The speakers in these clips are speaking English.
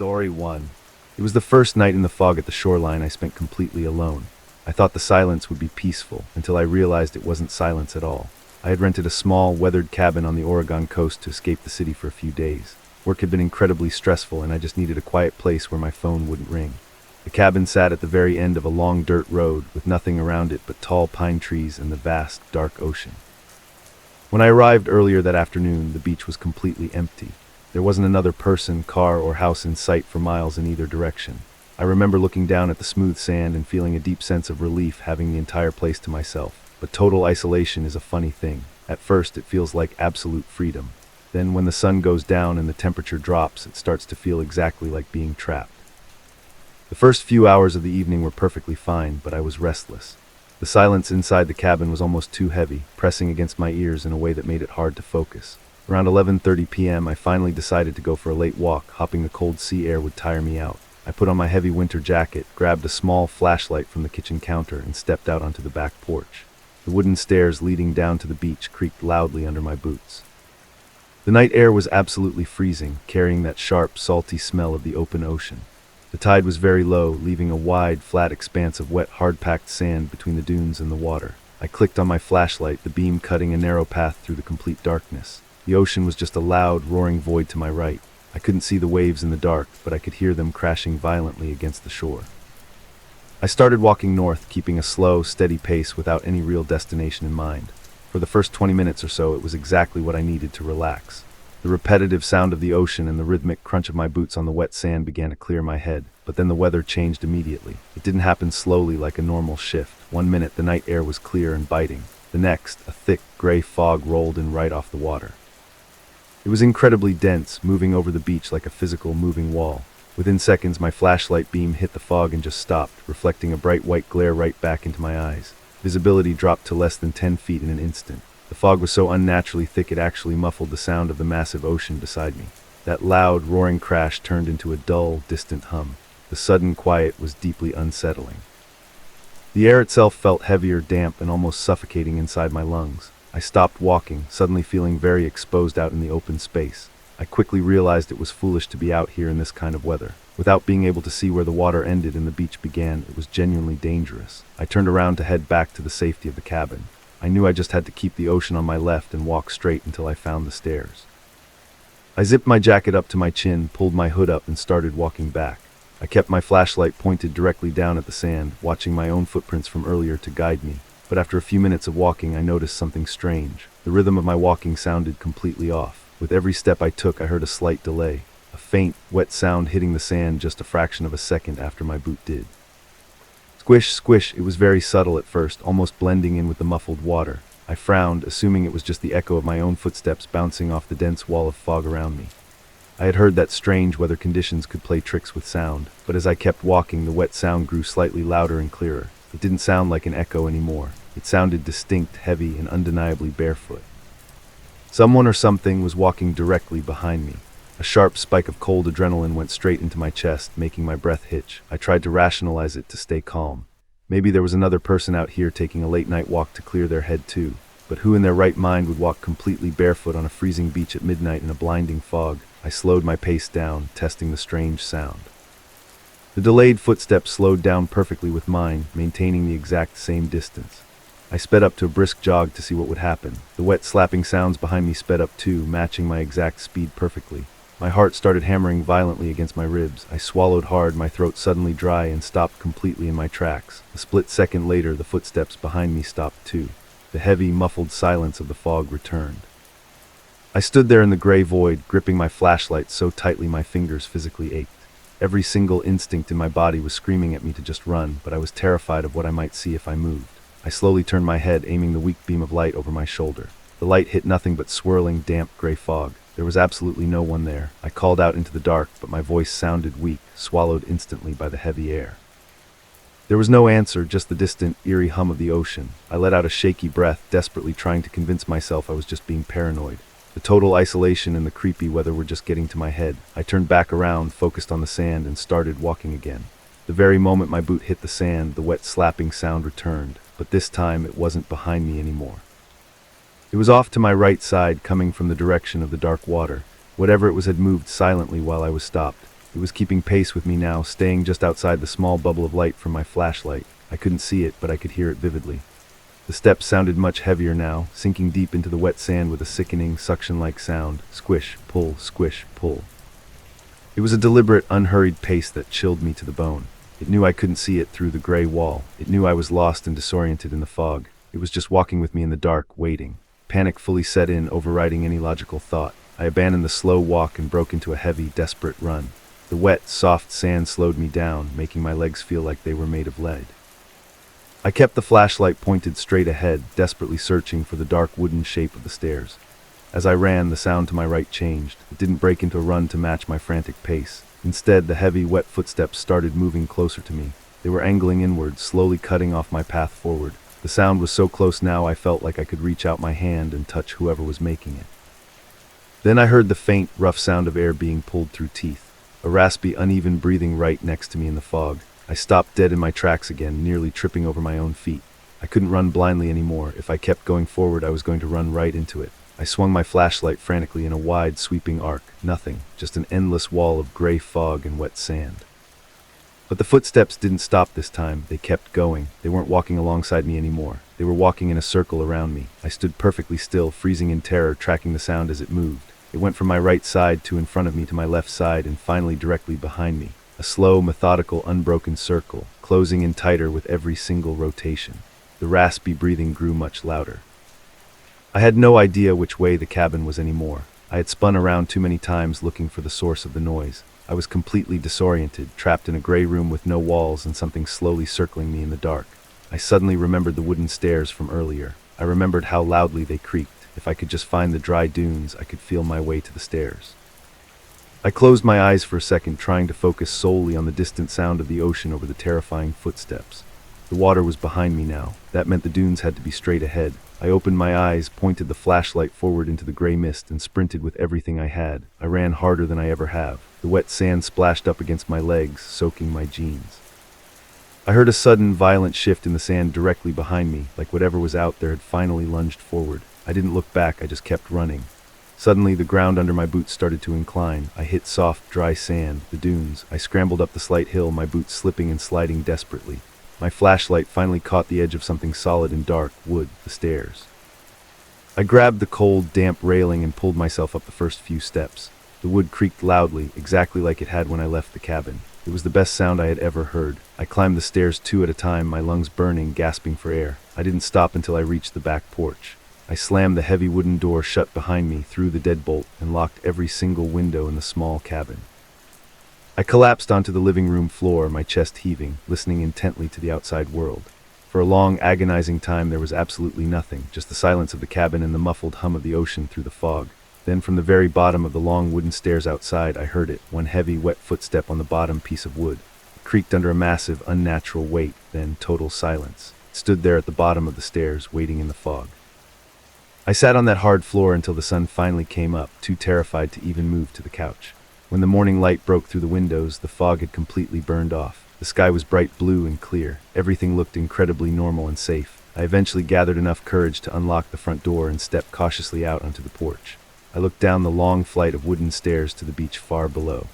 Story 1. It was the first night in the fog at the shoreline I spent completely alone. I thought the silence would be peaceful, until I realized it wasn't silence at all. I had rented a small, weathered cabin on the Oregon coast to escape the city for a few days. Work had been incredibly stressful, and I just needed a quiet place where my phone wouldn't ring. The cabin sat at the very end of a long dirt road, with nothing around it but tall pine trees and the vast, dark ocean. When I arrived earlier that afternoon, the beach was completely empty. There wasn't another person, car, or house in sight for miles in either direction. I remember looking down at the smooth sand and feeling a deep sense of relief having the entire place to myself. But total isolation is a funny thing. At first, it feels like absolute freedom. Then, when the sun goes down and the temperature drops, it starts to feel exactly like being trapped. The first few hours of the evening were perfectly fine, but I was restless. The silence inside the cabin was almost too heavy, pressing against my ears in a way that made it hard to focus. Around 11:30 p.m., I finally decided to go for a late walk. Hopping the cold sea air would tire me out. I put on my heavy winter jacket, grabbed a small flashlight from the kitchen counter, and stepped out onto the back porch. The wooden stairs leading down to the beach creaked loudly under my boots. The night air was absolutely freezing, carrying that sharp, salty smell of the open ocean. The tide was very low, leaving a wide, flat expanse of wet, hard-packed sand between the dunes and the water. I clicked on my flashlight, the beam cutting a narrow path through the complete darkness. The ocean was just a loud, roaring void to my right. I couldn't see the waves in the dark, but I could hear them crashing violently against the shore. I started walking north, keeping a slow, steady pace without any real destination in mind. For the first 20 minutes or so, it was exactly what I needed to relax. The repetitive sound of the ocean and the rhythmic crunch of my boots on the wet sand began to clear my head, but then the weather changed immediately. It didn't happen slowly like a normal shift. One minute, the night air was clear and biting. The next, a thick, gray fog rolled in right off the water. It was incredibly dense, moving over the beach like a physical moving wall. Within seconds, my flashlight beam hit the fog and just stopped, reflecting a bright white glare right back into my eyes. Visibility dropped to less than 10 feet in an instant. The fog was so unnaturally thick it actually muffled the sound of the massive ocean beside me. That loud, roaring crash turned into a dull, distant hum. The sudden quiet was deeply unsettling. The air itself felt heavier, damp, and almost suffocating inside my lungs. I stopped walking, suddenly feeling very exposed out in the open space. I quickly realized it was foolish to be out here in this kind of weather. Without being able to see where the water ended and the beach began, it was genuinely dangerous. I turned around to head back to the safety of the cabin. I knew I just had to keep the ocean on my left and walk straight until I found the stairs. I zipped my jacket up to my chin, pulled my hood up, and started walking back. I kept my flashlight pointed directly down at the sand, watching my own footprints from earlier to guide me. But after a few minutes of walking, I noticed something strange. The rhythm of my walking sounded completely off. With every step I took, I heard a slight delay. A faint, wet sound hitting the sand just a fraction of a second after my boot did. Squish, squish. It was very subtle at first, almost blending in with the muffled water. I frowned, assuming it was just the echo of my own footsteps bouncing off the dense wall of fog around me. I had heard that strange weather conditions could play tricks with sound, but as I kept walking, the wet sound grew slightly louder and clearer. It didn't sound like an echo anymore. It sounded distinct, heavy, and undeniably barefoot. Someone or something was walking directly behind me. A sharp spike of cold adrenaline went straight into my chest, making my breath hitch. I tried to rationalize it to stay calm. Maybe there was another person out here taking a late-night walk to clear their head too. But who in their right mind would walk completely barefoot on a freezing beach at midnight in a blinding fog? I slowed my pace down, testing the strange sound. The delayed footsteps slowed down perfectly with mine, maintaining the exact same distance. I sped up to a brisk jog to see what would happen. The wet slapping sounds behind me sped up too, matching my exact speed perfectly. My heart started hammering violently against my ribs. I swallowed hard, my throat suddenly dry, and stopped completely in my tracks. A split second later, the footsteps behind me stopped too. The heavy, muffled silence of the fog returned. I stood there in the gray void, gripping my flashlight so tightly my fingers physically ached. Every single instinct in my body was screaming at me to just run, but I was terrified of what I might see if I moved. I slowly turned my head, aiming the weak beam of light over my shoulder. The light hit nothing but swirling, damp, gray fog. There was absolutely no one there. I called out into the dark, but my voice sounded weak, swallowed instantly by the heavy air. There was no answer, just the distant, eerie hum of the ocean. I let out a shaky breath, desperately trying to convince myself I was just being paranoid. The total isolation and the creepy weather were just getting to my head. I turned back around, focused on the sand, and started walking again. The very moment my boot hit the sand, the wet slapping sound returned, but this time it wasn't behind me anymore. It was off to my right side, coming from the direction of the dark water. Whatever it was had moved silently while I was stopped. It was keeping pace with me now, staying just outside the small bubble of light from my flashlight. I couldn't see it, but I could hear it vividly. The steps sounded much heavier now, sinking deep into the wet sand with a sickening, suction-like sound. Squish, pull, squish, pull. It was a deliberate, unhurried pace that chilled me to the bone. It knew I couldn't see it through the gray wall. It knew I was lost and disoriented in the fog. It was just walking with me in the dark, waiting. Panic fully set in, overriding any logical thought. I abandoned the slow walk and broke into a heavy, desperate run. The wet, soft sand slowed me down, making my legs feel like they were made of lead. I kept the flashlight pointed straight ahead, desperately searching for the dark wooden shape of the stairs. As I ran, the sound to my right changed. It didn't break into a run to match my frantic pace. Instead, the heavy, wet footsteps started moving closer to me. They were angling inward, slowly cutting off my path forward. The sound was so close now I felt like I could reach out my hand and touch whoever was making it. Then I heard the faint, rough sound of air being pulled through teeth. A raspy, uneven breathing right next to me in the fog. I stopped dead in my tracks again, nearly tripping over my own feet. I couldn't run blindly anymore. If I kept going forward, I was going to run right into it. I swung my flashlight frantically in a wide, sweeping arc. Nothing, just an endless wall of gray fog and wet sand. But the footsteps didn't stop this time. They kept going. They weren't walking alongside me anymore. They were walking in a circle around me. I stood perfectly still, freezing in terror, tracking the sound as it moved. It went from my right side to in front of me to my left side and finally directly behind me. A slow, methodical, unbroken circle, closing in tighter with every single rotation. The raspy breathing grew much louder. I had no idea which way the cabin was anymore. I had spun around too many times looking for the source of the noise. I was completely disoriented, trapped in a gray room with no walls and something slowly circling me in the dark. I suddenly remembered the wooden stairs from earlier. I remembered how loudly they creaked. If I could just find the dry dunes, I could feel my way to the stairs. I closed my eyes for a second, trying to focus solely on the distant sound of the ocean over the terrifying footsteps. The water was behind me now. That meant the dunes had to be straight ahead. I opened my eyes, pointed the flashlight forward into the gray mist, and sprinted with everything I had. I ran harder than I ever have. The wet sand splashed up against my legs, soaking my jeans. I heard a sudden, violent shift in the sand directly behind me, like whatever was out there had finally lunged forward. I didn't look back, I just kept running. Suddenly, the ground under my boots started to incline. I hit soft, dry sand, the dunes. I scrambled up the slight hill, my boots slipping and sliding desperately. My flashlight finally caught the edge of something solid and dark, wood, the stairs. I grabbed the cold, damp railing and pulled myself up the first few steps. The wood creaked loudly, exactly like it had when I left the cabin. It was the best sound I had ever heard. I climbed the stairs 2 at a time, my lungs burning, gasping for air. I didn't stop until I reached the back porch. I slammed the heavy wooden door shut behind me, threw the deadbolt, and locked every single window in the small cabin. I collapsed onto the living room floor, my chest heaving, listening intently to the outside world. For a long, agonizing time there was absolutely nothing, just the silence of the cabin and the muffled hum of the ocean through the fog. Then from the very bottom of the long wooden stairs outside I heard it, one heavy, wet footstep on the bottom piece of wood. It creaked under a massive, unnatural weight, then total silence. It stood there at the bottom of the stairs, waiting in the fog. I sat on that hard floor until the sun finally came up, too terrified to even move to the couch. When the morning light broke through the windows, the fog had completely burned off. The sky was bright blue and clear. Everything looked incredibly normal and safe. I eventually gathered enough courage to unlock the front door and step cautiously out onto the porch. I looked down the long flight of wooden stairs to the beach far below.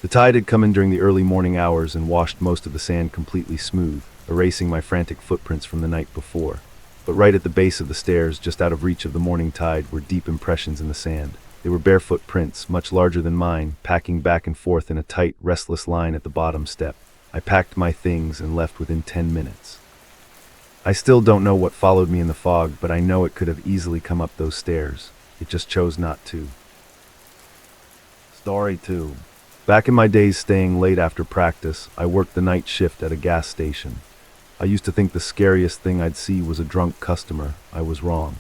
The tide had come in during the early morning hours and washed most of the sand completely smooth, erasing my frantic footprints from the night before. But right at the base of the stairs, just out of reach of the morning tide, were deep impressions in the sand. They were barefoot prints, much larger than mine, packing back and forth in a tight, restless line at the bottom step. I packed my things and left within 10 minutes. I still don't know what followed me in the fog, but I know it could have easily come up those stairs. It just chose not to. Story 2. Back in my days staying late after practice, I worked the night shift at a gas station. I used to think the scariest thing I'd see was a drunk customer. I was wrong.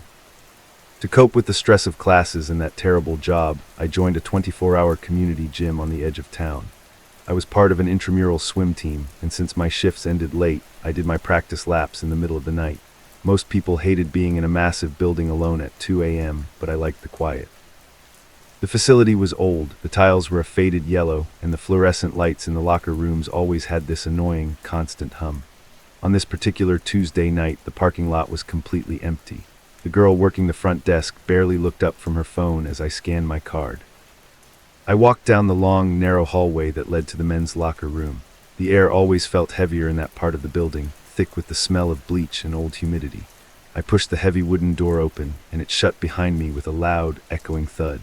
To cope with the stress of classes and that terrible job, I joined a 24-hour community gym on the edge of town. I was part of an intramural swim team, and since my shifts ended late, I did my practice laps in the middle of the night. Most people hated being in a massive building alone at 2 a.m., but I liked the quiet. The facility was old, the tiles were a faded yellow, and the fluorescent lights in the locker rooms always had this annoying, constant hum. On this particular Tuesday night, the parking lot was completely empty. The girl working the front desk barely looked up from her phone as I scanned my card. I walked down the long, narrow hallway that led to the men's locker room. The air always felt heavier in that part of the building, thick with the smell of bleach and old humidity. I pushed the heavy wooden door open, and it shut behind me with a loud, echoing thud.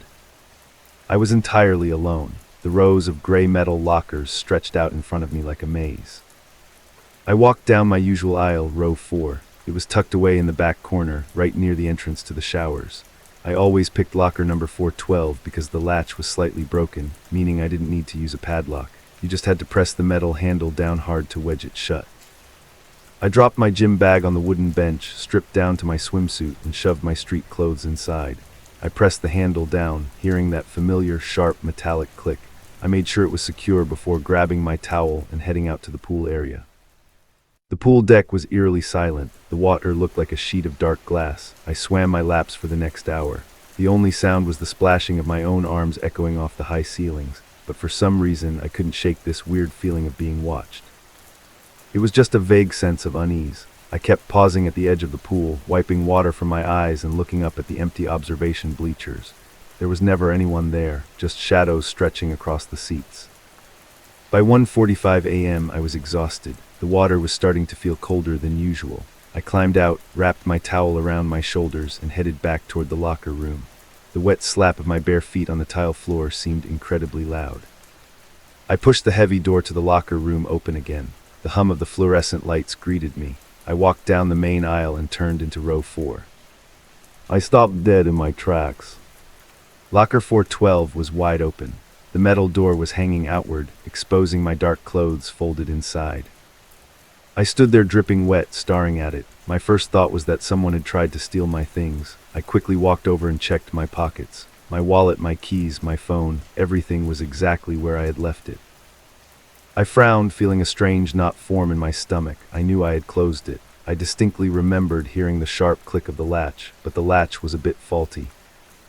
I was entirely alone. The rows of gray metal lockers stretched out in front of me like a maze. I walked down my usual aisle, row 4. It was tucked away in the back corner, right near the entrance to the showers. I always picked locker number 412 because the latch was slightly broken, meaning I didn't need to use a padlock. You just had to press the metal handle down hard to wedge it shut. I dropped my gym bag on the wooden bench, stripped down to my swimsuit, and shoved my street clothes inside. I pressed the handle down, hearing that familiar, sharp, metallic click. I made sure it was secure before grabbing my towel and heading out to the pool area. The pool deck was eerily silent. The water looked like a sheet of dark glass. I swam my laps for the next hour. The only sound was the splashing of my own arms echoing off the high ceilings, but for some reason I couldn't shake this weird feeling of being watched. It was just a vague sense of unease. I kept pausing at the edge of the pool, wiping water from my eyes and looking up at the empty observation bleachers. There was never anyone there, just shadows stretching across the seats. By 1:45 a.m. I was exhausted. The water was starting to feel colder than usual. I climbed out, wrapped my towel around my shoulders, and headed back toward the locker room. The wet slap of my bare feet on the tile floor seemed incredibly loud. I pushed the heavy door to the locker room open again. The hum of the fluorescent lights greeted me. I walked down the main aisle and turned into row 4. I stopped dead in my tracks. Locker 412 was wide open. The metal door was hanging outward, exposing my dark clothes folded inside. I stood there dripping wet, staring at it. My first thought was that someone had tried to steal my things. I quickly walked over and checked my pockets. My wallet, my keys, my phone, everything was exactly where I had left it. I frowned, feeling a strange knot form in my stomach. I knew I had closed it. I distinctly remembered hearing the sharp click of the latch, but the latch was a bit faulty.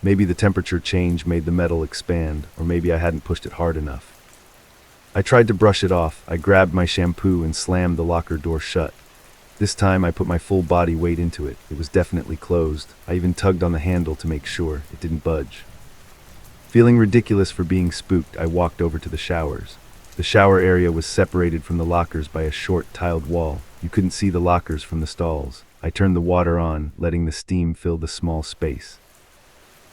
Maybe the temperature change made the metal expand, or maybe I hadn't pushed it hard enough. I tried to brush it off. I grabbed my shampoo and slammed the locker door shut. This time I put my full body weight into it. It was definitely closed. I even tugged on the handle to make sure it didn't budge. Feeling ridiculous for being spooked, I walked over to the showers. The shower area was separated from the lockers by a short tiled wall. You couldn't see the lockers from the stalls. I turned the water on, letting the steam fill the small space.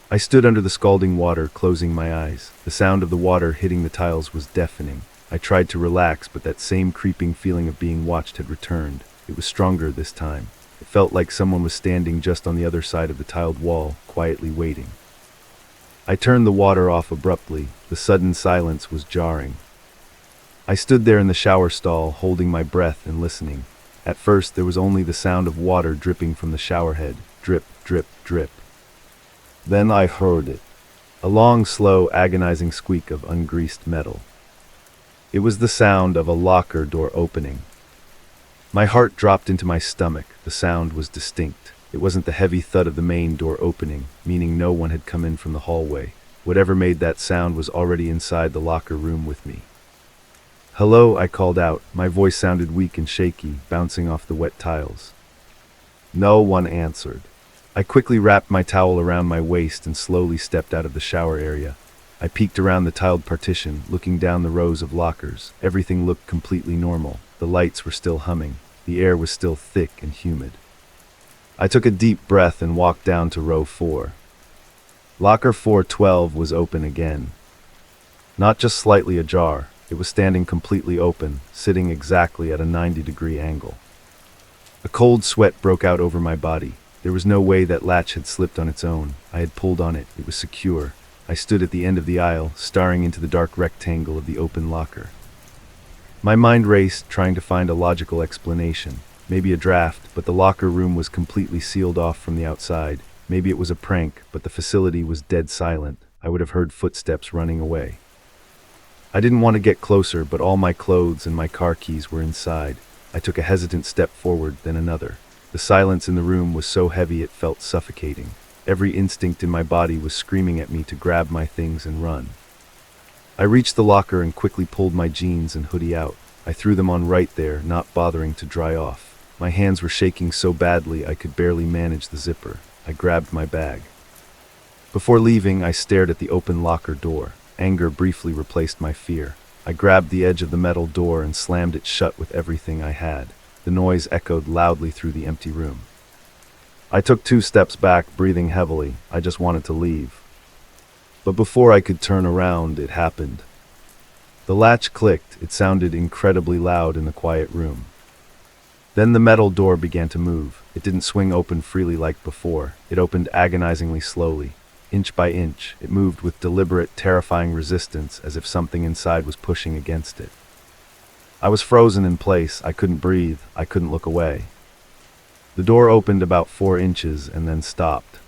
I stood under the scalding water, closing my eyes. The sound of the water hitting the tiles was deafening. I tried to relax, but that same creeping feeling of being watched had returned. It was stronger this time. It felt like someone was standing just on the other side of the tiled wall, quietly waiting. I turned the water off abruptly. The sudden silence was jarring. I stood there in the shower stall, holding my breath and listening. At first, there was only the sound of water dripping from the shower head. Drip, drip, drip. Then I heard it. A long, slow, agonizing squeak of ungreased metal. It was the sound of a locker door opening. My heart dropped into my stomach. The sound was distinct. It wasn't the heavy thud of the main door opening, meaning no one had come in from the hallway. Whatever made that sound was already inside the locker room with me. "Hello," I called out. My voice sounded weak and shaky, bouncing off the wet tiles. No one answered. I quickly wrapped my towel around my waist and slowly stepped out of the shower area. I peeked around the tiled partition, looking down the rows of lockers. Everything looked completely normal. The lights were still humming. The air was still thick and humid. I took a deep breath and walked down to row 4. Locker 412 was open again. Not just slightly ajar, it was standing completely open, sitting exactly at a 90-degree angle. A cold sweat broke out over my body. There was no way that latch had slipped on its own. I had pulled on it. It was secure. I stood at the end of the aisle, staring into the dark rectangle of the open locker. My mind raced, trying to find a logical explanation. Maybe a draft, but the locker room was completely sealed off from the outside. Maybe it was a prank, but the facility was dead silent. I would have heard footsteps running away. I didn't want to get closer, but all my clothes and my car keys were inside. I took a hesitant step forward, then another. The silence in the room was so heavy it felt suffocating. Every instinct in my body was screaming at me to grab my things and run. I reached the locker and quickly pulled my jeans and hoodie out. I threw them on right there, not bothering to dry off. My hands were shaking so badly I could barely manage the zipper. I grabbed my bag. Before leaving, I stared at the open locker door. Anger briefly replaced my fear. I grabbed the edge of the metal door and slammed it shut with everything I had. The noise echoed loudly through the empty room. I took 2 steps back, breathing heavily. I just wanted to leave. But before I could turn around, it happened. The latch clicked. It sounded incredibly loud in the quiet room. Then the metal door began to move. It didn't swing open freely like before. It opened agonizingly slowly. Inch by inch, it moved with deliberate, terrifying resistance, as if something inside was pushing against it. I was frozen in place. I couldn't breathe. I couldn't look away. The door opened about 4 inches and then stopped.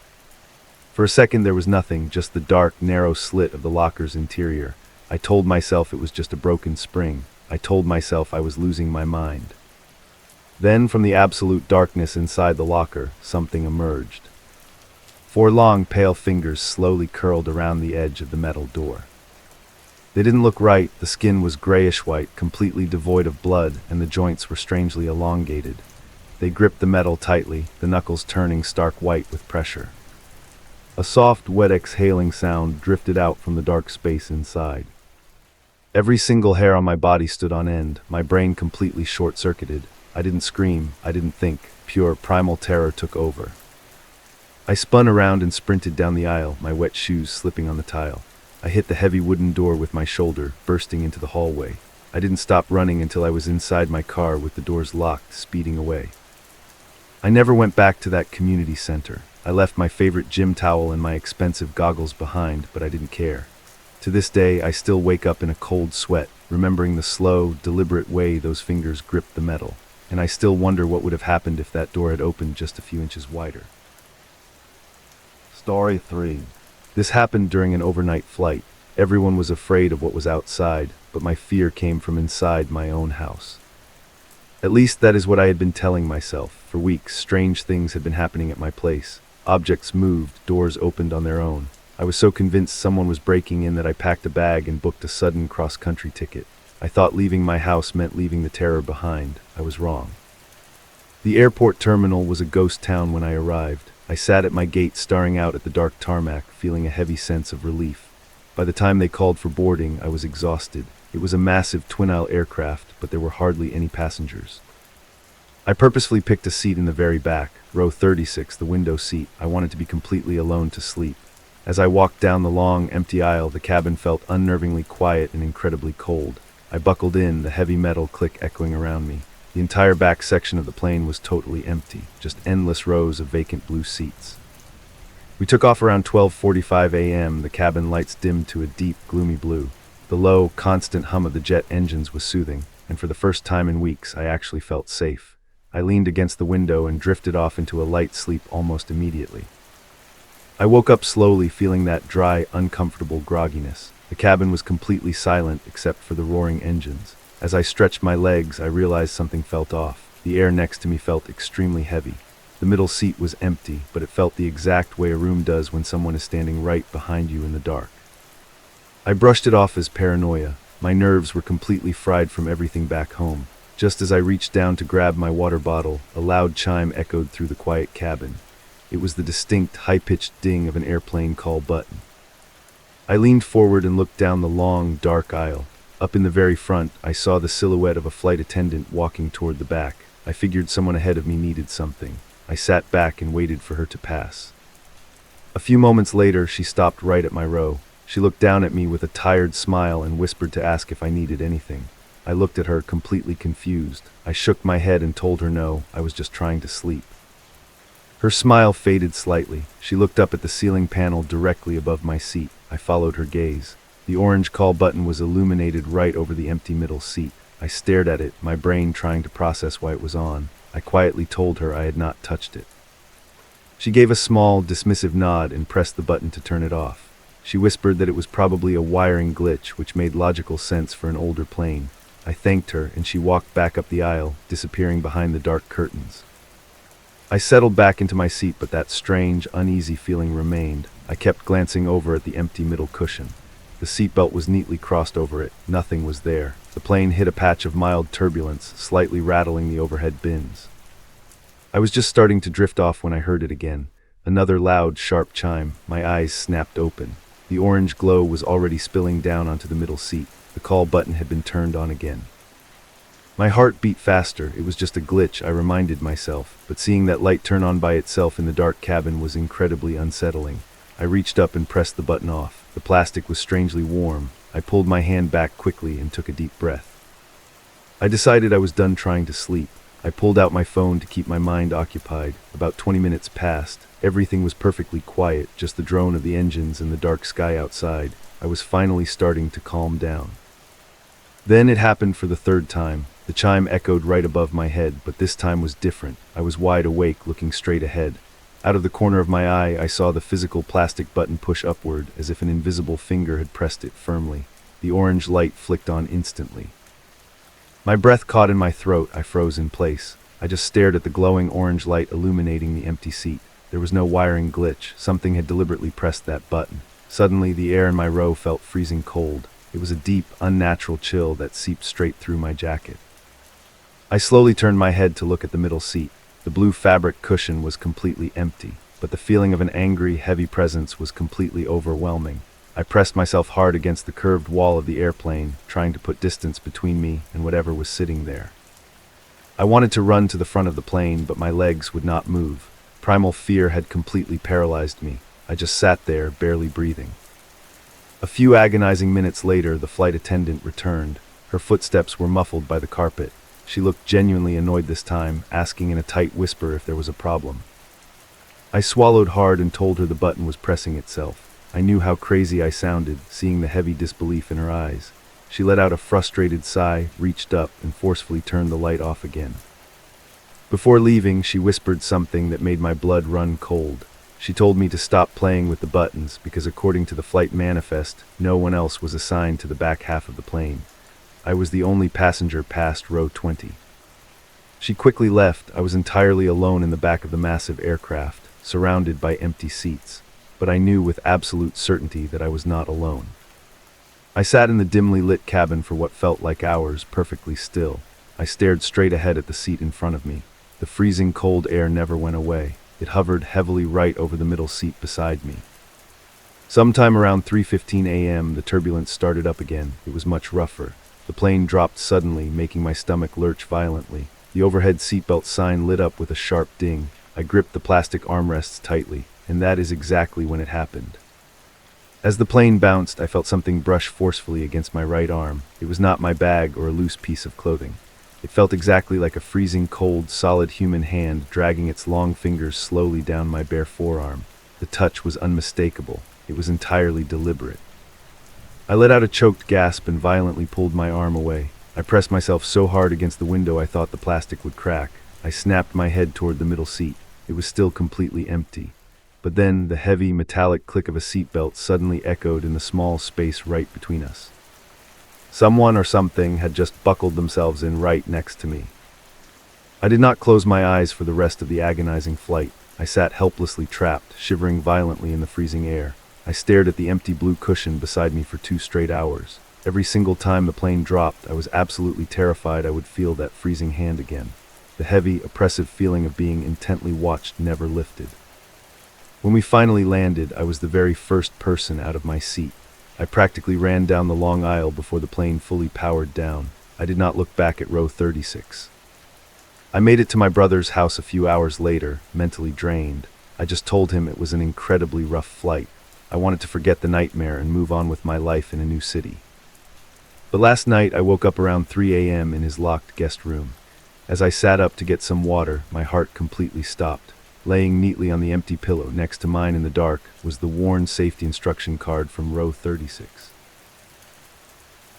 For a second there was nothing, just the dark, narrow slit of the locker's interior. I told myself it was just a broken spring. I told myself I was losing my mind. Then, from the absolute darkness inside the locker, something emerged. 4 long, pale fingers slowly curled around the edge of the metal door. They didn't look right. The skin was grayish-white, completely devoid of blood, and the joints were strangely elongated. They gripped the metal tightly, the knuckles turning stark white with pressure. A soft, wet exhaling sound drifted out from the dark space inside. Every single hair on my body stood on end, my brain completely short-circuited. I didn't scream, I didn't think. Pure, primal terror took over. I spun around and sprinted down the aisle, my wet shoes slipping on the tile. I hit the heavy wooden door with my shoulder, bursting into the hallway. I didn't stop running until I was inside my car with the doors locked, speeding away. I never went back to that community center. I left my favorite gym towel and my expensive goggles behind, but I didn't care. To this day, I still wake up in a cold sweat, remembering the slow, deliberate way those fingers gripped the metal. And I still wonder what would have happened if that door had opened just a few inches wider. Story 3. This happened during an overnight flight. Everyone was afraid of what was outside, but my fear came from inside my own house. At least that is what I had been telling myself. For weeks, strange things had been happening at my place. Objects moved, doors opened on their own. I was so convinced someone was breaking in that I packed a bag and booked a sudden cross-country ticket. I thought leaving my house meant leaving the terror behind. I was wrong. The airport terminal was a ghost town when I arrived. I sat at my gate staring out at the dark tarmac, feeling a heavy sense of relief. By the time they called for boarding, I was exhausted. It was a massive twin-aisle aircraft, but there were hardly any passengers. I purposefully picked a seat in the very back, row 36, the window seat. I wanted to be completely alone to sleep. As I walked down the long, empty aisle, the cabin felt unnervingly quiet and incredibly cold. I buckled in, the heavy metal click echoing around me. The entire back section of the plane was totally empty, just endless rows of vacant blue seats. We took off around 12:45 a.m., the cabin lights dimmed to a deep, gloomy blue. The low, constant hum of the jet engines was soothing, and for the first time in weeks, I actually felt safe. I leaned against the window and drifted off into a light sleep almost immediately. I woke up slowly, feeling that dry, uncomfortable grogginess. The cabin was completely silent except for the roaring engines. As I stretched my legs, I realized something felt off. The air next to me felt extremely heavy. The middle seat was empty, but it felt the exact way a room does when someone is standing right behind you in the dark. I brushed it off as paranoia. My nerves were completely fried from everything back home. Just as I reached down to grab my water bottle, a loud chime echoed through the quiet cabin. It was the distinct, high-pitched ding of an airplane call button. I leaned forward and looked down the long, dark aisle. Up in the very front, I saw the silhouette of a flight attendant walking toward the back. I figured someone ahead of me needed something. I sat back and waited for her to pass. A few moments later, she stopped right at my row. She looked down at me with a tired smile and whispered to ask if I needed anything. I looked at her, completely confused. I shook my head and told her no, I was just trying to sleep. Her smile faded slightly. She looked up at the ceiling panel directly above my seat. I followed her gaze. The orange call button was illuminated right over the empty middle seat. I stared at it, my brain trying to process why it was on. I quietly told her I had not touched it. She gave a small, dismissive nod and pressed the button to turn it off. She whispered that it was probably a wiring glitch, which made logical sense for an older plane. I thanked her, and she walked back up the aisle, disappearing behind the dark curtains. I settled back into my seat, but that strange, uneasy feeling remained. I kept glancing over at the empty middle cushion. The seatbelt was neatly crossed over it. Nothing was there. The plane hit a patch of mild turbulence, slightly rattling the overhead bins. I was just starting to drift off when I heard it again. Another loud, sharp chime. My eyes snapped open. The orange glow was already spilling down onto the middle seat. The call button had been turned on again. My heart beat faster. It was just a glitch, I reminded myself, but seeing that light turn on by itself in the dark cabin was incredibly unsettling. I reached up and pressed the button off. The plastic was strangely warm. I pulled my hand back quickly and took a deep breath. I decided I was done trying to sleep. I pulled out my phone to keep my mind occupied. About 20 minutes passed. Everything was perfectly quiet, just the drone of the engines and the dark sky outside. I was finally starting to calm down. Then it happened for the third time. The chime echoed right above my head, but this time was different. I was wide awake, looking straight ahead. Out of the corner of my eye, I saw the physical plastic button push upward, as if an invisible finger had pressed it firmly. The orange light flicked on instantly. My breath caught in my throat. I froze in place. I just stared at the glowing orange light illuminating the empty seat. There was no wiring glitch. Something had deliberately pressed that button. Suddenly, the air in my row felt freezing cold. It was a deep, unnatural chill that seeped straight through my jacket. I slowly turned my head to look at the middle seat. The blue fabric cushion was completely empty, but the feeling of an angry, heavy presence was completely overwhelming. I pressed myself hard against the curved wall of the airplane, trying to put distance between me and whatever was sitting there. I wanted to run to the front of the plane, but my legs would not move. Primal fear had completely paralyzed me. I just sat there, barely breathing. A few agonizing minutes later, the flight attendant returned. Her footsteps were muffled by the carpet. She looked genuinely annoyed this time, asking in a tight whisper if there was a problem. I swallowed hard and told her the button was pressing itself. I knew how crazy I sounded, seeing the heavy disbelief in her eyes. She let out a frustrated sigh, reached up, and forcefully turned the light off again. Before leaving, she whispered something that made my blood run cold. She told me to stop playing with the buttons because according to the flight manifest, no one else was assigned to the back half of the plane. I was the only passenger past row 20. She quickly left. I was entirely alone in the back of the massive aircraft, surrounded by empty seats. But I knew with absolute certainty that I was not alone. I sat in the dimly lit cabin for what felt like hours, perfectly still. I stared straight ahead at the seat in front of me. The freezing cold air never went away. It hovered heavily right over the middle seat beside me. Sometime around 3:15 a.m., the turbulence started up again. It was much rougher. The plane dropped suddenly, making my stomach lurch violently. The overhead seatbelt sign lit up with a sharp ding. I gripped the plastic armrests tightly, and that is exactly when it happened. As the plane bounced, I felt something brush forcefully against my right arm. It was not my bag or a loose piece of clothing. It felt exactly like a freezing cold, solid human hand dragging its long fingers slowly down my bare forearm. The touch was unmistakable. It was entirely deliberate. I let out a choked gasp and violently pulled my arm away. I pressed myself so hard against the window I thought the plastic would crack. I snapped my head toward the middle seat. It was still completely empty. But then the heavy, metallic click of a seatbelt suddenly echoed in the small space right between us. Someone or something had just buckled themselves in right next to me. I did not close my eyes for the rest of the agonizing flight. I sat helplessly trapped, shivering violently in the freezing air. I stared at the empty blue cushion beside me for 2 straight hours. Every single time the plane dropped, I was absolutely terrified I would feel that freezing hand again. The heavy, oppressive feeling of being intently watched never lifted. When we finally landed, I was the very first person out of my seat. I practically ran down the long aisle before the plane fully powered down. I did not look back at row 36. I made it to my brother's house a few hours later, mentally drained. I just told him it was an incredibly rough flight. I wanted to forget the nightmare and move on with my life in a new city. But last night I woke up around 3 a.m. in his locked guest room. As I sat up to get some water, my heart completely stopped. Laying neatly on the empty pillow next to mine in the dark was the worn safety instruction card from row 36.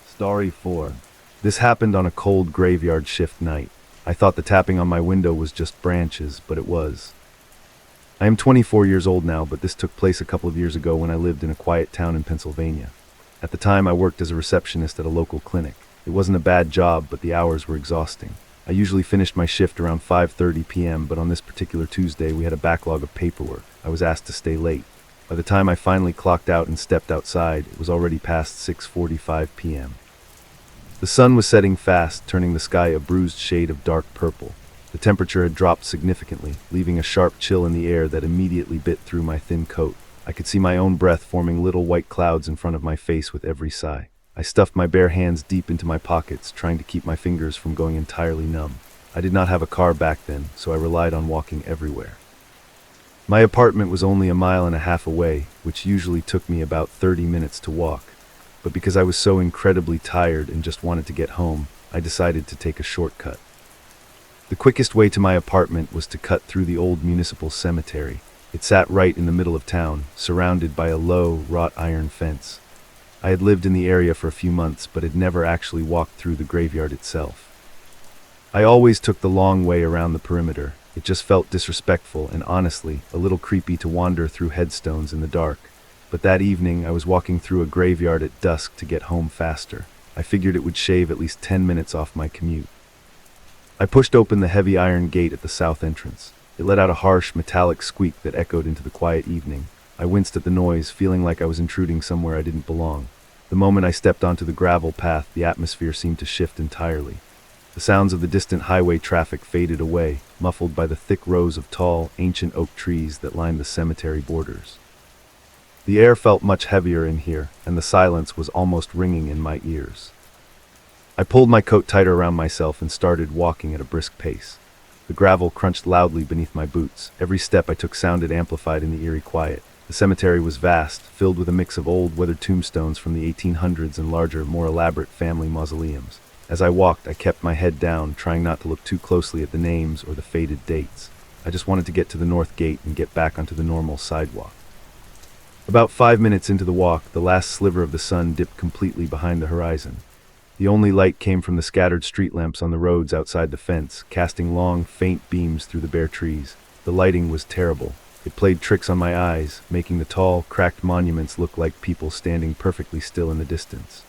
Story 4. This happened on a cold graveyard shift night. I thought the tapping on my window was just branches, but it was. I am 24 years old now, but this took place a couple of years ago when I lived in a quiet town in Pennsylvania. At the time, I worked as a receptionist at a local clinic. It wasn't a bad job, but the hours were exhausting. I usually finished my shift around 5:30 p.m., but on this particular Tuesday, we had a backlog of paperwork. I was asked to stay late. By the time I finally clocked out and stepped outside, it was already past 6:45 p.m. The sun was setting fast, turning the sky a bruised shade of dark purple. The temperature had dropped significantly, leaving a sharp chill in the air that immediately bit through my thin coat. I could see my own breath forming little white clouds in front of my face with every sigh. I stuffed my bare hands deep into my pockets, trying to keep my fingers from going entirely numb. I did not have a car back then, so I relied on walking everywhere. My apartment was only 1.5 miles away, which usually took me about 30 minutes to walk. But because I was so incredibly tired and just wanted to get home, I decided to take a shortcut. The quickest way to my apartment was to cut through the old municipal cemetery. It sat right in the middle of town, surrounded by a low, wrought iron fence. I had lived in the area for a few months, but had never actually walked through the graveyard itself. I always took the long way around the perimeter. It just felt disrespectful and honestly, a little creepy to wander through headstones in the dark. But that evening, I was walking through a graveyard at dusk to get home faster. I figured it would shave at least 10 minutes off my commute. I pushed open the heavy iron gate at the south entrance. It let out a harsh, metallic squeak that echoed into the quiet evening. I winced at the noise, feeling like I was intruding somewhere I didn't belong. The moment I stepped onto the gravel path, the atmosphere seemed to shift entirely. The sounds of the distant highway traffic faded away, muffled by the thick rows of tall, ancient oak trees that lined the cemetery borders. The air felt much heavier in here, and the silence was almost ringing in my ears. I pulled my coat tighter around myself and started walking at a brisk pace. The gravel crunched loudly beneath my boots. Every step I took sounded amplified in the eerie quiet. The cemetery was vast, filled with a mix of old, weathered tombstones from the 1800s and larger, more elaborate family mausoleums. As I walked, I kept my head down, trying not to look too closely at the names or the faded dates. I just wanted to get to the north gate and get back onto the normal sidewalk. About 5 minutes into the walk, the last sliver of the sun dipped completely behind the horizon. The only light came from the scattered street lamps on the roads outside the fence, casting long, faint beams through the bare trees. The lighting was terrible. It played tricks on my eyes, making the tall, cracked monuments look like people standing perfectly still in the distance.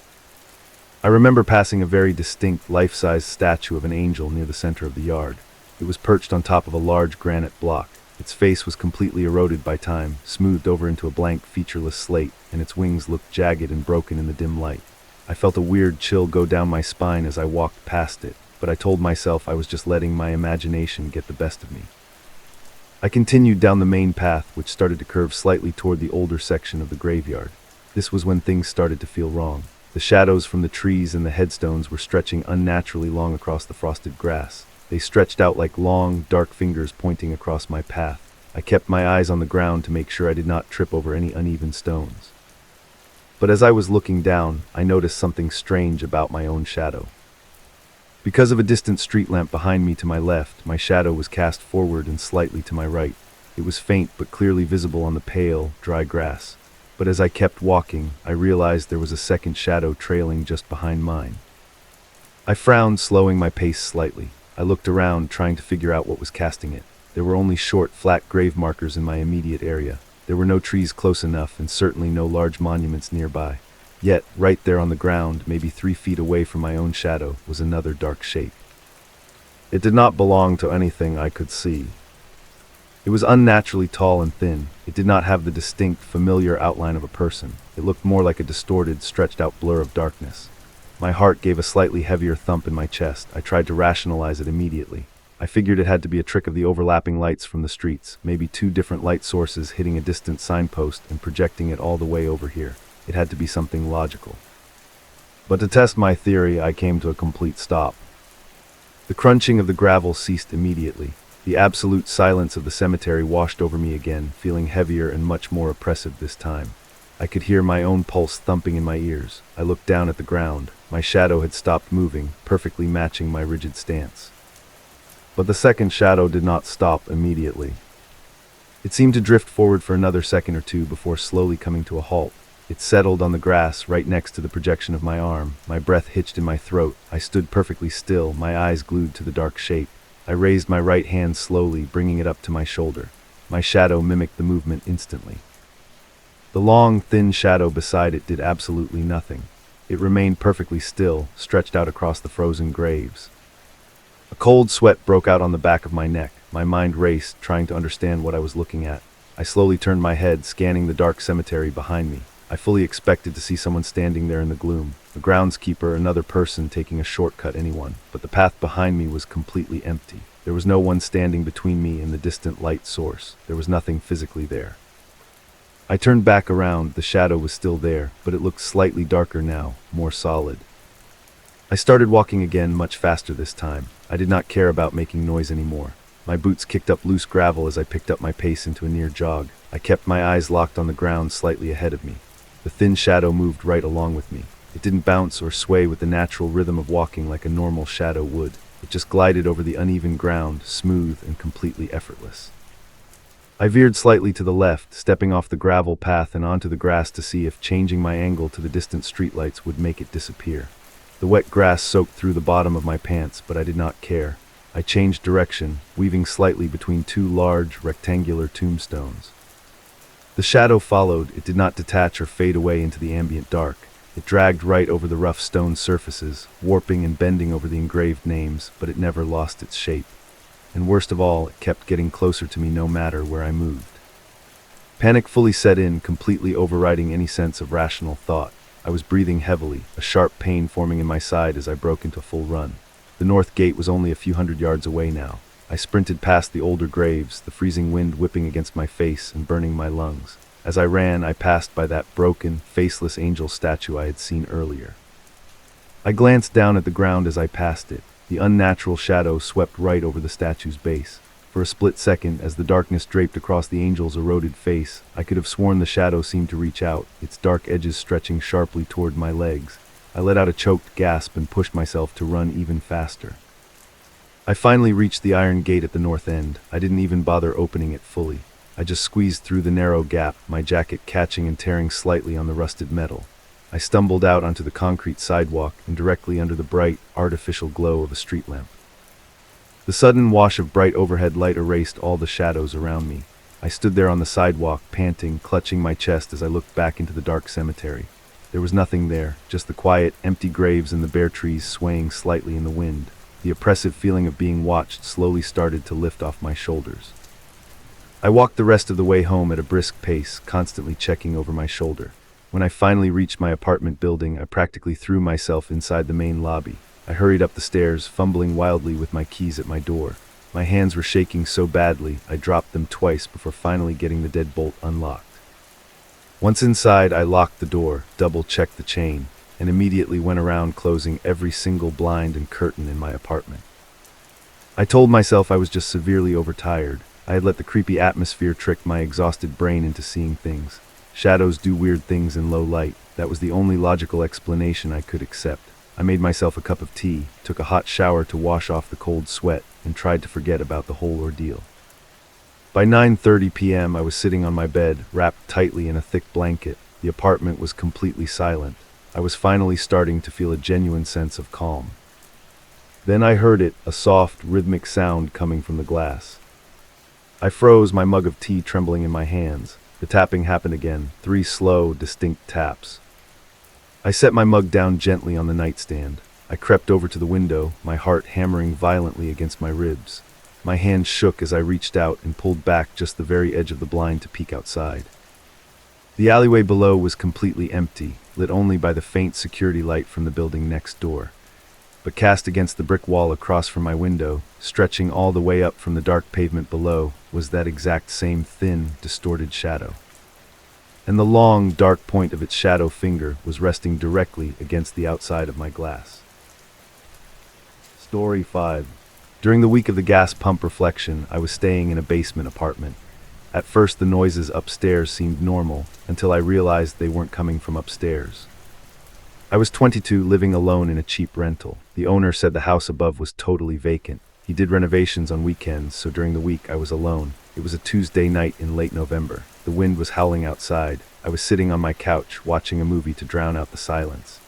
I remember passing a very distinct, life-size statue of an angel near the center of the yard. It was perched on top of a large granite block. Its face was completely eroded by time, smoothed over into a blank, featureless slate, and its wings looked jagged and broken in the dim light. I felt a weird chill go down my spine as I walked past it, but I told myself I was just letting my imagination get the best of me. I continued down the main path, which started to curve slightly toward the older section of the graveyard. This was when things started to feel wrong. The shadows from the trees and the headstones were stretching unnaturally long across the frosted grass. They stretched out like long, dark fingers pointing across my path. I kept my eyes on the ground to make sure I did not trip over any uneven stones. But as I was looking down, I noticed something strange about my own shadow. Because of a distant street lamp behind me to my left, my shadow was cast forward and slightly to my right. It was faint but clearly visible on the pale, dry grass. But as I kept walking, I realized there was a second shadow trailing just behind mine. I frowned, slowing my pace slightly. I looked around, trying to figure out what was casting it. There were only short, flat grave markers in my immediate area. There were no trees close enough, and certainly no large monuments nearby. Yet, right there on the ground, maybe 3 feet away from my own shadow, was another dark shape. It did not belong to anything I could see. It was unnaturally tall and thin. It did not have the distinct, familiar outline of a person. It looked more like a distorted, stretched-out blur of darkness. My heart gave a slightly heavier thump in my chest. I tried to rationalize it immediately. I figured it had to be a trick of the overlapping lights from the streets, maybe 2 different light sources hitting a distant signpost and projecting it all the way over here. It had to be something logical. But to test my theory, I came to a complete stop. The crunching of the gravel ceased immediately. The absolute silence of the cemetery washed over me again, feeling heavier and much more oppressive this time. I could hear my own pulse thumping in my ears. I looked down at the ground. My shadow had stopped moving, perfectly matching my rigid stance. But the second shadow did not stop immediately. It seemed to drift forward for another second or two before slowly coming to a halt. It settled on the grass right next to the projection of my arm. My breath hitched in my throat. I stood perfectly still, my eyes glued to the dark shape. I raised my right hand slowly, bringing it up to my shoulder. My shadow mimicked the movement instantly. The long, thin shadow beside it did absolutely nothing. It remained perfectly still, stretched out across the frozen graves. A cold sweat broke out on the back of my neck. My mind raced, trying to understand what I was looking at. I slowly turned my head, scanning the dark cemetery behind me. I fully expected to see someone standing there in the gloom. A groundskeeper, another person taking a shortcut, anyone. But the path behind me was completely empty. There was no one standing between me and the distant light source. There was nothing physically there. I turned back around. The shadow was still there, but it looked slightly darker now, more solid. I started walking again, much faster this time. I did not care about making noise anymore. My boots kicked up loose gravel as I picked up my pace into a near jog. I kept my eyes locked on the ground slightly ahead of me. The thin shadow moved right along with me. It didn't bounce or sway with the natural rhythm of walking like a normal shadow would. It just glided over the uneven ground, smooth and completely effortless. I veered slightly to the left, stepping off the gravel path and onto the grass to see if changing my angle to the distant streetlights would make it disappear. The wet grass soaked through the bottom of my pants, but I did not care. I changed direction, weaving slightly between two large, rectangular tombstones. The shadow followed. It did not detach or fade away into the ambient dark. It dragged right over the rough stone surfaces, warping and bending over the engraved names, but it never lost its shape. And worst of all, it kept getting closer to me no matter where I moved. Panic fully set in, completely overriding any sense of rational thought. I was breathing heavily, a sharp pain forming in my side as I broke into full run. The north gate was only a few hundred yards away now. I sprinted past the older graves, the freezing wind whipping against my face and burning my lungs. As I ran, I passed by that broken, faceless angel statue I had seen earlier. I glanced down at the ground as I passed it. The unnatural shadow swept right over the statue's base. For a split second, as the darkness draped across the angel's eroded face, I could have sworn the shadow seemed to reach out, its dark edges stretching sharply toward my legs. I let out a choked gasp and pushed myself to run even faster. I finally reached the iron gate at the north end. I didn't even bother opening it fully. I just squeezed through the narrow gap, my jacket catching and tearing slightly on the rusted metal. I stumbled out onto the concrete sidewalk and directly under the bright, artificial glow of a street lamp. The sudden wash of bright overhead light erased all the shadows around me. I stood there on the sidewalk, panting, clutching my chest as I looked back into the dark cemetery. There was nothing there, just the quiet, empty graves and the bare trees swaying slightly in the wind. The oppressive feeling of being watched slowly started to lift off my shoulders. I walked the rest of the way home at a brisk pace, constantly checking over my shoulder. When I finally reached my apartment building, I practically threw myself inside the main lobby. I hurried up the stairs, fumbling wildly with my keys at my door. My hands were shaking so badly, I dropped them twice before finally getting the deadbolt unlocked. Once inside, I locked the door, double-checked the chain, and immediately went around closing every single blind and curtain in my apartment. I told myself I was just severely overtired. I had let the creepy atmosphere trick my exhausted brain into seeing things. Shadows do weird things in low light. That was the only logical explanation I could accept. I made myself a cup of tea, took a hot shower to wash off the cold sweat, and tried to forget about the whole ordeal. By 9:30 p.m., I was sitting on my bed, wrapped tightly in a thick blanket. The apartment was completely silent. I was finally starting to feel a genuine sense of calm. Then I heard it, a soft, rhythmic sound coming from the glass. I froze, my mug of tea trembling in my hands. The tapping happened again, 3 slow, distinct taps. I set my mug down gently on the nightstand. I crept over to the window, my heart hammering violently against my ribs. My hand shook as I reached out and pulled back just the very edge of the blind to peek outside. The alleyway below was completely empty, lit only by the faint security light from the building next door. But cast against the brick wall across from my window, stretching all the way up from the dark pavement below, was that exact same thin, distorted shadow. And the long, dark point of its shadow finger was resting directly against the outside of my glass. Story 5. During the week of the gas pump reflection, I was staying in a basement apartment. At first, the noises upstairs seemed normal, until I realized they weren't coming from upstairs. I was 22, living alone in a cheap rental. The owner said the house above was totally vacant. He did renovations on weekends, so during the week I was alone. It was a Tuesday night in late November. The wind was howling outside. I was sitting on my couch, watching a movie to drown out the silence.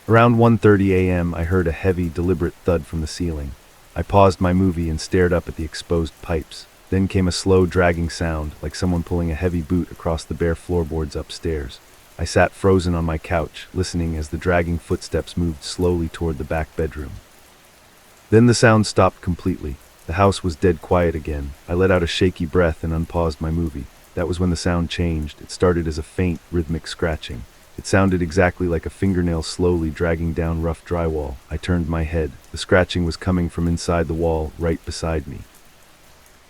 Around 1:30 a.m., I heard a heavy, deliberate thud from the ceiling. I paused my movie and stared up at the exposed pipes. Then came a slow, dragging sound, like someone pulling a heavy boot across the bare floorboards upstairs. I sat frozen on my couch, listening as the dragging footsteps moved slowly toward the back bedroom. Then the sound stopped completely. The house was dead quiet again. I let out a shaky breath and unpaused my movie. That was when the sound changed. It started as a faint, rhythmic scratching. It sounded exactly like a fingernail slowly dragging down rough drywall. I turned my head. The scratching was coming from inside the wall, right beside me.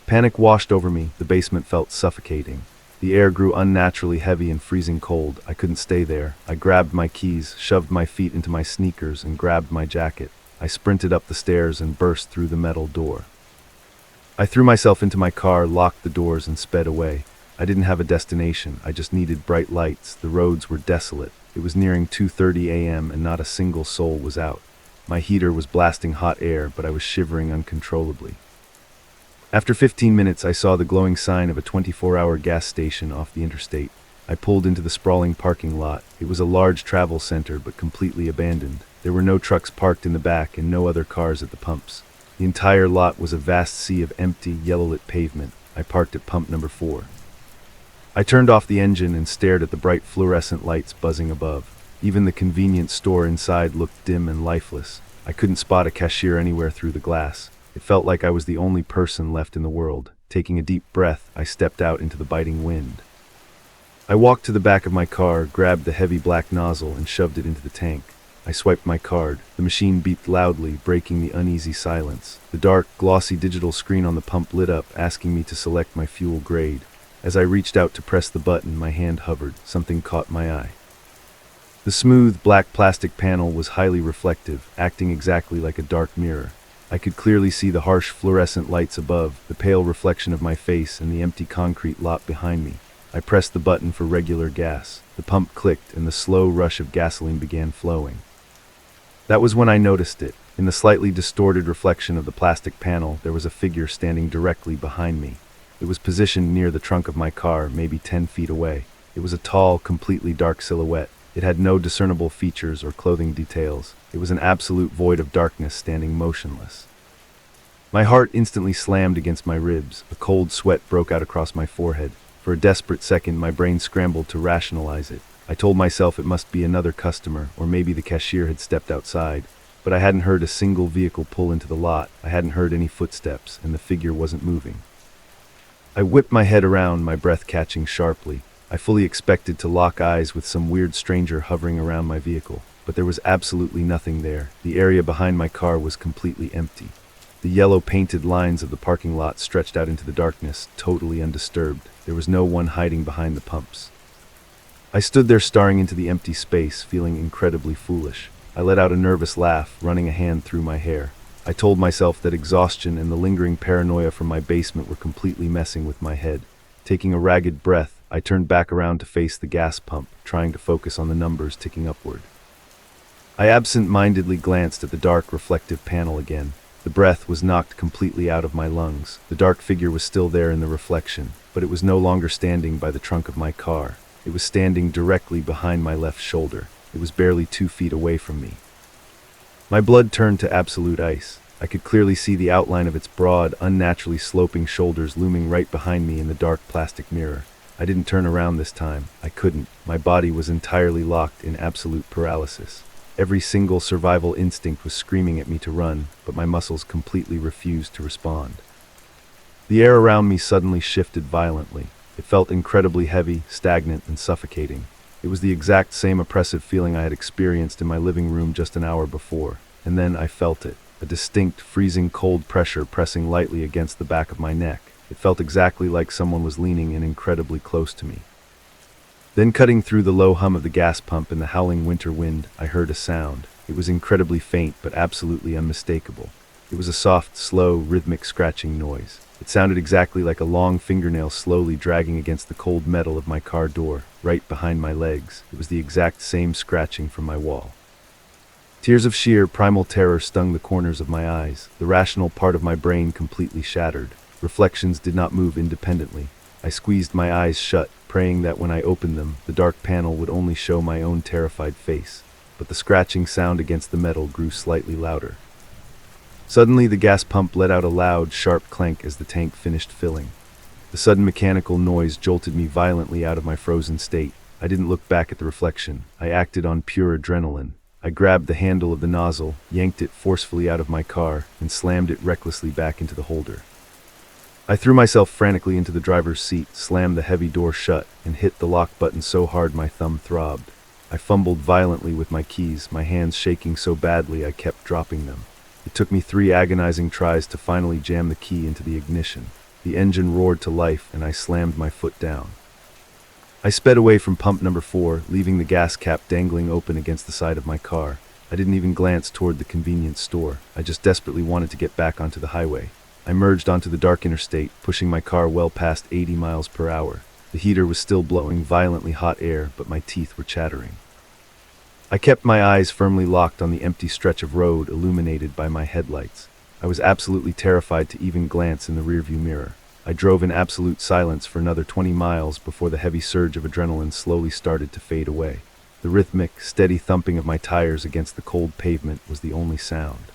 Panic washed over me. The basement felt suffocating. The air grew unnaturally heavy and freezing cold. I couldn't stay there. I grabbed my keys, shoved my feet into my sneakers, and grabbed my jacket. I sprinted up the stairs and burst through the metal door. I threw myself into my car, locked the doors, and sped away. I didn't have a destination. I just needed bright lights. The roads were desolate. It was nearing 2:30 a.m. and not a single soul was out. My heater was blasting hot air, but I was shivering uncontrollably. After 15 minutes, I saw the glowing sign of a 24-hour gas station off the interstate. I pulled into the sprawling parking lot. It was a large travel center, but completely abandoned. There were no trucks parked in the back and no other cars at the pumps. The entire lot was a vast sea of empty, yellow-lit pavement. I parked at pump number 4. I turned off the engine and stared at the bright fluorescent lights buzzing above. Even the convenience store inside looked dim and lifeless. I couldn't spot a cashier anywhere through the glass. It felt like I was the only person left in the world. Taking a deep breath, I stepped out into the biting wind. I walked to the back of my car, grabbed the heavy black nozzle, and shoved it into the tank. I swiped my card. The machine beeped loudly, breaking the uneasy silence. The dark, glossy digital screen on the pump lit up, asking me to select my fuel grade. As I reached out to press the button, my hand hovered. Something caught my eye. The smooth, black plastic panel was highly reflective, acting exactly like a dark mirror. I could clearly see the harsh fluorescent lights above, the pale reflection of my face, and the empty concrete lot behind me. I pressed the button for regular gas. The pump clicked, and the slow rush of gasoline began flowing. That was when I noticed it. In the slightly distorted reflection of the plastic panel, there was a figure standing directly behind me. It was positioned near the trunk of my car, maybe 10 feet away. It was a tall, completely dark silhouette. It had no discernible features or clothing details. It was an absolute void of darkness, standing motionless. My heart instantly slammed against my ribs. A cold sweat broke out across my forehead. For a desperate second, my brain scrambled to rationalize it. I told myself it must be another customer, or maybe the cashier had stepped outside. But I hadn't heard a single vehicle pull into the lot. I hadn't heard any footsteps, and the figure wasn't moving. I whipped my head around, my breath catching sharply. I fully expected to lock eyes with some weird stranger hovering around my vehicle, but there was absolutely nothing there. The area behind my car was completely empty. The yellow painted lines of the parking lot stretched out into the darkness, totally undisturbed. There was no one hiding behind the pumps. I stood there staring into the empty space, feeling incredibly foolish. I let out a nervous laugh, running a hand through my hair. I told myself that exhaustion and the lingering paranoia from my basement were completely messing with my head. Taking a ragged breath, I turned back around to face the gas pump, trying to focus on the numbers ticking upward. I absent-mindedly glanced at the dark, reflective panel again. The breath was knocked completely out of my lungs. The dark figure was still there in the reflection, but it was no longer standing by the trunk of my car. It was standing directly behind my left shoulder. It was barely 2 feet away from me. My blood turned to absolute ice. I could clearly see the outline of its broad, unnaturally sloping shoulders looming right behind me in the dark plastic mirror. I didn't turn around this time. I couldn't. My body was entirely locked in absolute paralysis. Every single survival instinct was screaming at me to run, but my muscles completely refused to respond. The air around me suddenly shifted violently. It felt incredibly heavy, stagnant, and suffocating. It was the exact same oppressive feeling I had experienced in my living room just an hour before. And then I felt it. A distinct, freezing cold pressure pressing lightly against the back of my neck. It felt exactly like someone was leaning in incredibly close to me. Then, cutting through the low hum of the gas pump and the howling winter wind, I heard a sound. It was incredibly faint, but absolutely unmistakable. It was a soft, slow, rhythmic scratching noise. It sounded exactly like a long fingernail slowly dragging against the cold metal of my car door, right behind my legs. It was the exact same scratching from my wall. Tears of sheer, primal terror stung the corners of my eyes. The rational part of my brain completely shattered. Reflections did not move independently. I squeezed my eyes shut, praying that when I opened them, the dark panel would only show my own terrified face. But the scratching sound against the metal grew slightly louder. Suddenly, the gas pump let out a loud, sharp clank as the tank finished filling. The sudden mechanical noise jolted me violently out of my frozen state. I didn't look back at the reflection. I acted on pure adrenaline. I grabbed the handle of the nozzle, yanked it forcefully out of my car, and slammed it recklessly back into the holder. I threw myself frantically into the driver's seat, slammed the heavy door shut, and hit the lock button so hard my thumb throbbed. I fumbled violently with my keys, my hands shaking so badly I kept dropping them. It took me 3 agonizing tries to finally jam the key into the ignition. The engine roared to life, and I slammed my foot down. I sped away from pump number 4, leaving the gas cap dangling open against the side of my car. I didn't even glance toward the convenience store. I just desperately wanted to get back onto the highway. I merged onto the dark interstate, pushing my car well past 80 miles per hour. The heater was still blowing violently hot air, but my teeth were chattering. I kept my eyes firmly locked on the empty stretch of road illuminated by my headlights. I was absolutely terrified to even glance in the rearview mirror. I drove in absolute silence for another 20 miles before the heavy surge of adrenaline slowly started to fade away. The rhythmic, steady thumping of my tires against the cold pavement was the only sound.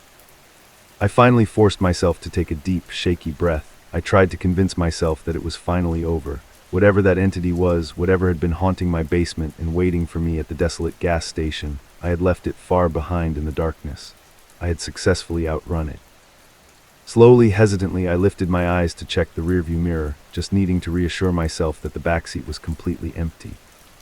I finally forced myself to take a deep, shaky breath. I tried to convince myself that it was finally over. Whatever that entity was, whatever had been haunting my basement and waiting for me at the desolate gas station, I had left it far behind in the darkness. I had successfully outrun it. Slowly, hesitantly, I lifted my eyes to check the rearview mirror, just needing to reassure myself that the backseat was completely empty.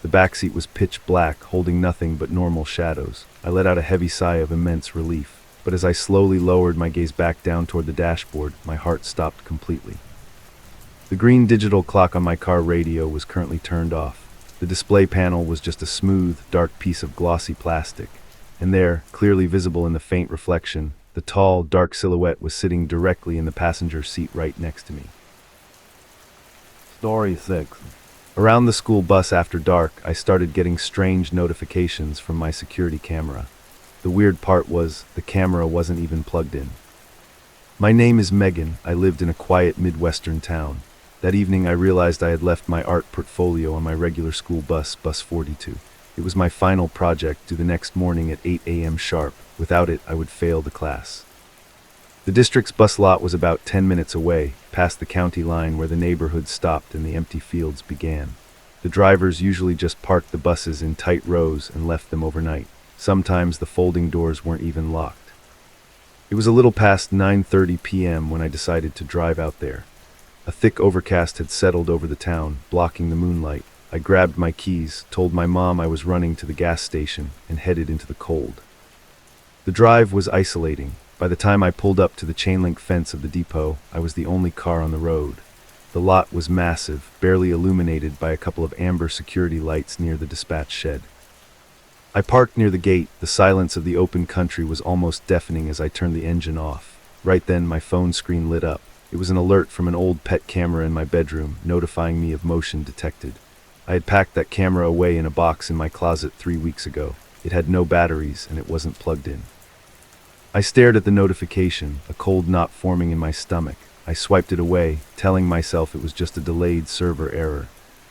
The backseat was pitch black, holding nothing but normal shadows. I let out a heavy sigh of immense relief, but as I slowly lowered my gaze back down toward the dashboard, my heart stopped completely. The green digital clock on my car radio was currently turned off. The display panel was just a smooth, dark piece of glossy plastic, and there, clearly visible in the faint reflection, the tall, dark silhouette was sitting directly in the passenger seat right next to me. Story 6. Around the school bus after dark, I started getting strange notifications from my security camera. The weird part was, the camera wasn't even plugged in. My name is Megan. I lived in a quiet Midwestern town. That evening I realized I had left my art portfolio on my regular school bus, Bus 42. It was my final project due the next morning at 8 a.m. sharp. Without it, I would fail the class. The district's bus lot was about 10 minutes away, past the county line where the neighborhood stopped and the empty fields began. The drivers usually just parked the buses in tight rows and left them overnight. Sometimes the folding doors weren't even locked. It was a little past 9:30 p.m. when I decided to drive out there. A thick overcast had settled over the town, blocking the moonlight. I grabbed my keys, told my mom I was running to the gas station, and headed into the cold. The drive was isolating. By the time I pulled up to the chain-link fence of the depot, I was the only car on the road. The lot was massive, barely illuminated by a couple of amber security lights near the dispatch shed. I parked near the gate. The silence of the open country was almost deafening as I turned the engine off. Right then, my phone screen lit up. It was an alert from an old pet camera in my bedroom, notifying me of motion detected. I had packed that camera away in a box in my closet 3 weeks ago. It had no batteries, and it wasn't plugged in. I stared at the notification, a cold knot forming in my stomach. I swiped it away, telling myself it was just a delayed server error.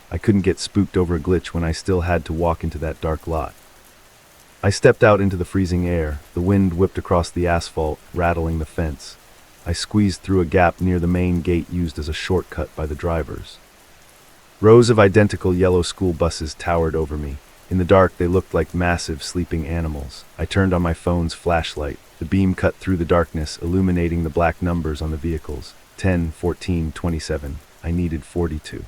I couldn't get spooked over a glitch when I still had to walk into that dark lot. I stepped out into the freezing air. The wind whipped across the asphalt, rattling the fence. I squeezed through a gap near the main gate used as a shortcut by the drivers. Rows of identical yellow school buses towered over me. In the dark, they looked like massive sleeping animals. I turned on my phone's flashlight. The beam cut through the darkness, illuminating the black numbers on the vehicles. 10, 14, 27. I needed 42.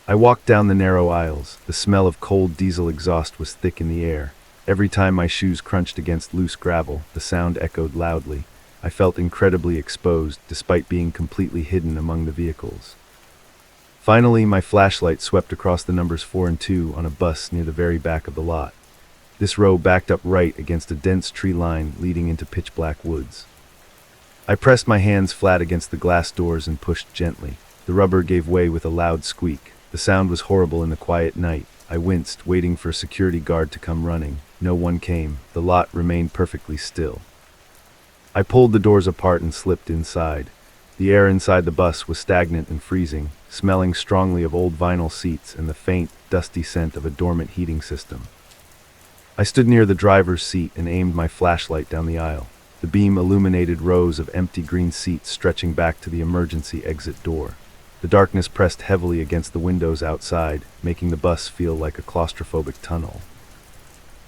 I walked down the narrow aisles. The smell of cold diesel exhaust was thick in the air. Every time my shoes crunched against loose gravel, the sound echoed loudly. I felt incredibly exposed, despite being completely hidden among the vehicles. Finally, my flashlight swept across the numbers 4 and 2 on a bus near the very back of the lot. This row backed up right against a dense tree line leading into pitch-black woods. I pressed my hands flat against the glass doors and pushed gently. The rubber gave way with a loud squeak. The sound was horrible in the quiet night. I winced, waiting for a security guard to come running. No one came. The lot remained perfectly still. I pulled the doors apart and slipped inside. The air inside the bus was stagnant and freezing, smelling strongly of old vinyl seats and the faint, dusty scent of a dormant heating system. I stood near the driver's seat and aimed my flashlight down the aisle. The beam illuminated rows of empty green seats stretching back to the emergency exit door. The darkness pressed heavily against the windows outside, making the bus feel like a claustrophobic tunnel.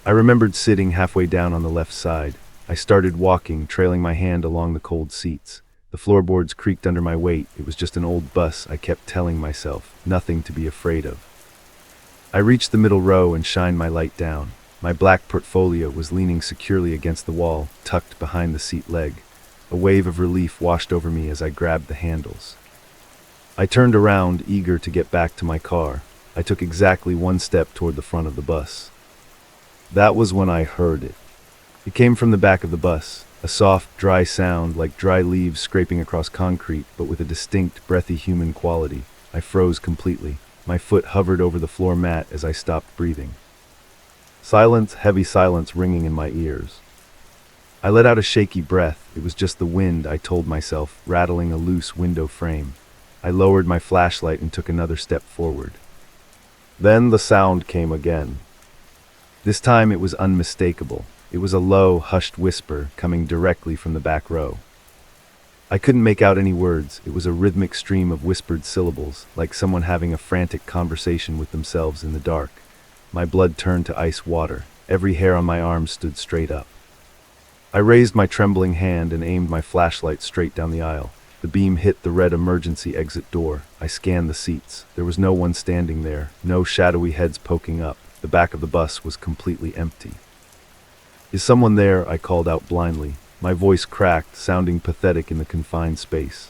I remembered sitting halfway down on the left side. I started walking, trailing my hand along the cold seats. The floorboards creaked under my weight. It was just an old bus, I kept telling myself. Nothing to be afraid of. I reached the middle row and shined my light down. My black portfolio was leaning securely against the wall, tucked behind the seat leg. A wave of relief washed over me as I grabbed the handles. I turned around, eager to get back to my car. I took exactly one step toward the front of the bus. That was when I heard it. It came from the back of the bus, a soft, dry sound like dry leaves scraping across concrete, but with a distinct, breathy human quality. I froze completely. My foot hovered over the floor mat as I stopped breathing. Silence, heavy silence ringing in my ears. I let out a shaky breath. It was just the wind, I told myself, rattling a loose window frame. I lowered my flashlight and took another step forward. Then the sound came again. This time it was unmistakable. It was a low, hushed whisper coming directly from the back row. I couldn't make out any words. It was a rhythmic stream of whispered syllables, like someone having a frantic conversation with themselves in the dark. My blood turned to ice water. Every hair on my arm stood straight up. I raised my trembling hand and aimed my flashlight straight down the aisle. The beam hit the red emergency exit door. I scanned the seats. There was no one standing there, no shadowy heads poking up. The back of the bus was completely empty. "Is someone there?" I called out blindly. My voice cracked, sounding pathetic in the confined space.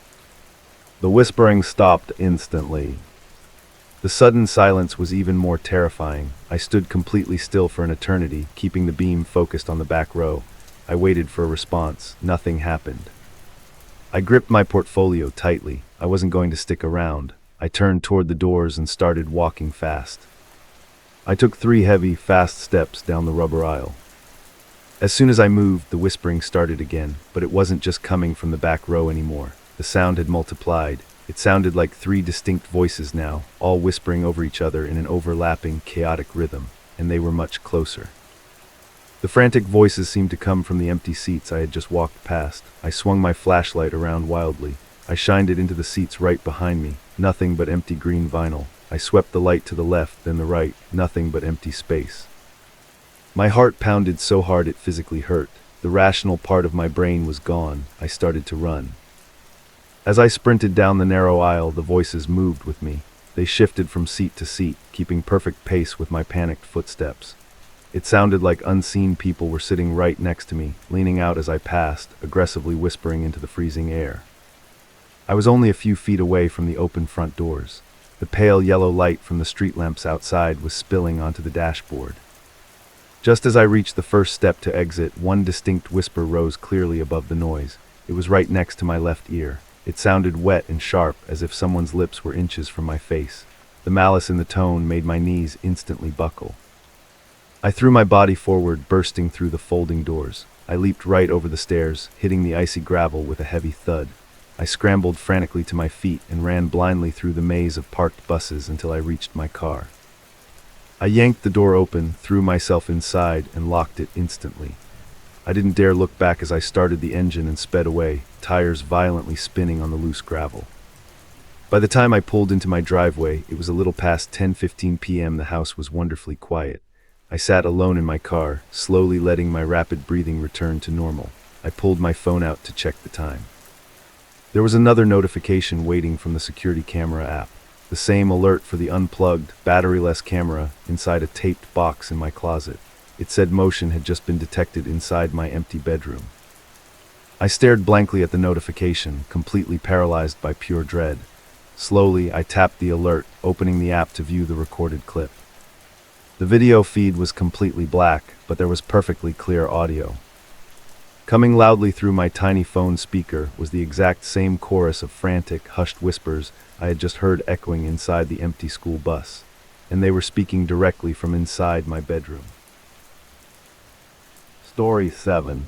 The whispering stopped instantly. The sudden silence was even more terrifying. I stood completely still for an eternity, keeping the beam focused on the back row. I waited for a response. Nothing happened. I gripped my portfolio tightly. I wasn't going to stick around. I turned toward the doors and started walking fast. I took 3 heavy, fast steps down the rubber aisle. As soon as I moved, the whispering started again, but it wasn't just coming from the back row anymore. The sound had multiplied. It sounded like 3 distinct voices now, all whispering over each other in an overlapping, chaotic rhythm, and they were much closer. The frantic voices seemed to come from the empty seats I had just walked past. I swung my flashlight around wildly. I shined it into the seats right behind me. Nothing but empty green vinyl. I swept the light to the left, then the right. Nothing but empty space. My heart pounded so hard it physically hurt. The rational part of my brain was gone. I started to run. As I sprinted down the narrow aisle, the voices moved with me. They shifted from seat to seat, keeping perfect pace with my panicked footsteps. It sounded like unseen people were sitting right next to me, leaning out as I passed, aggressively whispering into the freezing air. I was only a few feet away from the open front doors. The pale yellow light from the street lamps outside was spilling onto the dashboard. Just as I reached the first step to exit, one distinct whisper rose clearly above the noise. It was right next to my left ear. It sounded wet and sharp, as if someone's lips were inches from my face. The malice in the tone made my knees instantly buckle. I threw my body forward, bursting through the folding doors. I leaped right over the stairs, hitting the icy gravel with a heavy thud. I scrambled frantically to my feet and ran blindly through the maze of parked buses until I reached my car. I yanked the door open, threw myself inside, and locked it instantly. I didn't dare look back as I started the engine and sped away, tires violently spinning on the loose gravel. By the time I pulled into my driveway, it was a little past 10:15 p.m. The house was wonderfully quiet. I sat alone in my car, slowly letting my rapid breathing return to normal. I pulled my phone out to check the time. There was another notification waiting from the security camera app. The same alert for the unplugged, battery-less camera inside a taped box in my closet. It said motion had just been detected inside my empty bedroom. I stared blankly at the notification, completely paralyzed by pure dread. Slowly, I tapped the alert, opening the app to view the recorded clip. The video feed was completely black, but there was perfectly clear audio. Coming loudly through my tiny phone speaker was the exact same chorus of frantic, hushed whispers I had just heard echoing inside the empty school bus, and they were speaking directly from inside my bedroom. Story 7.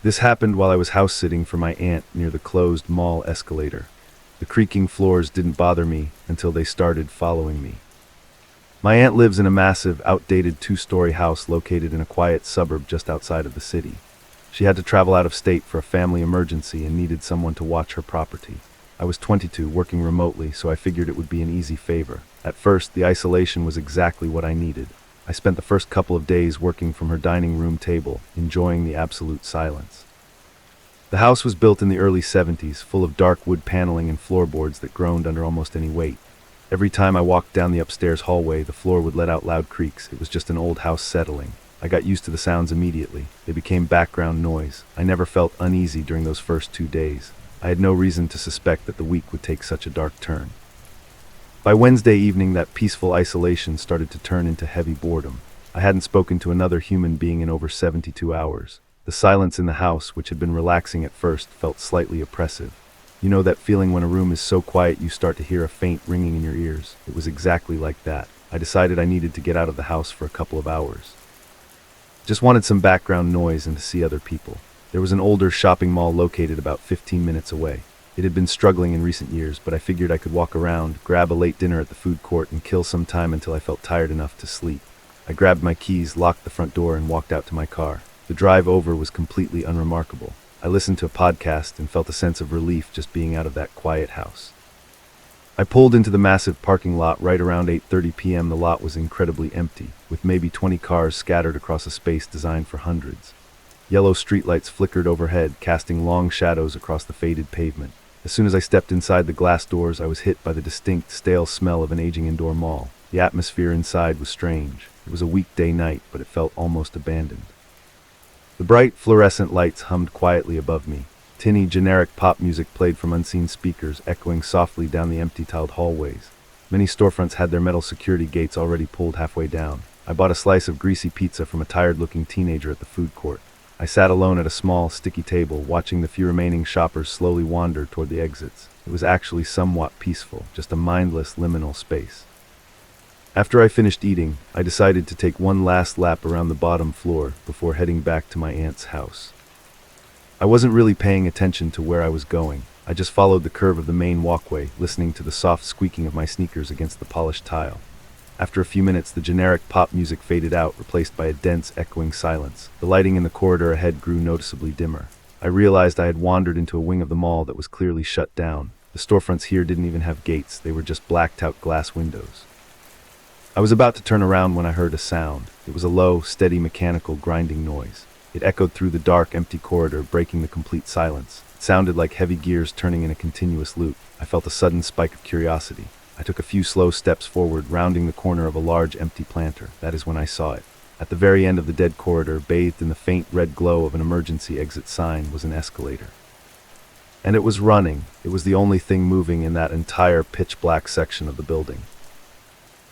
This happened while I was house-sitting for my aunt near the closed mall escalator. The creaking floors didn't bother me until they started following me. My aunt lives in a massive, outdated 2-story house located in a quiet suburb just outside of the city. She had to travel out of state for a family emergency and needed someone to watch her property. I was 22, working remotely, so I figured it would be an easy favor. At first, the isolation was exactly what I needed. I spent the first couple of days working from her dining room table, enjoying the absolute silence. The house was built in the early 70s, full of dark wood paneling and floorboards that groaned under almost any weight. Every time I walked down the upstairs hallway, the floor would let out loud creaks. It was just an old house settling. I got used to the sounds immediately. They became background noise. I never felt uneasy during those first 2 days. I had no reason to suspect that the week would take such a dark turn. By Wednesday evening, that peaceful isolation started to turn into heavy boredom. I hadn't spoken to another human being in over 72 hours. The silence in the house, which had been relaxing at first, felt slightly oppressive. You know that feeling when a room is so quiet you start to hear a faint ringing in your ears? It was exactly like that. I decided I needed to get out of the house for a couple of hours. Just wanted some background noise and to see other people. There was an older shopping mall located about 15 minutes away. It had been struggling in recent years, but I figured I could walk around, grab a late dinner at the food court, and kill some time until I felt tired enough to sleep. I grabbed my keys, locked the front door, and walked out to my car. The drive over was completely unremarkable. I listened to a podcast and felt a sense of relief just being out of that quiet house. I pulled into the massive parking lot right around 8:30 p.m. The lot was incredibly empty, with maybe 20 cars scattered across a space designed for hundreds. Yellow streetlights flickered overhead, casting long shadows across the faded pavement. As soon as I stepped inside the glass doors, I was hit by the distinct, stale smell of an aging indoor mall. The atmosphere inside was strange. It was a weekday night, but it felt almost abandoned. The bright, fluorescent lights hummed quietly above me. Tinny, generic pop music played from unseen speakers, echoing softly down the empty tiled hallways. Many storefronts had their metal security gates already pulled halfway down. I bought a slice of greasy pizza from a tired-looking teenager at the food court. I sat alone at a small, sticky table, watching the few remaining shoppers slowly wander toward the exits. It was actually somewhat peaceful, just a mindless, liminal space. After I finished eating, I decided to take one last lap around the bottom floor before heading back to my aunt's house. I wasn't really paying attention to where I was going. I just followed the curve of the main walkway, listening to the soft squeaking of my sneakers against the polished tile. After a few minutes, the generic pop music faded out, replaced by a dense, echoing silence. The lighting in the corridor ahead grew noticeably dimmer. I realized I had wandered into a wing of the mall that was clearly shut down. The storefronts here didn't even have gates. They were just blacked-out glass windows. I was about to turn around when I heard a sound. It was a low, steady, mechanical, grinding noise. It echoed through the dark, empty corridor, breaking the complete silence. It sounded like heavy gears turning in a continuous loop. I felt a sudden spike of curiosity. I took a few slow steps forward, rounding the corner of a large, empty planter. That is when I saw it. At the very end of the dead corridor, bathed in the faint red glow of an emergency exit sign, was an escalator. And it was running. It was the only thing moving in that entire pitch-black section of the building.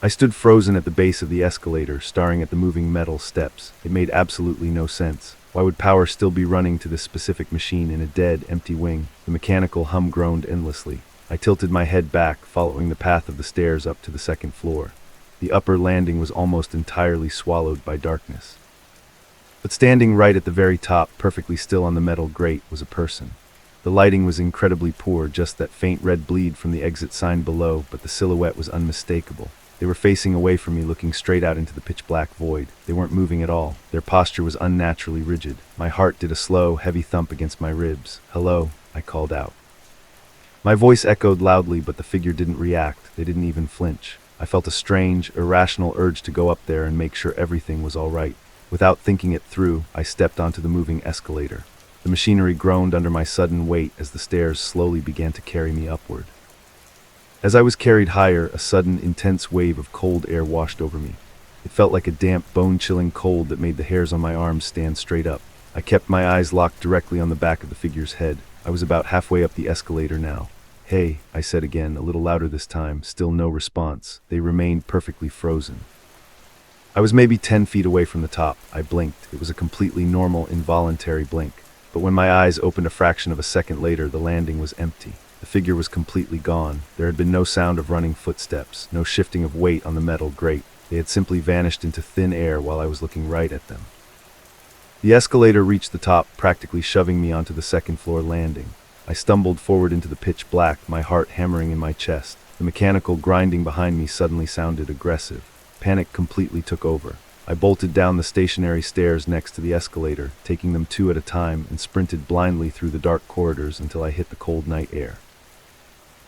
I stood frozen at the base of the escalator, staring at the moving metal steps. It made absolutely no sense. Why would power still be running to this specific machine in a dead, empty wing? The mechanical hum groaned endlessly. I tilted my head back, following the path of the stairs up to the second floor. The upper landing was almost entirely swallowed by darkness. But standing right at the very top, perfectly still on the metal grate, was a person. The lighting was incredibly poor, just that faint red bleed from the exit sign below, but the silhouette was unmistakable. They were facing away from me, looking straight out into the pitch-black void. They weren't moving at all. Their posture was unnaturally rigid. My heart did a slow, heavy thump against my ribs. "Hello," I called out. My voice echoed loudly, but the figure didn't react. They didn't even flinch. I felt a strange, irrational urge to go up there and make sure everything was all right. Without thinking it through, I stepped onto the moving escalator. The machinery groaned under my sudden weight as the stairs slowly began to carry me upward. As I was carried higher, a sudden, intense wave of cold air washed over me. It felt like a damp, bone-chilling cold that made the hairs on my arms stand straight up. I kept my eyes locked directly on the back of the figure's head. I was about halfway up the escalator now. "Hey," I said again, a little louder this time. Still no response. They remained perfectly frozen. I was maybe 10 feet away from the top. I blinked. It was a completely normal, involuntary blink. But when my eyes opened a fraction of a second later, the landing was empty. The figure was completely gone. There had been no sound of running footsteps, no shifting of weight on the metal grate. They had simply vanished into thin air while I was looking right at them. The escalator reached the top, practically shoving me onto the second-floor landing. I stumbled forward into the pitch black, my heart hammering in my chest. The mechanical grinding behind me suddenly sounded aggressive. Panic completely took over. I bolted down the stationary stairs next to the escalator, taking them two at a time, and sprinted blindly through the dark corridors until I hit the cold night air.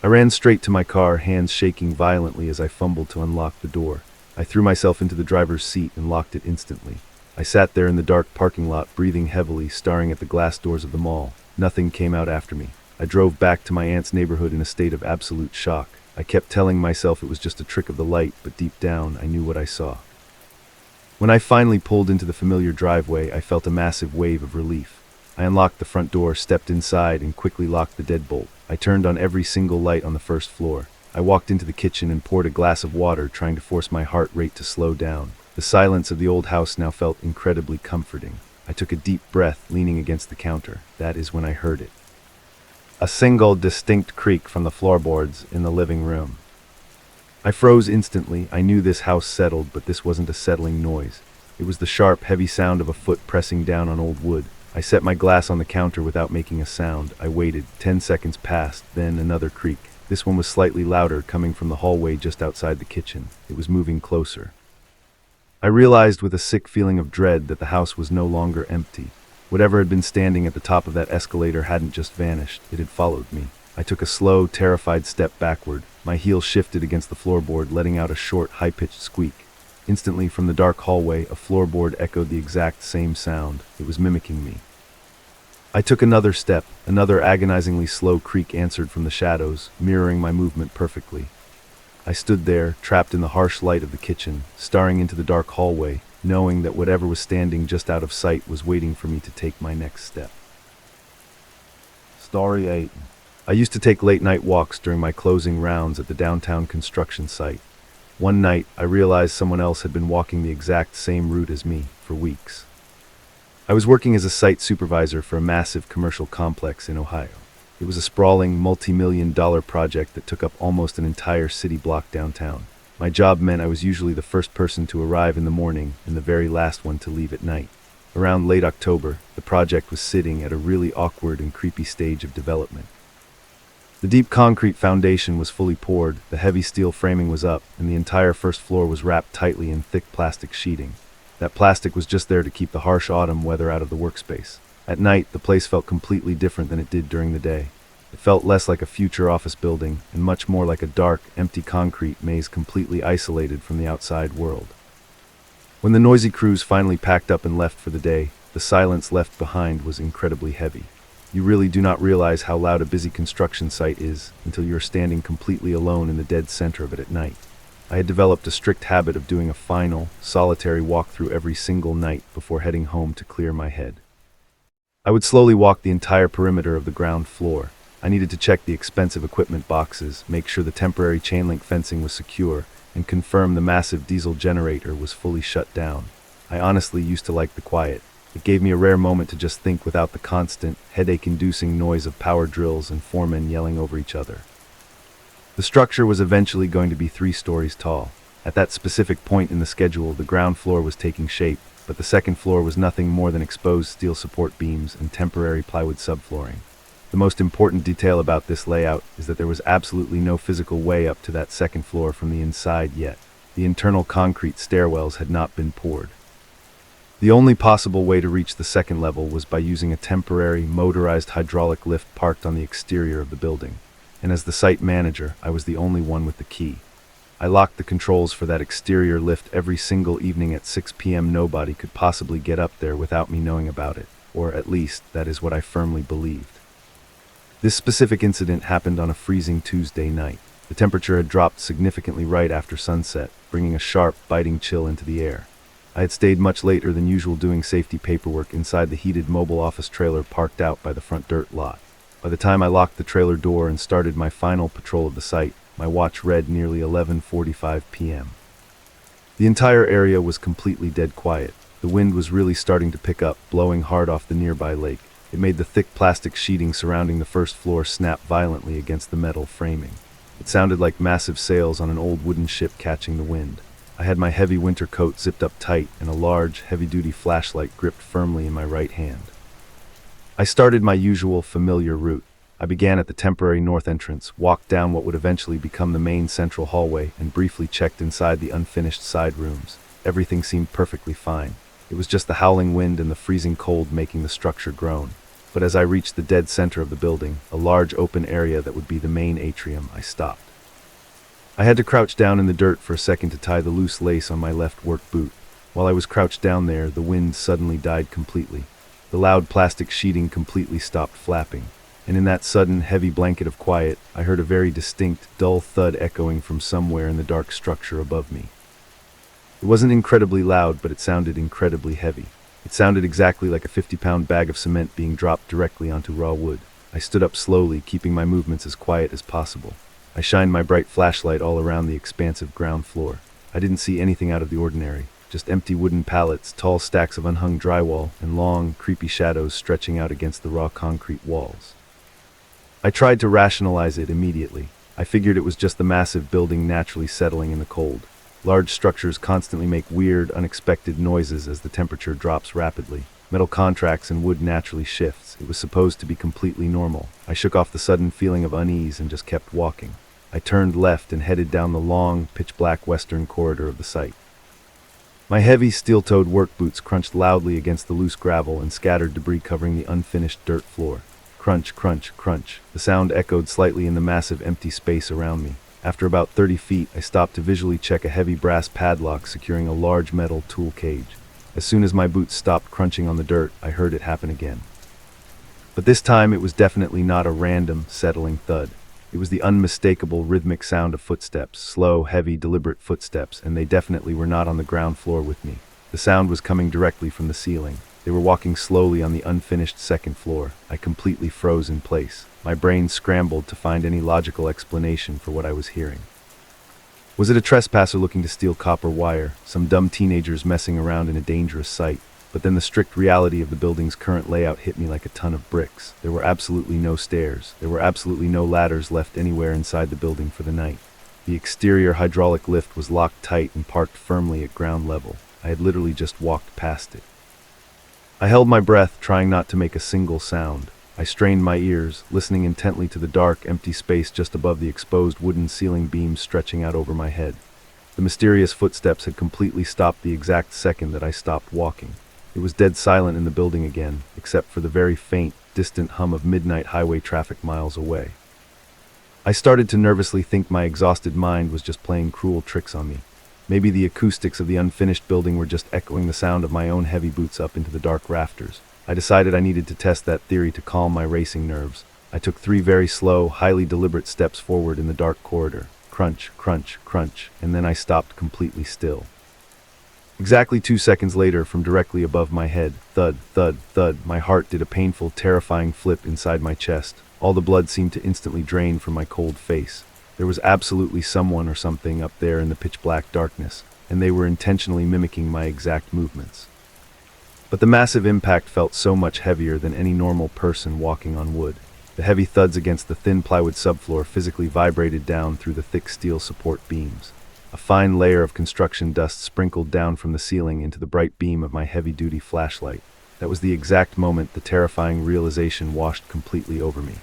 I ran straight to my car, hands shaking violently as I fumbled to unlock the door. I threw myself into the driver's seat and locked it instantly. I sat there in the dark parking lot, breathing heavily, staring at the glass doors of the mall. Nothing came out after me. I drove back to my aunt's neighborhood in a state of absolute shock. I kept telling myself it was just a trick of the light, but deep down, I knew what I saw. When I finally pulled into the familiar driveway, I felt a massive wave of relief. I unlocked the front door, stepped inside, and quickly locked the deadbolt. I turned on every single light on the first floor. I walked into the kitchen and poured a glass of water, trying to force my heart rate to slow down. The silence of the old house now felt incredibly comforting. I took a deep breath, leaning against the counter. That is when I heard it. A single distinct creak from the floorboards in the living room. I froze instantly. I knew this house settled, but this wasn't a settling noise. It was the sharp, heavy sound of a foot pressing down on old wood. I set my glass on the counter without making a sound. I waited. 10 seconds passed, then another creak. This one was slightly louder, coming from the hallway just outside the kitchen. It was moving closer. I realized with a sick feeling of dread that the house was no longer empty. Whatever had been standing at the top of that escalator hadn't just vanished, it had followed me. I took a slow, terrified step backward. My heel shifted against the floorboard, letting out a short, high-pitched squeak. Instantly, from the dark hallway, a floorboard echoed the exact same sound. It was mimicking me. I took another step. Another agonizingly slow creak answered from the shadows, mirroring my movement perfectly. I stood there, trapped in the harsh light of the kitchen, staring into the dark hallway, knowing that whatever was standing just out of sight was waiting for me to take my next step. Story 8. I used to take late-night walks during my closing rounds at the downtown construction site. One night, I realized someone else had been walking the exact same route as me for weeks. I was working as a site supervisor for a massive commercial complex in Ohio. It was a sprawling, multi-million-dollar project that took up almost an entire city block downtown. My job meant I was usually the first person to arrive in the morning and the very last one to leave at night. Around late October, the project was sitting at a really awkward and creepy stage of development. The deep concrete foundation was fully poured, the heavy steel framing was up, and the entire first floor was wrapped tightly in thick plastic sheeting. That plastic was just there to keep the harsh autumn weather out of the workspace. At night, the place felt completely different than it did during the day. It felt less like a future office building, and much more like a dark, empty concrete maze completely isolated from the outside world. When the noisy crews finally packed up and left for the day, the silence left behind was incredibly heavy. You really do not realize how loud a busy construction site is until you are standing completely alone in the dead center of it at night. I had developed a strict habit of doing a final, solitary walkthrough every single night before heading home to clear my head. I would slowly walk the entire perimeter of the ground floor. I needed to check the expensive equipment boxes, make sure the temporary chain-link fencing was secure, and confirm the massive diesel generator was fully shut down. I honestly used to like the quiet. It gave me a rare moment to just think without the constant, headache-inducing noise of power drills and foremen yelling over each other. The structure was eventually going to be 3 stories tall. At that specific point in the schedule, the ground floor was taking shape, but the second floor was nothing more than exposed steel support beams and temporary plywood subflooring. The most important detail about this layout is that there was absolutely no physical way up to that second floor from the inside yet. The internal concrete stairwells had not been poured. The only possible way to reach the second level was by using a temporary, motorized hydraulic lift parked on the exterior of the building. And as the site manager, I was the only one with the key. I locked the controls for that exterior lift every single evening at 6 p.m. Nobody could possibly get up there without me knowing about it, or at least that is what I firmly believed. This specific incident happened on a freezing Tuesday night. The temperature had dropped significantly right after sunset, bringing a sharp, biting chill into the air. I had stayed much later than usual doing safety paperwork inside the heated mobile office trailer parked out by the front dirt lot. By the time I locked the trailer door and started my final patrol of the site, my watch read nearly 11:45 p.m. The entire area was completely dead quiet. The wind was really starting to pick up, blowing hard off the nearby lake. It made the thick plastic sheeting surrounding the first floor snap violently against the metal framing. It sounded like massive sails on an old wooden ship catching the wind. I had my heavy winter coat zipped up tight and a large, heavy-duty flashlight gripped firmly in my right hand. I started my usual, familiar route. I began at the temporary north entrance, walked down what would eventually become the main central hallway, and briefly checked inside the unfinished side rooms. Everything seemed perfectly fine. It was just the howling wind and the freezing cold making the structure groan. But as I reached the dead center of the building, a large open area that would be the main atrium, I stopped. I had to crouch down in the dirt for a second to tie the loose lace on my left work boot. While I was crouched down there, the wind suddenly died completely. The loud plastic sheeting completely stopped flapping. And in that sudden, heavy blanket of quiet, I heard a very distinct, dull thud echoing from somewhere in the dark structure above me. It wasn't incredibly loud, but it sounded incredibly heavy. It sounded exactly like a 50-pound bag of cement being dropped directly onto raw wood. I stood up slowly, keeping my movements as quiet as possible. I shined my bright flashlight all around the expansive ground floor. I didn't see anything out of the ordinary, just empty wooden pallets, tall stacks of unhung drywall, and long, creepy shadows stretching out against the raw concrete walls. I tried to rationalize it immediately. I figured it was just the massive building naturally settling in the cold. Large structures constantly make weird, unexpected noises as the temperature drops rapidly. Metal contracts and wood naturally shifts. It was supposed to be completely normal. I shook off the sudden feeling of unease and just kept walking. I turned left and headed down the long, pitch-black western corridor of the site. My heavy, steel-toed work boots crunched loudly against the loose gravel and scattered debris covering the unfinished dirt floor. Crunch, crunch, crunch. The sound echoed slightly in the massive empty space around me. After about 30 feet, I stopped to visually check a heavy brass padlock securing a large metal tool cage. As soon as my boots stopped crunching on the dirt, I heard it happen again. But this time it was definitely not a random, settling thud. It was the unmistakable rhythmic sound of footsteps, slow, heavy, deliberate footsteps, and they definitely were not on the ground floor with me. The sound was coming directly from the ceiling. They were walking slowly on the unfinished second floor. I completely froze in place. My brain scrambled to find any logical explanation for what I was hearing. Was it a trespasser looking to steal copper wire, some dumb teenagers messing around in a dangerous site? But then the strict reality of the building's current layout hit me like a ton of bricks. There were absolutely no stairs. There were absolutely no ladders left anywhere inside the building for the night. The exterior hydraulic lift was locked tight and parked firmly at ground level. I had literally just walked past it. I held my breath, trying not to make a single sound. I strained my ears, listening intently to the dark, empty space just above the exposed wooden ceiling beams stretching out over my head. The mysterious footsteps had completely stopped the exact second that I stopped walking. It was dead silent in the building again, except for the very faint, distant hum of midnight highway traffic miles away. I started to nervously think my exhausted mind was just playing cruel tricks on me. Maybe the acoustics of the unfinished building were just echoing the sound of my own heavy boots up into the dark rafters. I decided I needed to test that theory to calm my racing nerves. I took 3 very slow, highly deliberate steps forward in the dark corridor. Crunch, crunch, crunch, and then I stopped completely still. Exactly 2 seconds later, from directly above my head, thud, thud, thud, my heart did a painful, terrifying flip inside my chest. All the blood seemed to instantly drain from my cold face. There was absolutely someone or something up there in the pitch-black darkness, and they were intentionally mimicking my exact movements. But the massive impact felt so much heavier than any normal person walking on wood. The heavy thuds against the thin plywood subfloor physically vibrated down through the thick steel support beams. A fine layer of construction dust sprinkled down from the ceiling into the bright beam of my heavy-duty flashlight. That was the exact moment the terrifying realization washed completely over me.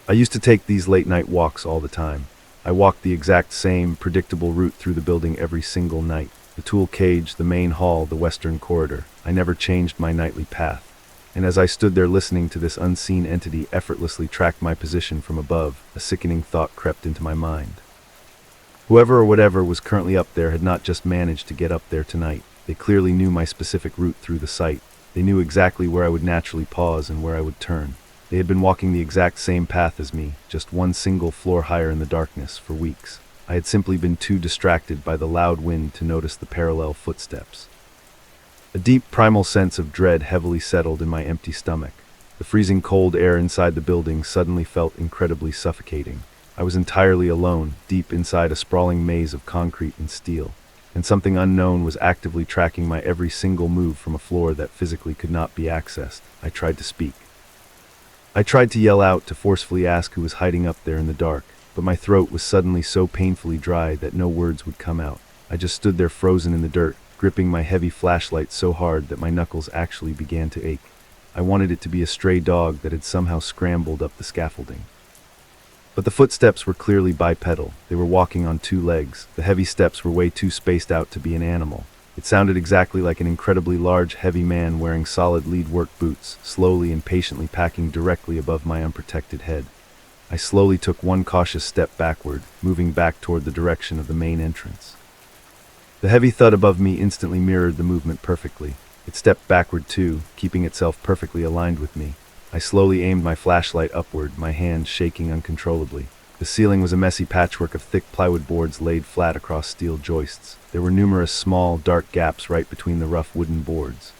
I used to take these late-night walks all the time. I walked the exact same, predictable route through the building every single night. The tool cage, the main hall, the western corridor. I never changed my nightly path. And as I stood there listening to this unseen entity effortlessly track my position from above, a sickening thought crept into my mind. Whoever or whatever was currently up there had not just managed to get up there tonight. They clearly knew my specific route through the site. They knew exactly where I would naturally pause and where I would turn. They had been walking the exact same path as me, just one single floor higher in the darkness, for weeks. I had simply been too distracted by the loud wind to notice the parallel footsteps. A deep, primal sense of dread heavily settled in my empty stomach. The freezing cold air inside the building suddenly felt incredibly suffocating. I was entirely alone, deep inside a sprawling maze of concrete and steel, and something unknown was actively tracking my every single move from a floor that physically could not be accessed. I tried to speak. I tried to yell out, to forcefully ask who was hiding up there in the dark, but my throat was suddenly so painfully dry that no words would come out. I just stood there frozen in the dirt, gripping my heavy flashlight so hard that my knuckles actually began to ache. I wanted it to be a stray dog that had somehow scrambled up the scaffolding. But the footsteps were clearly bipedal. They were walking on 2 legs. The heavy steps were way too spaced out to be an animal. It sounded exactly like an incredibly large, heavy man wearing solid lead work boots, slowly and patiently packing directly above my unprotected head. I slowly took one cautious step backward, moving back toward the direction of the main entrance. The heavy thud above me instantly mirrored the movement perfectly. It stepped backward too, keeping itself perfectly aligned with me. I slowly aimed my flashlight upward, my hands shaking uncontrollably. The ceiling was a messy patchwork of thick plywood boards laid flat across steel joists. There were numerous small, dark gaps right between the rough wooden boards.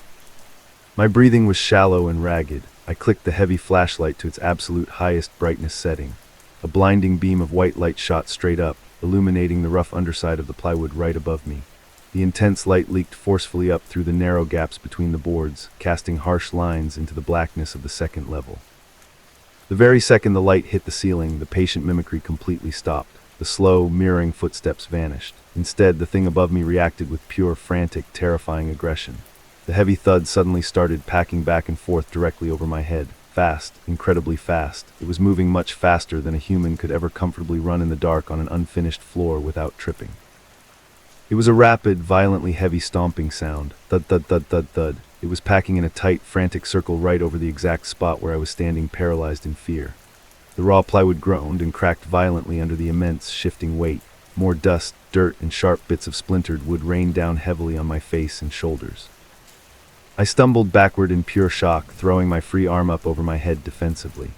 My breathing was shallow and ragged. I clicked the heavy flashlight to its absolute highest brightness setting. A blinding beam of white light shot straight up, illuminating the rough underside of the plywood right above me. The intense light leaked forcefully up through the narrow gaps between the boards, casting harsh lines into the blackness of the second level. The very second the light hit the ceiling, the patient mimicry completely stopped. The slow, mirroring footsteps vanished. Instead, the thing above me reacted with pure, frantic, terrifying aggression. The heavy thud suddenly started packing back and forth directly over my head. Fast, incredibly fast. It was moving much faster than a human could ever comfortably run in the dark on an unfinished floor without tripping. It was a rapid, violently heavy stomping sound. Thud, thud, thud, thud, thud. It was packing in a tight, frantic circle right over the exact spot where I was standing, paralyzed in fear. The raw plywood groaned and cracked violently under the immense, shifting weight. More dust, dirt, and sharp bits of splintered wood rained down heavily on my face and shoulders. I stumbled backward in pure shock, throwing my free arm up over my head defensively.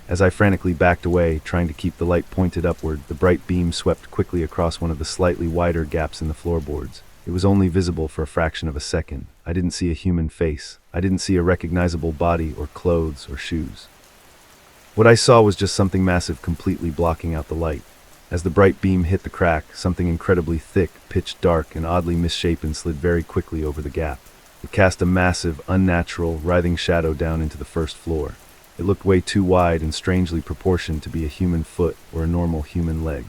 As I frantically backed away, trying to keep the light pointed upward, the bright beam swept quickly across one of the slightly wider gaps in the floorboards. It was only visible for a fraction of a second. I didn't see a human face. I didn't see a recognizable body or clothes or shoes. What I saw was just something massive completely blocking out the light. As the bright beam hit the crack, something incredibly thick, pitch dark, and oddly misshapen slid very quickly over the gap. It cast a massive, unnatural, writhing shadow down into the first floor. It looked way too wide and strangely proportioned to be a human foot or a normal human leg.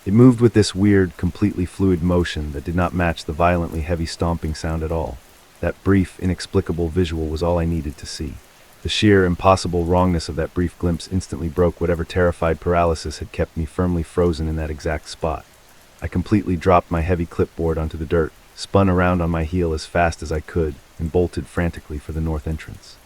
It moved with this weird, completely fluid motion that did not match the violently heavy stomping sound at all. That brief, inexplicable visual was all I needed to see. The sheer, impossible wrongness of that brief glimpse instantly broke whatever terrified paralysis had kept me firmly frozen in that exact spot. I completely dropped my heavy clipboard onto the dirt, spun around on my heel as fast as I could, and bolted frantically for the north entrance.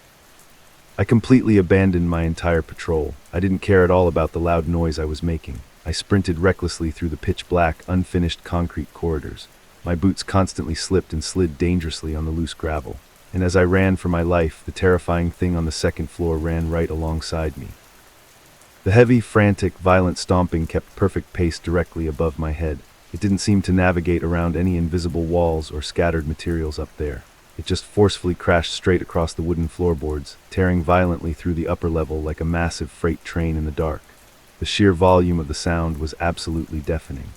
I completely abandoned my entire patrol. I didn't care at all about the loud noise I was making. I sprinted recklessly through the pitch-black, unfinished concrete corridors. My boots constantly slipped and slid dangerously on the loose gravel. And as I ran for my life, the terrifying thing on the second floor ran right alongside me. The heavy, frantic, violent stomping kept perfect pace directly above my head. It didn't seem to navigate around any invisible walls or scattered materials up there. It just forcefully crashed straight across the wooden floorboards, tearing violently through the upper level like a massive freight train in the dark. The sheer volume of the sound was absolutely deafening.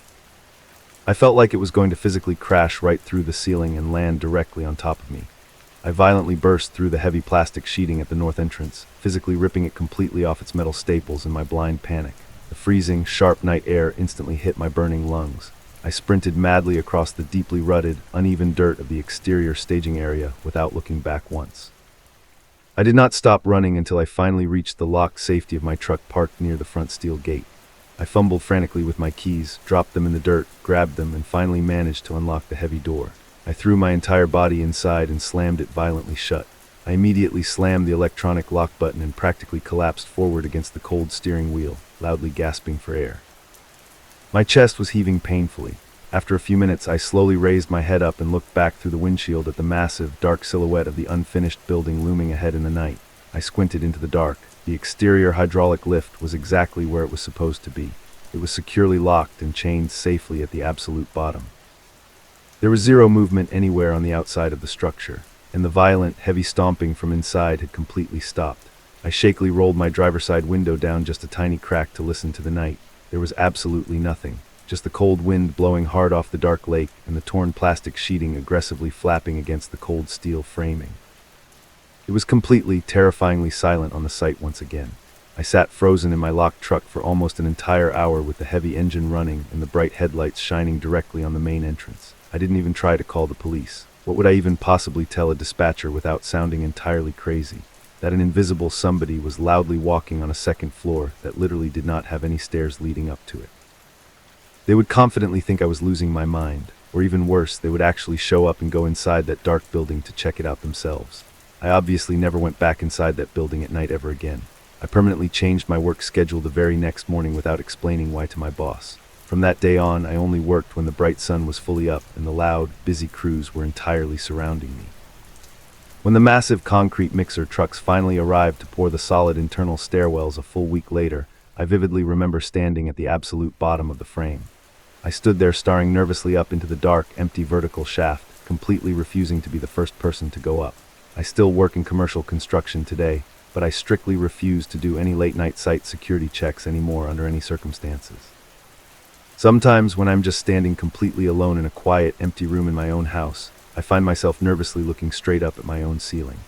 I felt like it was going to physically crash right through the ceiling and land directly on top of me. I violently burst through the heavy plastic sheeting at the north entrance, physically ripping it completely off its metal staples in my blind panic. The freezing, sharp night air instantly hit my burning lungs. I sprinted madly across the deeply rutted, uneven dirt of the exterior staging area without looking back once. I did not stop running until I finally reached the locked safety of my truck parked near the front steel gate. I fumbled frantically with my keys, dropped them in the dirt, grabbed them, and finally managed to unlock the heavy door. I threw my entire body inside and slammed it violently shut. I immediately slammed the electronic lock button and practically collapsed forward against the cold steering wheel, loudly gasping for air. My chest was heaving painfully. After a few minutes, I slowly raised my head up and looked back through the windshield at the massive, dark silhouette of the unfinished building looming ahead in the night. I squinted into the dark. The exterior hydraulic lift was exactly where it was supposed to be. It was securely locked and chained safely at the absolute bottom. There was zero movement anywhere on the outside of the structure, and the violent, heavy stomping from inside had completely stopped. I shakily rolled my driver's side window down just a tiny crack to listen to the night. There was absolutely nothing, just the cold wind blowing hard off the dark lake and the torn plastic sheeting aggressively flapping against the cold steel framing. It was completely, terrifyingly silent on the site once again. I sat frozen in my locked truck for almost an entire hour with the heavy engine running and the bright headlights shining directly on the main entrance. I didn't even try to call the police. What would I even possibly tell a dispatcher without sounding entirely crazy? That an invisible somebody was loudly walking on a second floor that literally did not have any stairs leading up to it. They would confidently think I was losing my mind, or even worse, they would actually show up and go inside that dark building to check it out themselves. I obviously never went back inside that building at night ever again. I permanently changed my work schedule the very next morning without explaining why to my boss. From that day on, I only worked when the bright sun was fully up and the loud, busy crews were entirely surrounding me. When the massive concrete mixer trucks finally arrived to pour the solid internal stairwells a full week later, I vividly remember standing at the absolute bottom of the frame. I stood there staring nervously up into the dark, empty vertical shaft, completely refusing to be the first person to go up. I still work in commercial construction today, but I strictly refused to do any late-night site security checks anymore under any circumstances. Sometimes, when I'm just standing completely alone in a quiet, empty room in my own house, I find myself nervously looking straight up at my own ceiling.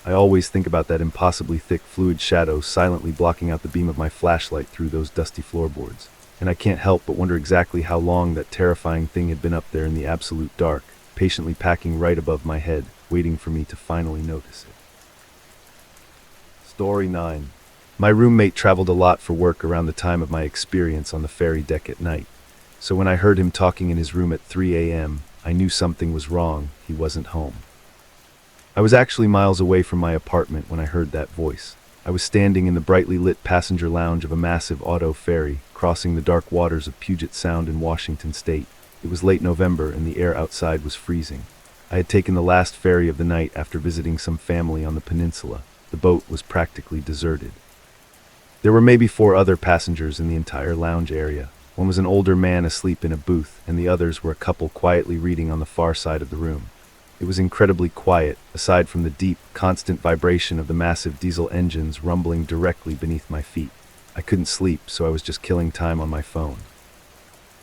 I always think about that impossibly thick fluid shadow silently blocking out the beam of my flashlight through those dusty floorboards, and I can't help but wonder exactly how long that terrifying thing had been up there in the absolute dark, patiently packing right above my head, waiting for me to finally notice it. Story 9. My roommate traveled a lot for work around the time of my experience on the ferry deck at night, so when I heard him talking in his room at 3 a.m., I knew something was wrong. He wasn't home. I was actually miles away from my apartment when I heard that voice. I was standing in the brightly lit passenger lounge of a massive auto ferry, crossing the dark waters of Puget Sound in Washington state. It was late November and the air outside was freezing. I had taken the last ferry of the night after visiting some family on the peninsula. The boat was practically deserted. There were maybe 4 other passengers in the entire lounge area. One was an older man asleep in a booth, and the others were a couple quietly reading on the far side of the room. It was incredibly quiet, aside from the deep, constant vibration of the massive diesel engines rumbling directly beneath my feet. I couldn't sleep, so I was just killing time on my phone.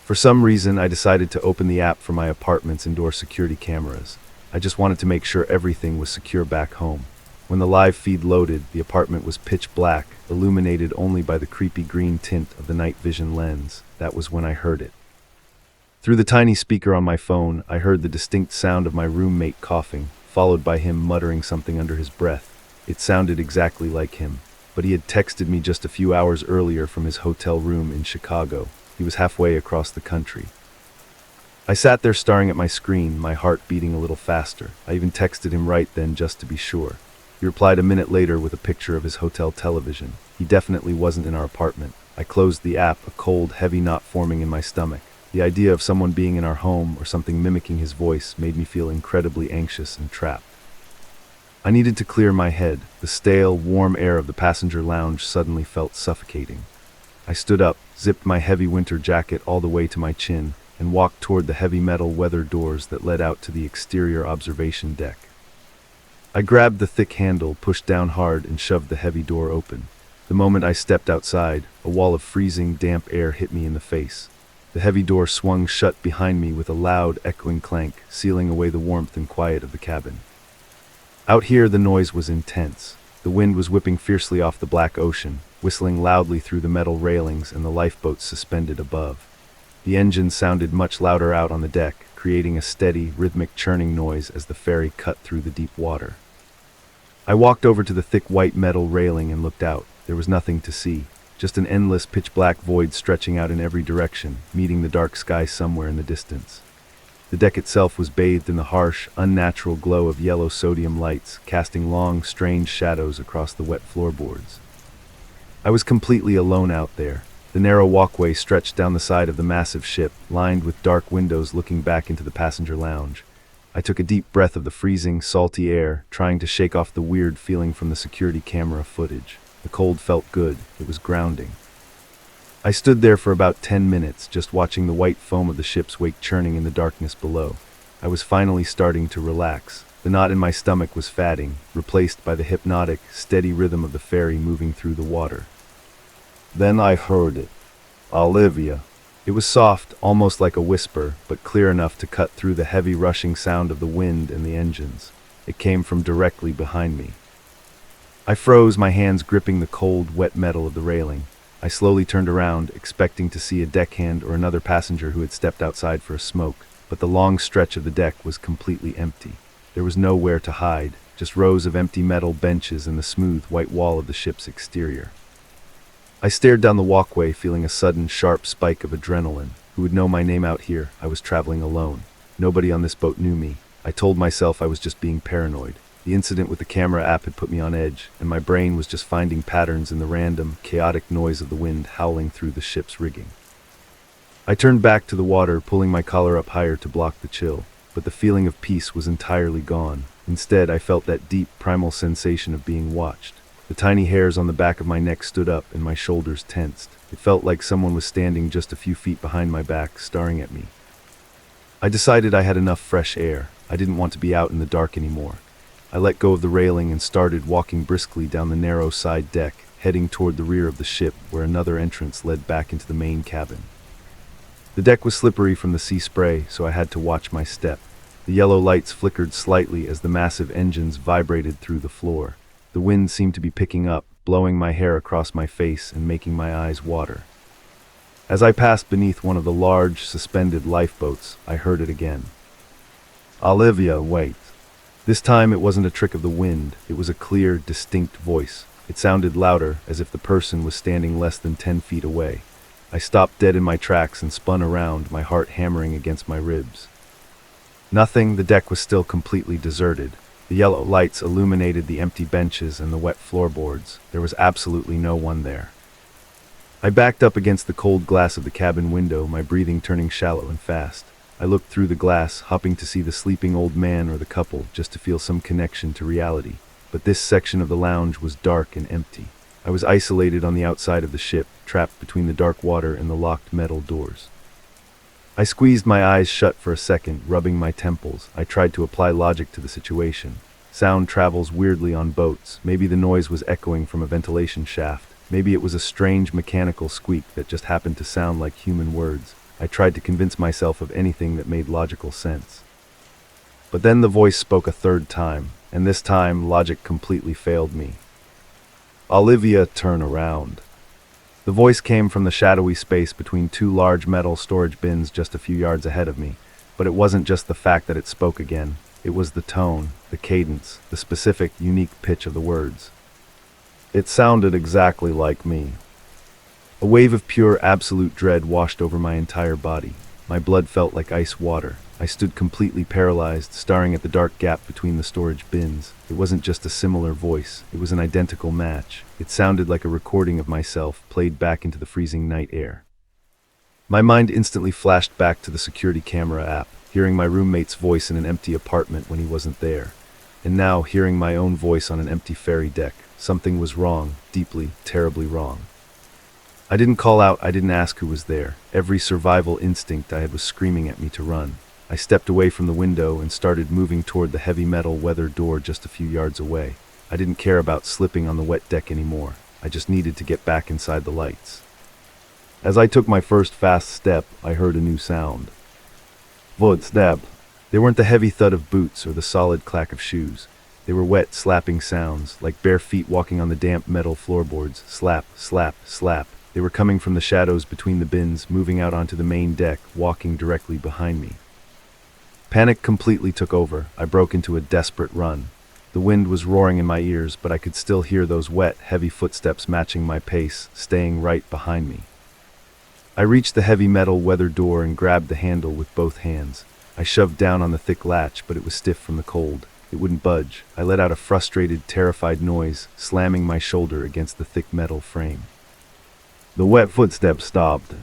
For some reason, I decided to open the app for my apartment's indoor security cameras. I just wanted to make sure everything was secure back home. When the live feed loaded, the apartment was pitch black, illuminated only by the creepy green tint of the night vision lens. That was when I heard it. Through the tiny speaker on my phone, I heard the distinct sound of my roommate coughing, followed by him muttering something under his breath. It sounded exactly like him, but he had texted me just a few hours earlier from his hotel room in Chicago. He was halfway across the country. I sat there staring at my screen, my heart beating a little faster. I even texted him right then just to be sure. He replied a minute later with a picture of his hotel television. He definitely wasn't in our apartment. I closed the app, a cold, heavy knot forming in my stomach. The idea of someone being in our home or something mimicking his voice made me feel incredibly anxious and trapped. I needed to clear my head. The stale, warm air of the passenger lounge suddenly felt suffocating. I stood up, zipped my heavy winter jacket all the way to my chin, and walked toward the heavy metal weather doors that led out to the exterior observation deck. I grabbed the thick handle, pushed down hard, and shoved the heavy door open. The moment I stepped outside, a wall of freezing, damp air hit me in the face. The heavy door swung shut behind me with a loud, echoing clank, sealing away the warmth and quiet of the cabin. Out here, the noise was intense. The wind was whipping fiercely off the black ocean, whistling loudly through the metal railings and the lifeboats suspended above. The engine sounded much louder out on the deck, creating a steady, rhythmic churning noise as the ferry cut through the deep water. I walked over to the thick white metal railing and looked out. There was nothing to see, just an endless pitch-black void stretching out in every direction, meeting the dark sky somewhere in the distance. The deck itself was bathed in the harsh, unnatural glow of yellow sodium lights, casting long, strange shadows across the wet floorboards. I was completely alone out there. The narrow walkway stretched down the side of the massive ship, lined with dark windows looking back into the passenger lounge. I took a deep breath of the freezing, salty air, trying to shake off the weird feeling from the security camera footage. The cold felt good. It was grounding. I stood there for about 10 minutes, just watching the white foam of the ship's wake churning in the darkness below. I was finally starting to relax. The knot in my stomach was fatting, replaced by the hypnotic, steady rhythm of the ferry moving through the water. Then I heard it. Olivia. It was soft, almost like a whisper, but clear enough to cut through the heavy rushing sound of the wind and the engines. It came from directly behind me. I froze, my hands gripping the cold, wet metal of the railing. I slowly turned around, expecting to see a deckhand or another passenger who had stepped outside for a smoke, but the long stretch of the deck was completely empty. There was nowhere to hide, just rows of empty metal benches and the smooth, white wall of the ship's exterior. I stared down the walkway, feeling a sudden, sharp spike of adrenaline. Who would know my name out here? I was traveling alone. Nobody on this boat knew me. I told myself I was just being paranoid. The incident with the camera app had put me on edge, and my brain was just finding patterns in the random, chaotic noise of the wind howling through the ship's rigging. I turned back to the water, pulling my collar up higher to block the chill, but the feeling of peace was entirely gone. Instead, I felt that deep, primal sensation of being watched. The tiny hairs on the back of my neck stood up and my shoulders tensed. It felt like someone was standing just a few feet behind my back, staring at me. I decided I had enough fresh air. I didn't want to be out in the dark anymore. I let go of the railing and started walking briskly down the narrow side deck, heading toward the rear of the ship where another entrance led back into the main cabin. The deck was slippery from the sea spray, so I had to watch my step. The yellow lights flickered slightly as the massive engines vibrated through the floor. The wind seemed to be picking up, blowing my hair across my face and making my eyes water. As I passed beneath one of the large, suspended lifeboats, I heard it again. "Olivia, wait." This time it wasn't a trick of the wind, it was a clear, distinct voice. It sounded louder, as if the person was standing less than 10 feet away. I stopped dead in my tracks and spun around, my heart hammering against my ribs. Nothing, the deck was still completely deserted. The yellow lights illuminated the empty benches and the wet floorboards. There was absolutely no one there. I backed up against the cold glass of the cabin window, my breathing turning shallow and fast. I looked through the glass, hoping to see the sleeping old man or the couple, just to feel some connection to reality. But this section of the lounge was dark and empty. I was isolated on the outside of the ship, trapped between the dark water and the locked metal doors. I squeezed my eyes shut for a second, rubbing my temples. I tried to apply logic to the situation. Sound travels weirdly on boats. Maybe the noise was echoing from a ventilation shaft. Maybe it was a strange mechanical squeak that just happened to sound like human words. I tried to convince myself of anything that made logical sense. But then the voice spoke a third time, and this time logic completely failed me. "Olivia, turn around." The voice came from the shadowy space between two large metal storage bins just a few yards ahead of me, but it wasn't just the fact that it spoke again. It was the tone, the cadence, the specific, unique pitch of the words. It sounded exactly like me. A wave of pure, absolute dread washed over my entire body. My blood felt like ice water. I stood completely paralyzed, staring at the dark gap between the storage bins. It wasn't just a similar voice, it was an identical match. It sounded like a recording of myself, played back into the freezing night air. My mind instantly flashed back to the security camera app, hearing my roommate's voice in an empty apartment when he wasn't there. And now, hearing my own voice on an empty ferry deck. Something was wrong, deeply, terribly wrong. I didn't call out, I didn't ask who was there. Every survival instinct I had was screaming at me to run. I stepped away from the window and started moving toward the heavy metal weather door just a few yards away. I didn't care about slipping on the wet deck anymore. I just needed to get back inside the lights. As I took my first fast step, I heard a new sound. Footstep. They weren't the heavy thud of boots or the solid clack of shoes. They were wet, slapping sounds, like bare feet walking on the damp metal floorboards. Slap, slap, slap. They were coming from the shadows between the bins, moving out onto the main deck, walking directly behind me. Panic completely took over. I broke into a desperate run. The wind was roaring in my ears, but I could still hear those wet, heavy footsteps matching my pace, staying right behind me. I reached the heavy metal weather door and grabbed the handle with both hands. I shoved down on the thick latch, but it was stiff from the cold. It wouldn't budge. I let out a frustrated, terrified noise, slamming my shoulder against the thick metal frame. The wet footsteps stopped.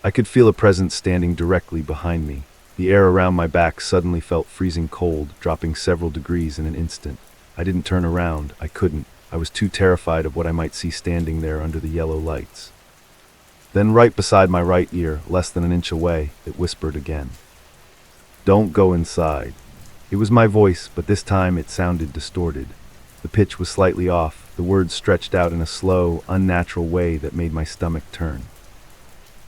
I could feel a presence standing directly behind me. The air around my back suddenly felt freezing cold, dropping several degrees in an instant. I didn't turn around. I couldn't. I was too terrified of what I might see standing there under the yellow lights. Then right beside my right ear, less than an inch away, it whispered again. "Don't go inside." It was my voice, but this time it sounded distorted. The pitch was slightly off, the words stretched out in a slow, unnatural way that made my stomach turn.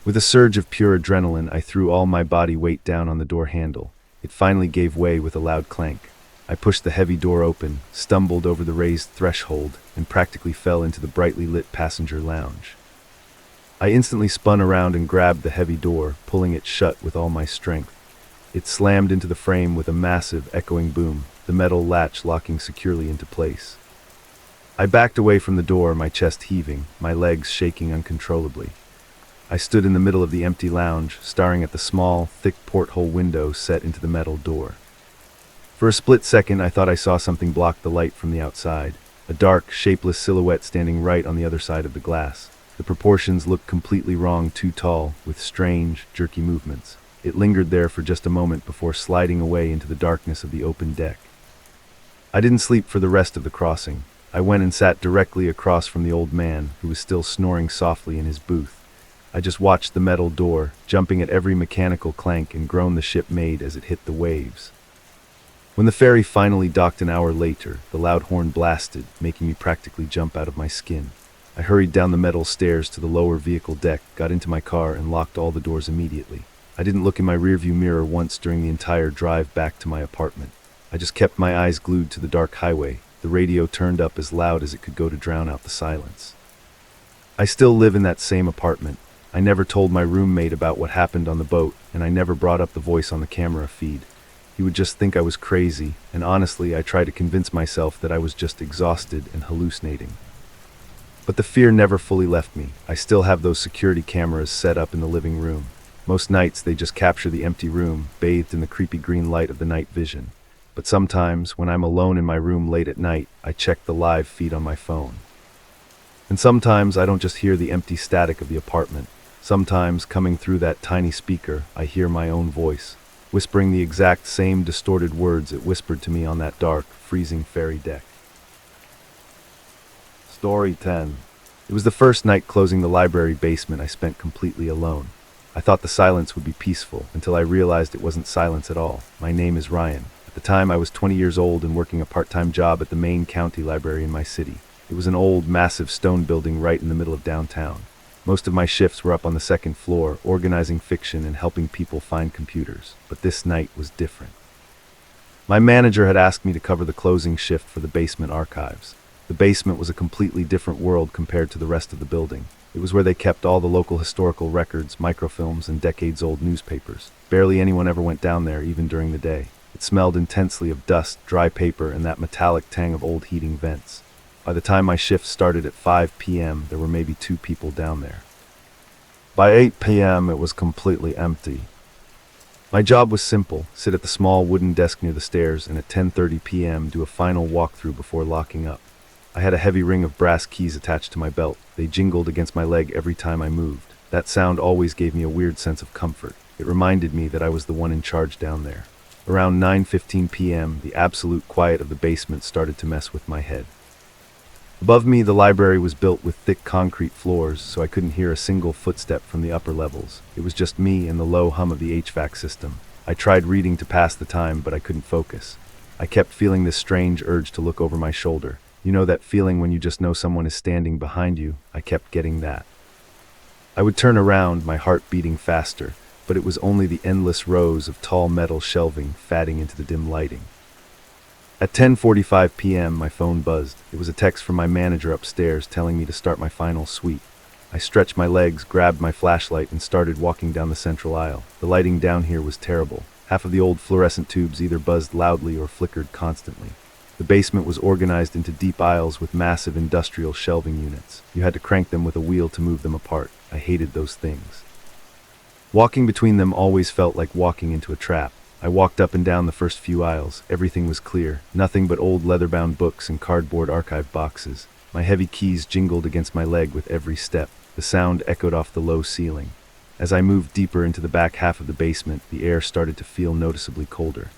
With a surge of pure adrenaline, I threw all my body weight down on the door handle. It finally gave way with a loud clank. I pushed the heavy door open, stumbled over the raised threshold, and practically fell into the brightly lit passenger lounge. I instantly spun around and grabbed the heavy door, pulling it shut with all my strength. It slammed into the frame with a massive, echoing boom, the metal latch locking securely into place. I backed away from the door, my chest heaving, my legs shaking uncontrollably. I stood in the middle of the empty lounge, staring at the small, thick porthole window set into the metal door. For a split second, I thought I saw something block the light from the outside, a dark, shapeless silhouette standing right on the other side of the glass. The proportions looked completely wrong, too tall, with strange, jerky movements. It lingered there for just a moment before sliding away into the darkness of the open deck. I didn't sleep for the rest of the crossing. I went and sat directly across from the old man, who was still snoring softly in his booth. I just watched the metal door, jumping at every mechanical clank and groan the ship made as it hit the waves. When the ferry finally docked an hour later, the loud horn blasted, making me practically jump out of my skin. I hurried down the metal stairs to the lower vehicle deck, got into my car, and locked all the doors immediately. I didn't look in my rearview mirror once during the entire drive back to my apartment. I just kept my eyes glued to the dark highway, the radio turned up as loud as it could go to drown out the silence. I still live in that same apartment. I never told my roommate about what happened on the boat, and I never brought up the voice on the camera feed. He would just think I was crazy, and honestly, I tried to convince myself that I was just exhausted and hallucinating. But the fear never fully left me. I still have those security cameras set up in the living room. Most nights, they just capture the empty room, bathed in the creepy green light of the night vision. But sometimes, when I'm alone in my room late at night, I check the live feed on my phone. And sometimes I don't just hear the empty static of the apartment. Sometimes, coming through that tiny speaker, I hear my own voice, whispering the exact same distorted words it whispered to me on that dark, freezing ferry deck. Story 10. It was the first night closing the library basement I spent completely alone. I thought the silence would be peaceful, until I realized it wasn't silence at all. My name is Ryan. At the time, I was 20 years old and working a part-time job at the main county library in my city. It was an old, massive stone building right in the middle of downtown. Most of my shifts were up on the second floor, organizing fiction and helping people find computers. But this night was different. My manager had asked me to cover the closing shift for the basement archives. The basement was a completely different world compared to the rest of the building. It was where they kept all the local historical records, microfilms, and decades-old newspapers. Barely anyone ever went down there, even during the day. It smelled intensely of dust, dry paper, and that metallic tang of old heating vents. By the time my shift started at 5 p.m., there were maybe 2 people down there. By 8 p.m., it was completely empty. My job was simple: sit at the small wooden desk near the stairs, and at 10:30 p.m. do a final walkthrough before locking up. I had a heavy ring of brass keys attached to my belt. They jingled against my leg every time I moved. That sound always gave me a weird sense of comfort. It reminded me that I was the one in charge down there. Around 9:15 p.m., the absolute quiet of the basement started to mess with my head. Above me, the library was built with thick concrete floors, so I couldn't hear a single footstep from the upper levels. It was just me and the low hum of the HVAC system. I tried reading to pass the time, but I couldn't focus. I kept feeling this strange urge to look over my shoulder. You know that feeling when you just know someone is standing behind you? I kept getting that. I would turn around, my heart beating faster, but it was only the endless rows of tall metal shelving fading into the dim lighting. At 10:45 p.m., my phone buzzed. It was a text from my manager upstairs telling me to start my final sweep. I stretched my legs, grabbed my flashlight, and started walking down the central aisle. The lighting down here was terrible. Half of the old fluorescent tubes either buzzed loudly or flickered constantly. The basement was organized into deep aisles with massive industrial shelving units. You had to crank them with a wheel to move them apart. I hated those things. Walking between them always felt like walking into a trap. I walked up and down the first few aisles. Everything was clear. Nothing but old leather-bound books and cardboard archive boxes. My heavy keys jingled against my leg with every step. The sound echoed off the low ceiling. As I moved deeper into the back half of the basement, the air started to feel noticeably colder.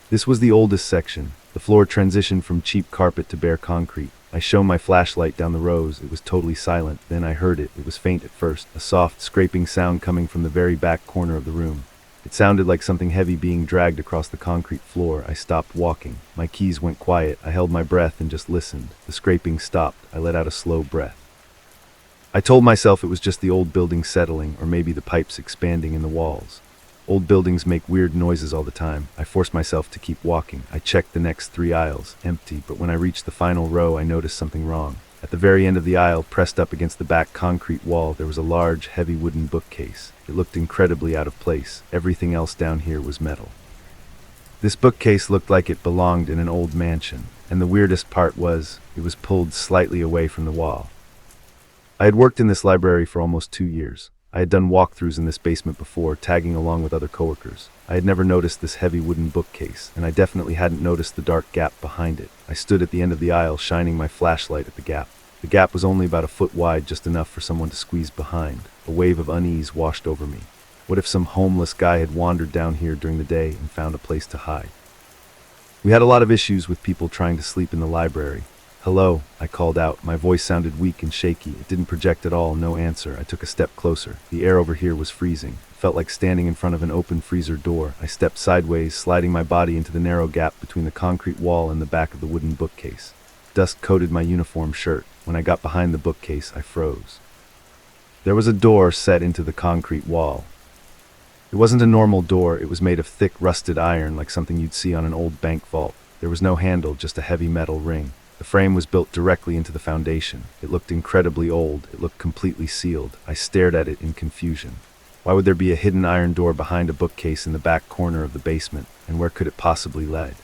This was the oldest section. The floor transitioned from cheap carpet to bare concrete. I shone my flashlight down the rows. It was totally silent. Then I heard it. It was faint at first, a soft, scraping sound coming from the very back corner of the room. It sounded like something heavy being dragged across the concrete floor. I stopped walking. My keys went quiet. I held my breath and just listened. The scraping stopped. I let out a slow breath. I told myself it was just the old building settling, or maybe the pipes expanding in the walls. Old buildings make weird noises all the time. I forced myself to keep walking. I checked the next 3 aisles, empty, but when I reached the final row, I noticed something wrong. At the very end of the aisle, pressed up against the back concrete wall, there was a large, heavy wooden bookcase. It looked incredibly out of place. Everything else down here was metal. This bookcase looked like it belonged in an old mansion, and the weirdest part was, it was pulled slightly away from the wall. I had worked in this library for almost 2 years. I had done walkthroughs in this basement before, tagging along with other coworkers. I had never noticed this heavy wooden bookcase, and I definitely hadn't noticed the dark gap behind it. I stood at the end of the aisle, shining my flashlight at the gap. The gap was only about a foot wide, just enough for someone to squeeze behind. A wave of unease washed over me. What if some homeless guy had wandered down here during the day and found a place to hide? We had a lot of issues with people trying to sleep in the library. "Hello," I called out. My voice sounded weak and shaky. It didn't project at all. No answer. I took a step closer. The air over here was freezing. It felt like standing in front of an open freezer door. I stepped sideways, sliding my body into the narrow gap between the concrete wall and the back of the wooden bookcase. Dust coated my uniform shirt. When I got behind the bookcase, I froze. There was a door set into the concrete wall. It wasn't a normal door. It was made of thick, rusted iron, like something you'd see on an old bank vault. There was no handle, just a heavy metal ring. The frame was built directly into the foundation. It looked incredibly old. It looked completely sealed. I stared at it in confusion. Why would there be a hidden iron door behind a bookcase in the back corner of the basement, and where could it possibly lead?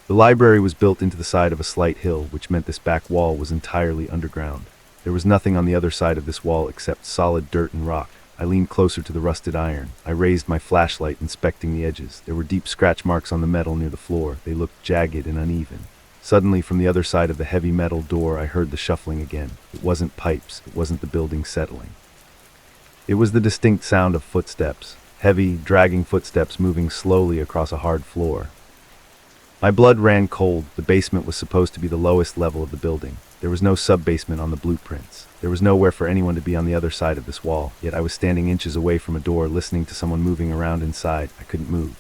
The library was built into the side of a slight hill, which meant this back wall was entirely underground. There was nothing on the other side of this wall except solid dirt and rock. I leaned closer to the rusted iron. I raised my flashlight, inspecting the edges. There were deep scratch marks on the metal near the floor. They looked jagged and uneven. Suddenly, from the other side of the heavy metal door, I heard the shuffling again. It wasn't pipes. It wasn't the building settling. It was the distinct sound of footsteps. Heavy, dragging footsteps moving slowly across a hard floor. My blood ran cold. The basement was supposed to be the lowest level of the building. There was no sub-basement on the blueprints. There was nowhere for anyone to be on the other side of this wall, yet I was standing inches away from a door, listening to someone moving around inside. I couldn't move.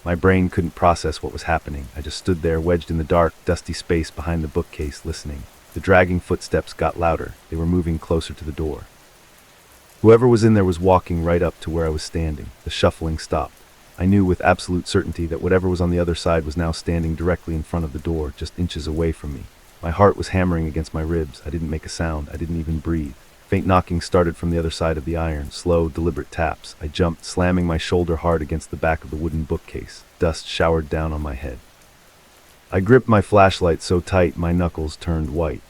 My brain couldn't process what was happening. I just stood there, wedged in the dark, dusty space behind the bookcase, listening. The dragging footsteps got louder. They were moving closer to the door. Whoever was in there was walking right up to where I was standing. The shuffling stopped. I knew with absolute certainty that whatever was on the other side was now standing directly in front of the door, just inches away from me. My heart was hammering against my ribs. I didn't make a sound. I didn't even breathe. Faint knocking started from the other side of the iron, slow, deliberate taps. I jumped, slamming my shoulder hard against the back of the wooden bookcase. Dust showered down on my head. I gripped my flashlight so tight my knuckles turned white.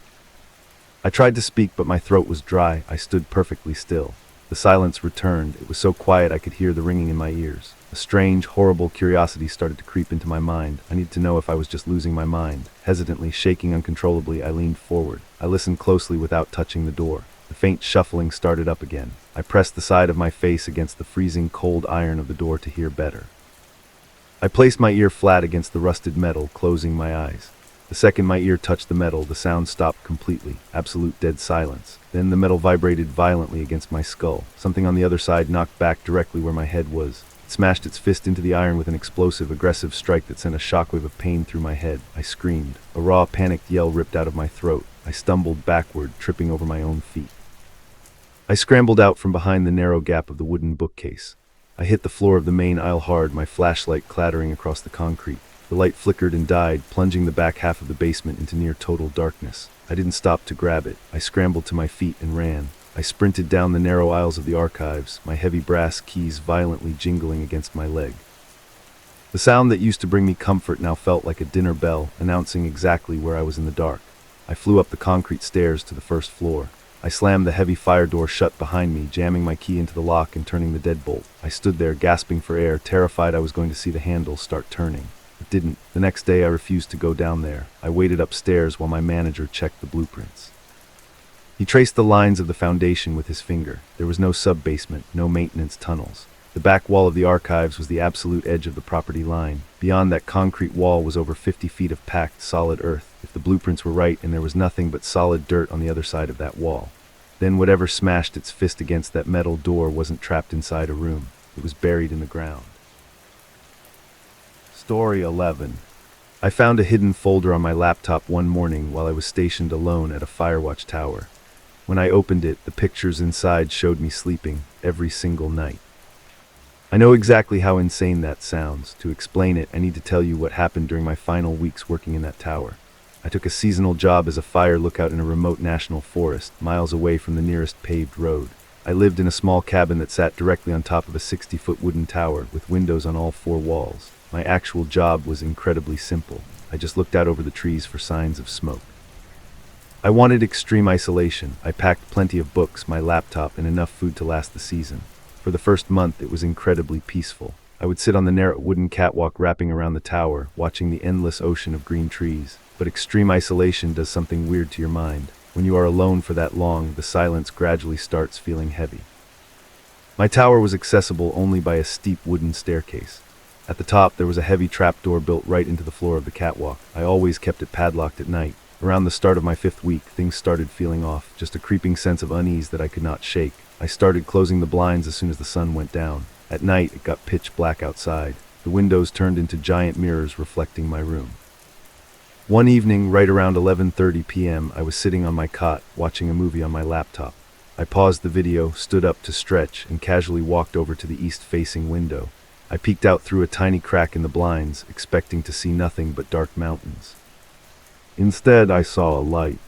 I tried to speak, but my throat was dry. I stood perfectly still. The silence returned. It was so quiet I could hear the ringing in my ears. A strange, horrible curiosity started to creep into my mind. I needed to know if I was just losing my mind. Hesitantly, shaking uncontrollably, I leaned forward. I listened closely without touching the door. The faint shuffling started up again. I pressed the side of my face against the freezing cold iron of the door to hear better. I placed my ear flat against the rusted metal, closing my eyes. The second my ear touched the metal, the sound stopped completely. Absolute dead silence. Then the metal vibrated violently against my skull. Something on the other side knocked back directly where my head was. It smashed its fist into the iron with an explosive, aggressive strike that sent a shockwave of pain through my head. I screamed. A raw, panicked yell ripped out of my throat. I stumbled backward, tripping over my own feet. I scrambled out from behind the narrow gap of the wooden bookcase. I hit the floor of the main aisle hard, my flashlight clattering across the concrete. The light flickered and died, plunging the back half of the basement into near total darkness. I didn't stop to grab it. I scrambled to my feet and ran. I sprinted down the narrow aisles of the archives, my heavy brass keys violently jingling against my leg. The sound that used to bring me comfort now felt like a dinner bell, announcing exactly where I was in the dark. I flew up the concrete stairs to the first floor. I slammed the heavy fire door shut behind me, jamming my key into the lock and turning the deadbolt. I stood there, gasping for air, terrified I was going to see the handle start turning. It didn't. The next day I refused to go down there. I waited upstairs while my manager checked the blueprints. He traced the lines of the foundation with his finger. There was no sub-basement, no maintenance tunnels. The back wall of the archives was the absolute edge of the property line. Beyond that concrete wall was over 50 feet of packed, solid earth. If the blueprints were right and there was nothing but solid dirt on the other side of that wall, then whatever smashed its fist against that metal door wasn't trapped inside a room. It was buried in the ground. Story 11. I found a hidden folder on my laptop one morning while I was stationed alone at a firewatch tower. When I opened it, the pictures inside showed me sleeping every single night. I know exactly how insane that sounds. To explain it, I need to tell you what happened during my final weeks working in that tower. I took a seasonal job as a fire lookout in a remote national forest, miles away from the nearest paved road. I lived in a small cabin that sat directly on top of a 60-foot wooden tower with windows on all four walls. My actual job was incredibly simple. I just looked out over the trees for signs of smoke. I wanted extreme isolation. I packed plenty of books, my laptop, and enough food to last the season. For the first month, it was incredibly peaceful. I would sit on the narrow wooden catwalk wrapping around the tower, watching the endless ocean of green trees. But extreme isolation does something weird to your mind. When you are alone for that long, the silence gradually starts feeling heavy. My tower was accessible only by a steep wooden staircase. At the top, there was a heavy trapdoor built right into the floor of the catwalk. I always kept it padlocked at night. Around the start of my 5th week, things started feeling off, just a creeping sense of unease that I could not shake. I started closing the blinds as soon as the sun went down. At night, it got pitch black outside. The windows turned into giant mirrors reflecting my room. One evening, right around 11:30 p.m., I was sitting on my cot, watching a movie on my laptop. I paused the video, stood up to stretch, and casually walked over to the east-facing window. I peeked out through a tiny crack in the blinds, expecting to see nothing but dark mountains. Instead, I saw a light.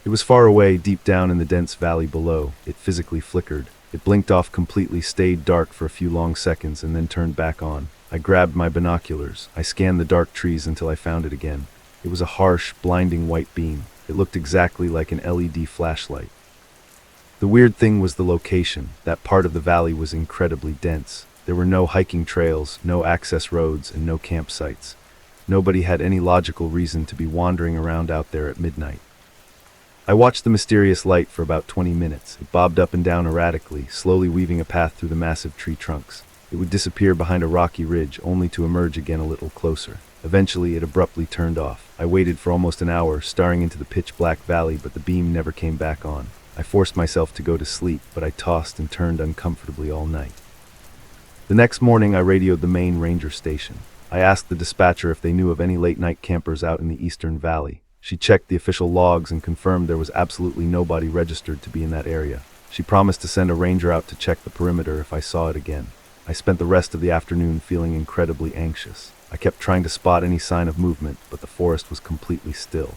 It was far away, deep down in the dense valley below. It physically flickered. It blinked off completely, stayed dark for a few long seconds, and then turned back on. I grabbed my binoculars. I scanned the dark trees until I found it again. It was a harsh, blinding white beam. It looked exactly like an LED flashlight. The weird thing was the location. That part of the valley was incredibly dense. There were no hiking trails, no access roads, and no campsites. Nobody had any logical reason to be wandering around out there at midnight. I watched the mysterious light for about 20 minutes. It bobbed up and down erratically, slowly weaving a path through the massive tree trunks. It would disappear behind a rocky ridge, only to emerge again a little closer. Eventually, it abruptly turned off. I waited for almost an hour, staring into the pitch-black valley, but the beam never came back on. I forced myself to go to sleep, but I tossed and turned uncomfortably all night. The next morning, I radioed the main ranger station. I asked the dispatcher if they knew of any late-night campers out in the eastern valley. She checked the official logs and confirmed there was absolutely nobody registered to be in that area. She promised to send a ranger out to check the perimeter if I saw it again. I spent the rest of the afternoon feeling incredibly anxious. I kept trying to spot any sign of movement, but the forest was completely still.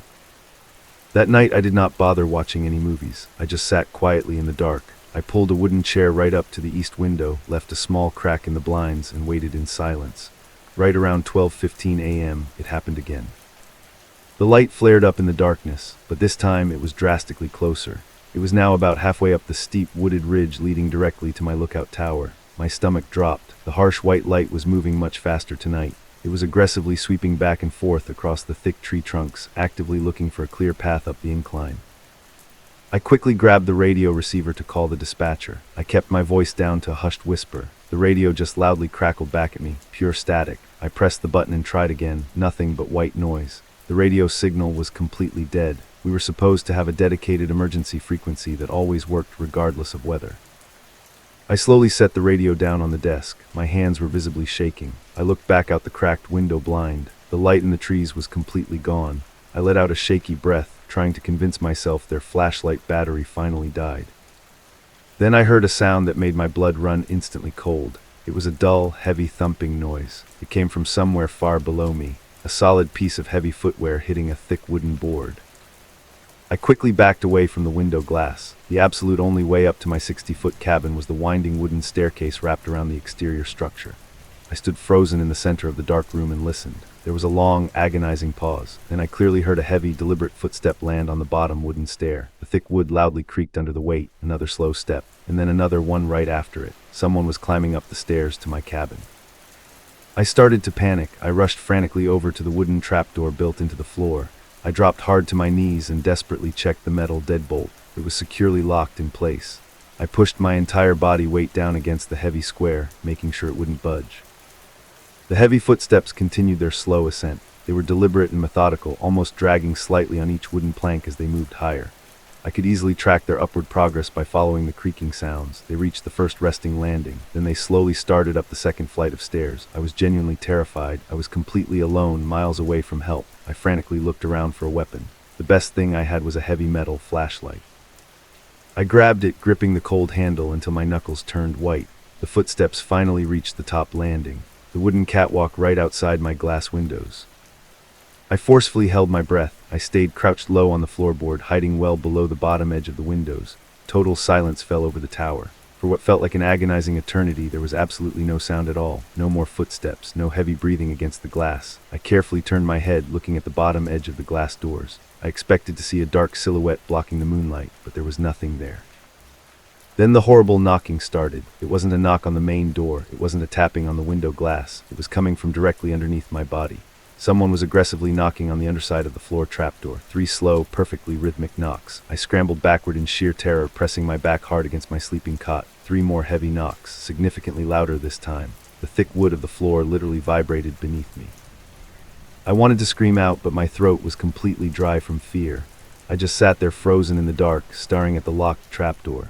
That night, I did not bother watching any movies. I just sat quietly in the dark. I pulled a wooden chair right up to the east window, left a small crack in the blinds, and waited in silence. Right around 12:15 a.m., it happened again. The light flared up in the darkness, but this time it was drastically closer. It was now about halfway up the steep wooded ridge leading directly to my lookout tower. My stomach dropped. The harsh white light was moving much faster tonight. It was aggressively sweeping back and forth across the thick tree trunks, actively looking for a clear path up the incline. I quickly grabbed the radio receiver to call the dispatcher. I kept my voice down to a hushed whisper. The radio just loudly crackled back at me, pure static. I pressed the button and tried again, nothing but white noise. The radio signal was completely dead. We were supposed to have a dedicated emergency frequency that always worked regardless of weather. I slowly set the radio down on the desk. My hands were visibly shaking. I looked back out the cracked window blind. The light in the trees was completely gone. I let out a shaky breath, trying to convince myself their flashlight battery finally died. Then I heard a sound that made my blood run instantly cold. It was a dull, heavy thumping noise. It came from somewhere far below me, a solid piece of heavy footwear hitting a thick wooden board. I quickly backed away from the window glass. The absolute only way up to my 60-foot cabin was the winding wooden staircase wrapped around the exterior structure. I stood frozen in the center of the dark room and listened. There was a long, agonizing pause. Then I clearly heard a heavy, deliberate footstep land on the bottom wooden stair. The thick wood loudly creaked under the weight. Another slow step, and then another one right after it. Someone was climbing up the stairs to my cabin. I started to panic. I rushed frantically over to the wooden trapdoor built into the floor. I dropped hard to my knees and desperately checked the metal deadbolt. It was securely locked in place. I pushed my entire body weight down against the heavy square, making sure it wouldn't budge. The heavy footsteps continued their slow ascent. They were deliberate and methodical, almost dragging slightly on each wooden plank as they moved higher. I could easily track their upward progress by following the creaking sounds. They reached the first resting landing. Then they slowly started up the second flight of stairs. I was genuinely terrified. I was completely alone, miles away from help. I frantically looked around for a weapon. The best thing I had was a heavy metal flashlight. I grabbed it, gripping the cold handle until my knuckles turned white. The footsteps finally reached the top landing, the wooden catwalk right outside my glass windows. I forcefully held my breath. I stayed crouched low on the floorboard, hiding well below the bottom edge of the windows. Total silence fell over the tower. For what felt like an agonizing eternity, there was absolutely no sound at all. No more footsteps, no heavy breathing against the glass. I carefully turned my head, looking at the bottom edge of the glass doors. I expected to see a dark silhouette blocking the moonlight, but there was nothing there. Then the horrible knocking started. It wasn't a knock on the main door. It wasn't a tapping on the window glass. It was coming from directly underneath my body. Someone was aggressively knocking on the underside of the floor trapdoor. 3 slow, perfectly rhythmic knocks. I scrambled backward in sheer terror, pressing my back hard against my sleeping cot. 3 more heavy knocks, significantly louder this time. The thick wood of the floor literally vibrated beneath me. I wanted to scream out, but my throat was completely dry from fear. I just sat there frozen in the dark, staring at the locked trapdoor.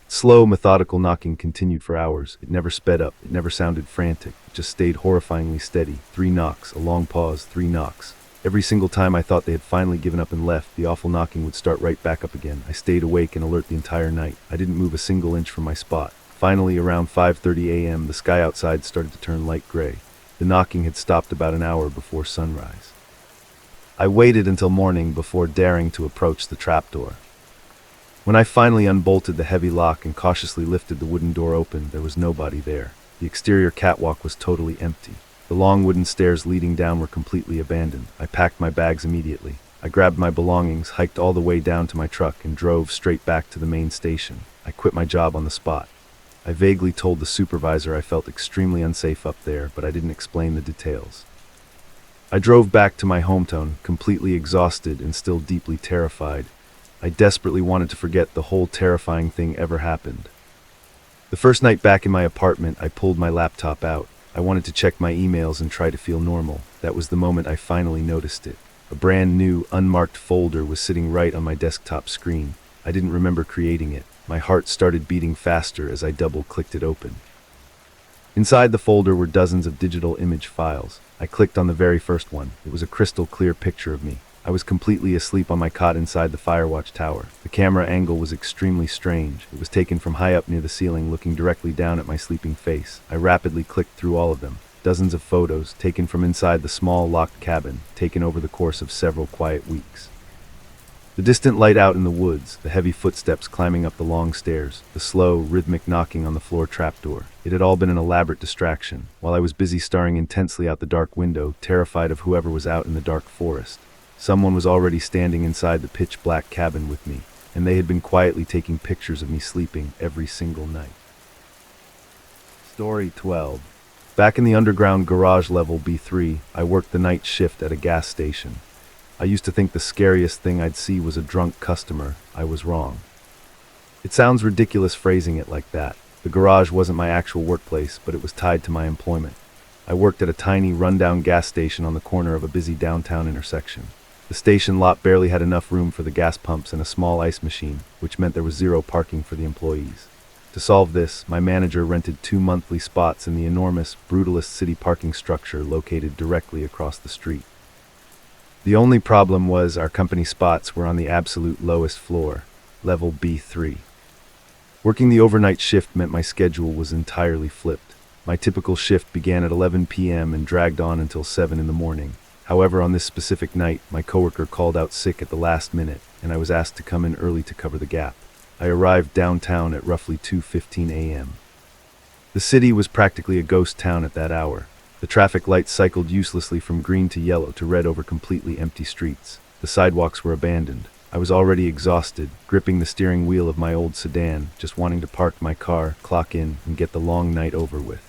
Slow, methodical knocking continued for hours. It never sped up, it never sounded frantic. It just stayed horrifyingly steady. 3 knocks, a long pause, 3 knocks. Every single time I thought they had finally given up and left, the awful knocking would start right back up again. I stayed awake and alert the entire night. I didn't move a single inch from my spot. Finally, around 5:30 a.m., the sky outside started to turn light gray. The knocking had stopped about an hour before sunrise. I waited until morning before daring to approach the trapdoor. When I finally unbolted the heavy lock and cautiously lifted the wooden door open, there was nobody there. The exterior catwalk was totally empty. The long wooden stairs leading down were completely abandoned. I packed my bags immediately. I grabbed my belongings, hiked all the way down to my truck, and drove straight back to the main station. I quit my job on the spot. I vaguely told the supervisor I felt extremely unsafe up there, but I didn't explain the details. I drove back to my hometown, completely exhausted and still deeply terrified. I desperately wanted to forget the whole terrifying thing ever happened. The first night back in my apartment, I pulled my laptop out. I wanted to check my emails and try to feel normal. That was the moment I finally noticed it. A brand new, unmarked folder was sitting right on my desktop screen. I didn't remember creating it. My heart started beating faster as I double-clicked it open. Inside the folder were dozens of digital image files. I clicked on the very first one. It was a crystal clear picture of me. I was completely asleep on my cot inside the Firewatch tower. The camera angle was extremely strange. It was taken from high up near the ceiling, looking directly down at my sleeping face. I rapidly clicked through all of them. Dozens of photos, taken from inside the small locked cabin, taken over the course of several quiet weeks. The distant light out in the woods, the heavy footsteps climbing up the long stairs, the slow, rhythmic knocking on the floor trapdoor. It had all been an elaborate distraction, while I was busy staring intensely out the dark window, terrified of whoever was out in the dark forest. Someone was already standing inside the pitch-black cabin with me, and they had been quietly taking pictures of me sleeping every single night. Story 12. Back in the underground garage level B3, I worked the night shift at a gas station. I used to think the scariest thing I'd see was a drunk customer. I was wrong. It sounds ridiculous phrasing it like that. The garage wasn't my actual workplace, but it was tied to my employment. I worked at a tiny, rundown gas station on the corner of a busy downtown intersection. The station lot barely had enough room for the gas pumps and a small ice machine, which meant there was zero parking for the employees. To solve this, my manager rented 2 monthly spots in the enormous, brutalist city parking structure located directly across the street. The only problem was our company spots were on the absolute lowest floor, level B3. Working the overnight shift meant my schedule was entirely flipped. My typical shift began at 11 p.m. and dragged on until 7 in the morning. However, on this specific night, my coworker called out sick at the last minute, and I was asked to come in early to cover the gap. I arrived downtown at roughly 2:15 a.m. The city was practically a ghost town at that hour. The traffic lights cycled uselessly from green to yellow to red over completely empty streets. The sidewalks were abandoned. I was already exhausted, gripping the steering wheel of my old sedan, just wanting to park my car, clock in, and get the long night over with.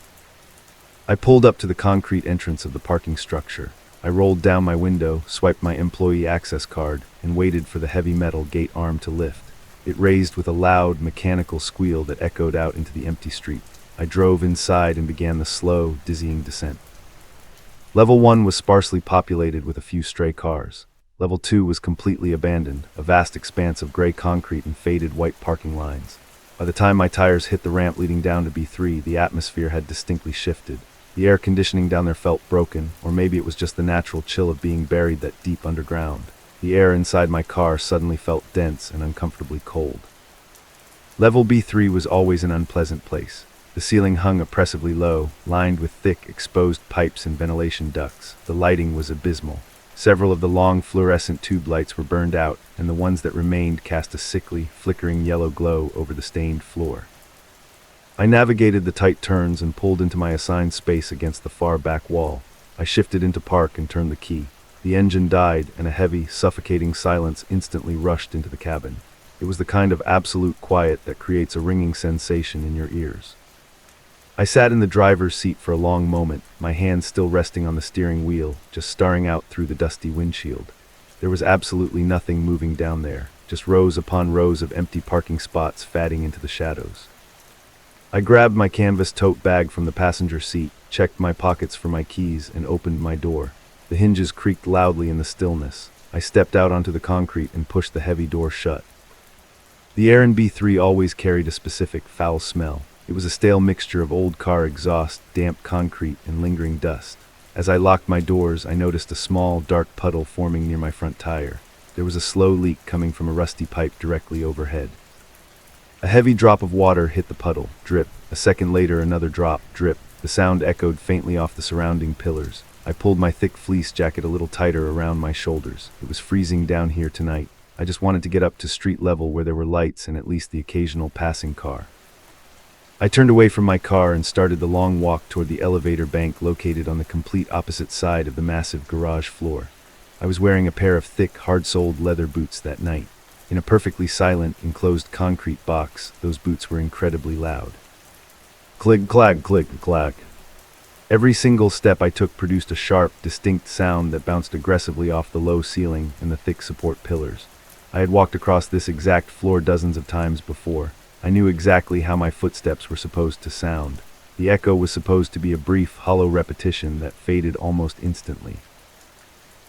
I pulled up to the concrete entrance of the parking structure. I rolled down my window, swiped my employee access card, and waited for the heavy metal gate arm to lift. It raised with a loud, mechanical squeal that echoed out into the empty street. I drove inside and began the slow, dizzying descent. Level 1 was sparsely populated with a few stray cars. Level 2 was completely abandoned, a vast expanse of gray concrete and faded white parking lines. By the time my tires hit the ramp leading down to B3, the atmosphere had distinctly shifted. The air conditioning down there felt broken, or maybe it was just the natural chill of being buried that deep underground. The air inside my car suddenly felt dense and uncomfortably cold. Level B3 was always an unpleasant place. The ceiling hung oppressively low, lined with thick, exposed pipes and ventilation ducts. The lighting was abysmal. Several of the long fluorescent tube lights were burned out, and the ones that remained cast a sickly, flickering yellow glow over the stained floor. I navigated the tight turns and pulled into my assigned space against the far back wall. I shifted into park and turned the key. The engine died, and a heavy, suffocating silence instantly rushed into the cabin. It was the kind of absolute quiet that creates a ringing sensation in your ears. I sat in the driver's seat for a long moment, my hands still resting on the steering wheel, just staring out through the dusty windshield. There was absolutely nothing moving down there, just rows upon rows of empty parking spots fading into the shadows. I grabbed my canvas tote bag from the passenger seat, checked my pockets for my keys, and opened my door. The hinges creaked loudly in the stillness. I stepped out onto the concrete and pushed the heavy door shut. The air in B3 always carried a specific foul smell. It was a stale mixture of old car exhaust, damp concrete, and lingering dust. As I locked my doors, I noticed a small, dark puddle forming near my front tire. There was a slow leak coming from a rusty pipe directly overhead. A heavy drop of water hit the puddle, drip. A second later, another drop, drip. The sound echoed faintly off the surrounding pillars. I pulled my thick fleece jacket a little tighter around my shoulders. It was freezing down here tonight. I just wanted to get up to street level where there were lights and at least the occasional passing car. I turned away from my car and started the long walk toward the elevator bank located on the complete opposite side of the massive garage floor. I was wearing a pair of thick, hard-soled leather boots that night. In a perfectly silent, enclosed concrete box, those boots were incredibly loud. Click-clack, click-clack. Every single step I took produced a sharp, distinct sound that bounced aggressively off the low ceiling and the thick support pillars. I had walked across this exact floor dozens of times before. I knew exactly how my footsteps were supposed to sound. The echo was supposed to be a brief, hollow repetition that faded almost instantly.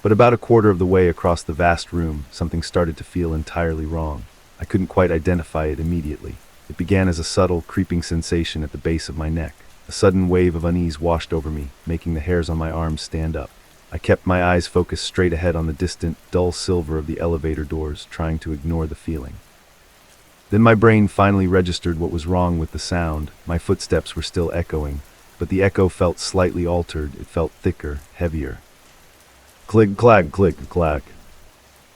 But about a quarter of the way across the vast room, something started to feel entirely wrong. I couldn't quite identify it immediately. It began as a subtle, creeping sensation at the base of my neck. A sudden wave of unease washed over me, making the hairs on my arms stand up. I kept my eyes focused straight ahead on the distant, dull silver of the elevator doors, trying to ignore the feeling. Then my brain finally registered what was wrong with the sound. My footsteps were still echoing, but the echo felt slightly altered. It felt thicker, heavier. Click-clack, click-clack.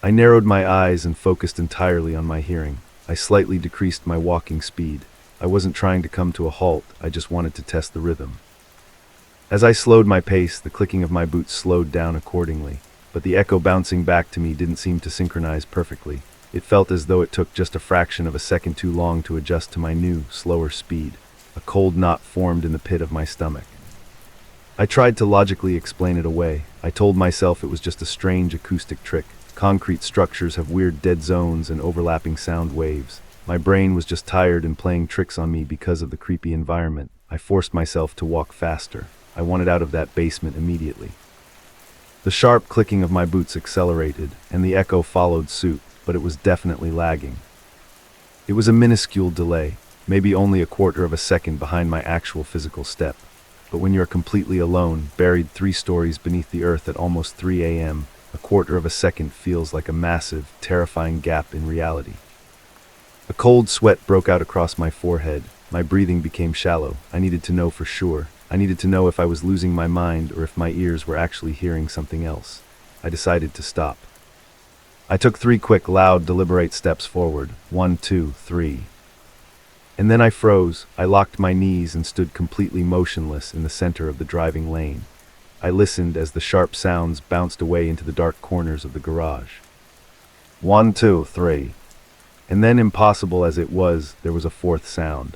I narrowed my eyes and focused entirely on my hearing. I slightly decreased my walking speed. I wasn't trying to come to a halt, I just wanted to test the rhythm. As I slowed my pace, the clicking of my boots slowed down accordingly, but the echo bouncing back to me didn't seem to synchronize perfectly. It felt as though it took just a fraction of a second too long to adjust to my new, slower speed. A cold knot formed in the pit of my stomach. I tried to logically explain it away. I told myself it was just a strange acoustic trick. Concrete structures have weird dead zones and overlapping sound waves. My brain was just tired and playing tricks on me because of the creepy environment. I forced myself to walk faster. I wanted out of that basement immediately. The sharp clicking of my boots accelerated, and the echo followed suit, but it was definitely lagging. It was a minuscule delay, maybe only a quarter of a second behind my actual physical step. But when you're completely alone, buried 3 stories beneath the earth at almost 3 a.m., a quarter of a second feels like a massive, terrifying gap in reality. A cold sweat broke out across my forehead. My breathing became shallow. I needed to know for sure. I needed to know if I was losing my mind or if my ears were actually hearing something else. I decided to stop. I took 3 quick, loud, deliberate steps forward. 1, 2, 3. And then I froze. I locked my knees and stood completely motionless in the center of the driving lane. I listened as the sharp sounds bounced away into the dark corners of the garage. 1, 2, 3. And then, impossible as it was, there was a 4th sound.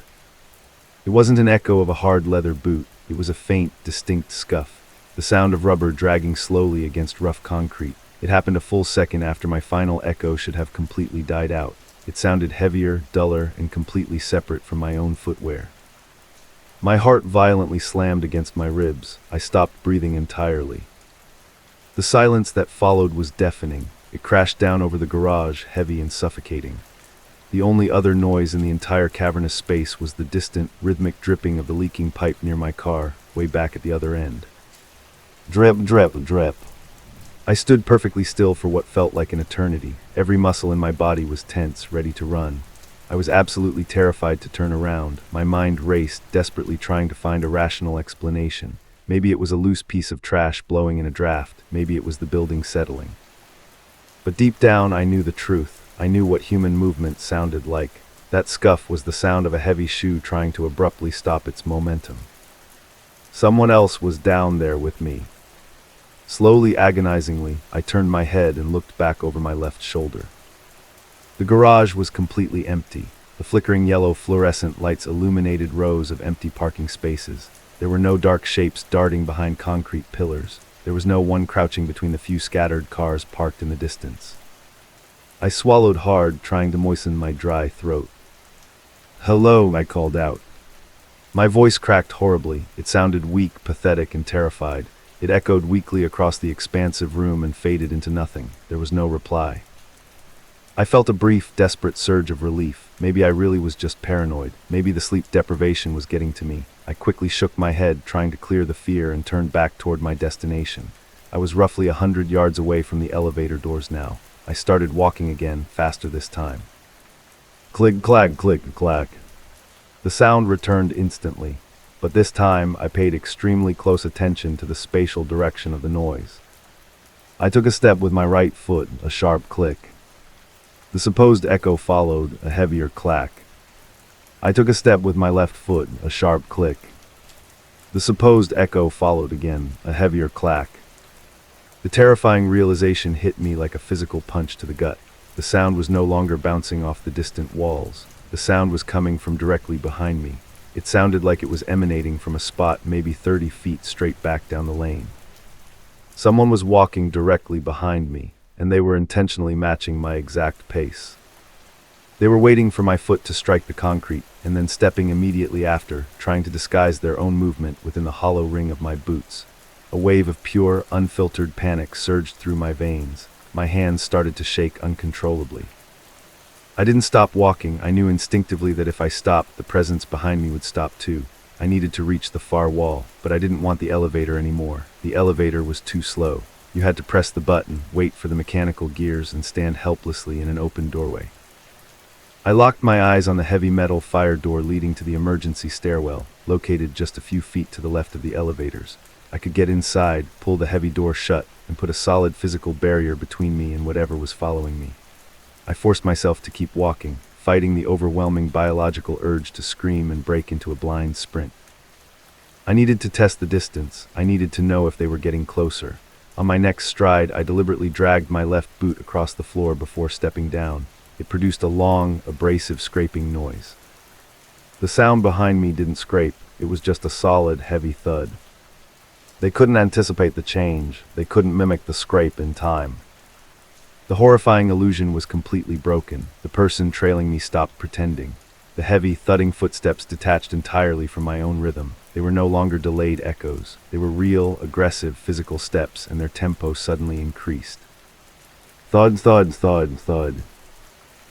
It wasn't an echo of a hard leather boot. It was a faint, distinct scuff. The sound of rubber dragging slowly against rough concrete. It happened a full second after my final echo should have completely died out. It sounded heavier, duller, and completely separate from my own footwear. My heart violently slammed against my ribs. I stopped breathing entirely. The silence that followed was deafening. It crashed down over the garage, heavy and suffocating. The only other noise in the entire cavernous space was the distant, rhythmic dripping of the leaking pipe near my car, way back at the other end. Drip, drip, drip. I stood perfectly still for what felt like an eternity. Every muscle in my body was tense, ready to run. I was absolutely terrified to turn around. My mind raced, desperately trying to find a rational explanation. Maybe it was a loose piece of trash blowing in a draft. Maybe it was the building settling. But deep down, I knew the truth. I knew what human movement sounded like. That scuff was the sound of a heavy shoe trying to abruptly stop its momentum. Someone else was down there with me. Slowly, agonizingly, I turned my head and looked back over my left shoulder. The garage was completely empty. The flickering yellow fluorescent lights illuminated rows of empty parking spaces. There were no dark shapes darting behind concrete pillars. There was no one crouching between the few scattered cars parked in the distance. I swallowed hard, trying to moisten my dry throat. "Hello," I called out. My voice cracked horribly. It sounded weak, pathetic, and terrified. It echoed weakly across the expansive room and faded into nothing. There was no reply. I felt a brief, desperate surge of relief. Maybe I really was just paranoid. Maybe the sleep deprivation was getting to me. I quickly shook my head, trying to clear the fear, and turned back toward my destination. I was roughly 100 yards away from the elevator doors now. I started walking again, faster this time. Click-clack, click-clack. The sound returned instantly, but this time I paid extremely close attention to the spatial direction of the noise. I took a step with my right foot, a sharp click. The supposed echo followed, a heavier clack. I took a step with my left foot, a sharp click. The supposed echo followed again, a heavier clack. The terrifying realization hit me like a physical punch to the gut. The sound was no longer bouncing off the distant walls. The sound was coming from directly behind me. It sounded like it was emanating from a spot maybe 30 feet straight back down the lane. Someone was walking directly behind me, and they were intentionally matching my exact pace. They were waiting for my foot to strike the concrete, and then stepping immediately after, trying to disguise their own movement within the hollow ring of my boots. A wave of pure, unfiltered panic surged through my veins. My hands started to shake uncontrollably. I didn't stop walking. I knew instinctively that if I stopped, the presence behind me would stop too. I needed to reach the far wall, but I didn't want the elevator anymore. The elevator was too slow. You had to press the button, wait for the mechanical gears, and stand helplessly in an open doorway. I locked my eyes on the heavy metal fire door leading to the emergency stairwell, located just a few feet to the left of the elevators. I could get inside, pull the heavy door shut, and put a solid physical barrier between me and whatever was following me. I forced myself to keep walking, fighting the overwhelming biological urge to scream and break into a blind sprint. I needed to test the distance. I needed to know if they were getting closer. On my next stride, I deliberately dragged my left boot across the floor before stepping down. It produced a long, abrasive scraping noise. The sound behind me didn't scrape. It was just a solid, heavy thud. They couldn't anticipate the change. They couldn't mimic the scrape in time. The horrifying illusion was completely broken. The person trailing me stopped pretending. The heavy, thudding footsteps detached entirely from my own rhythm. They were no longer delayed echoes. They were real, aggressive, physical steps, and their tempo suddenly increased. Thud, thud, thud, thud.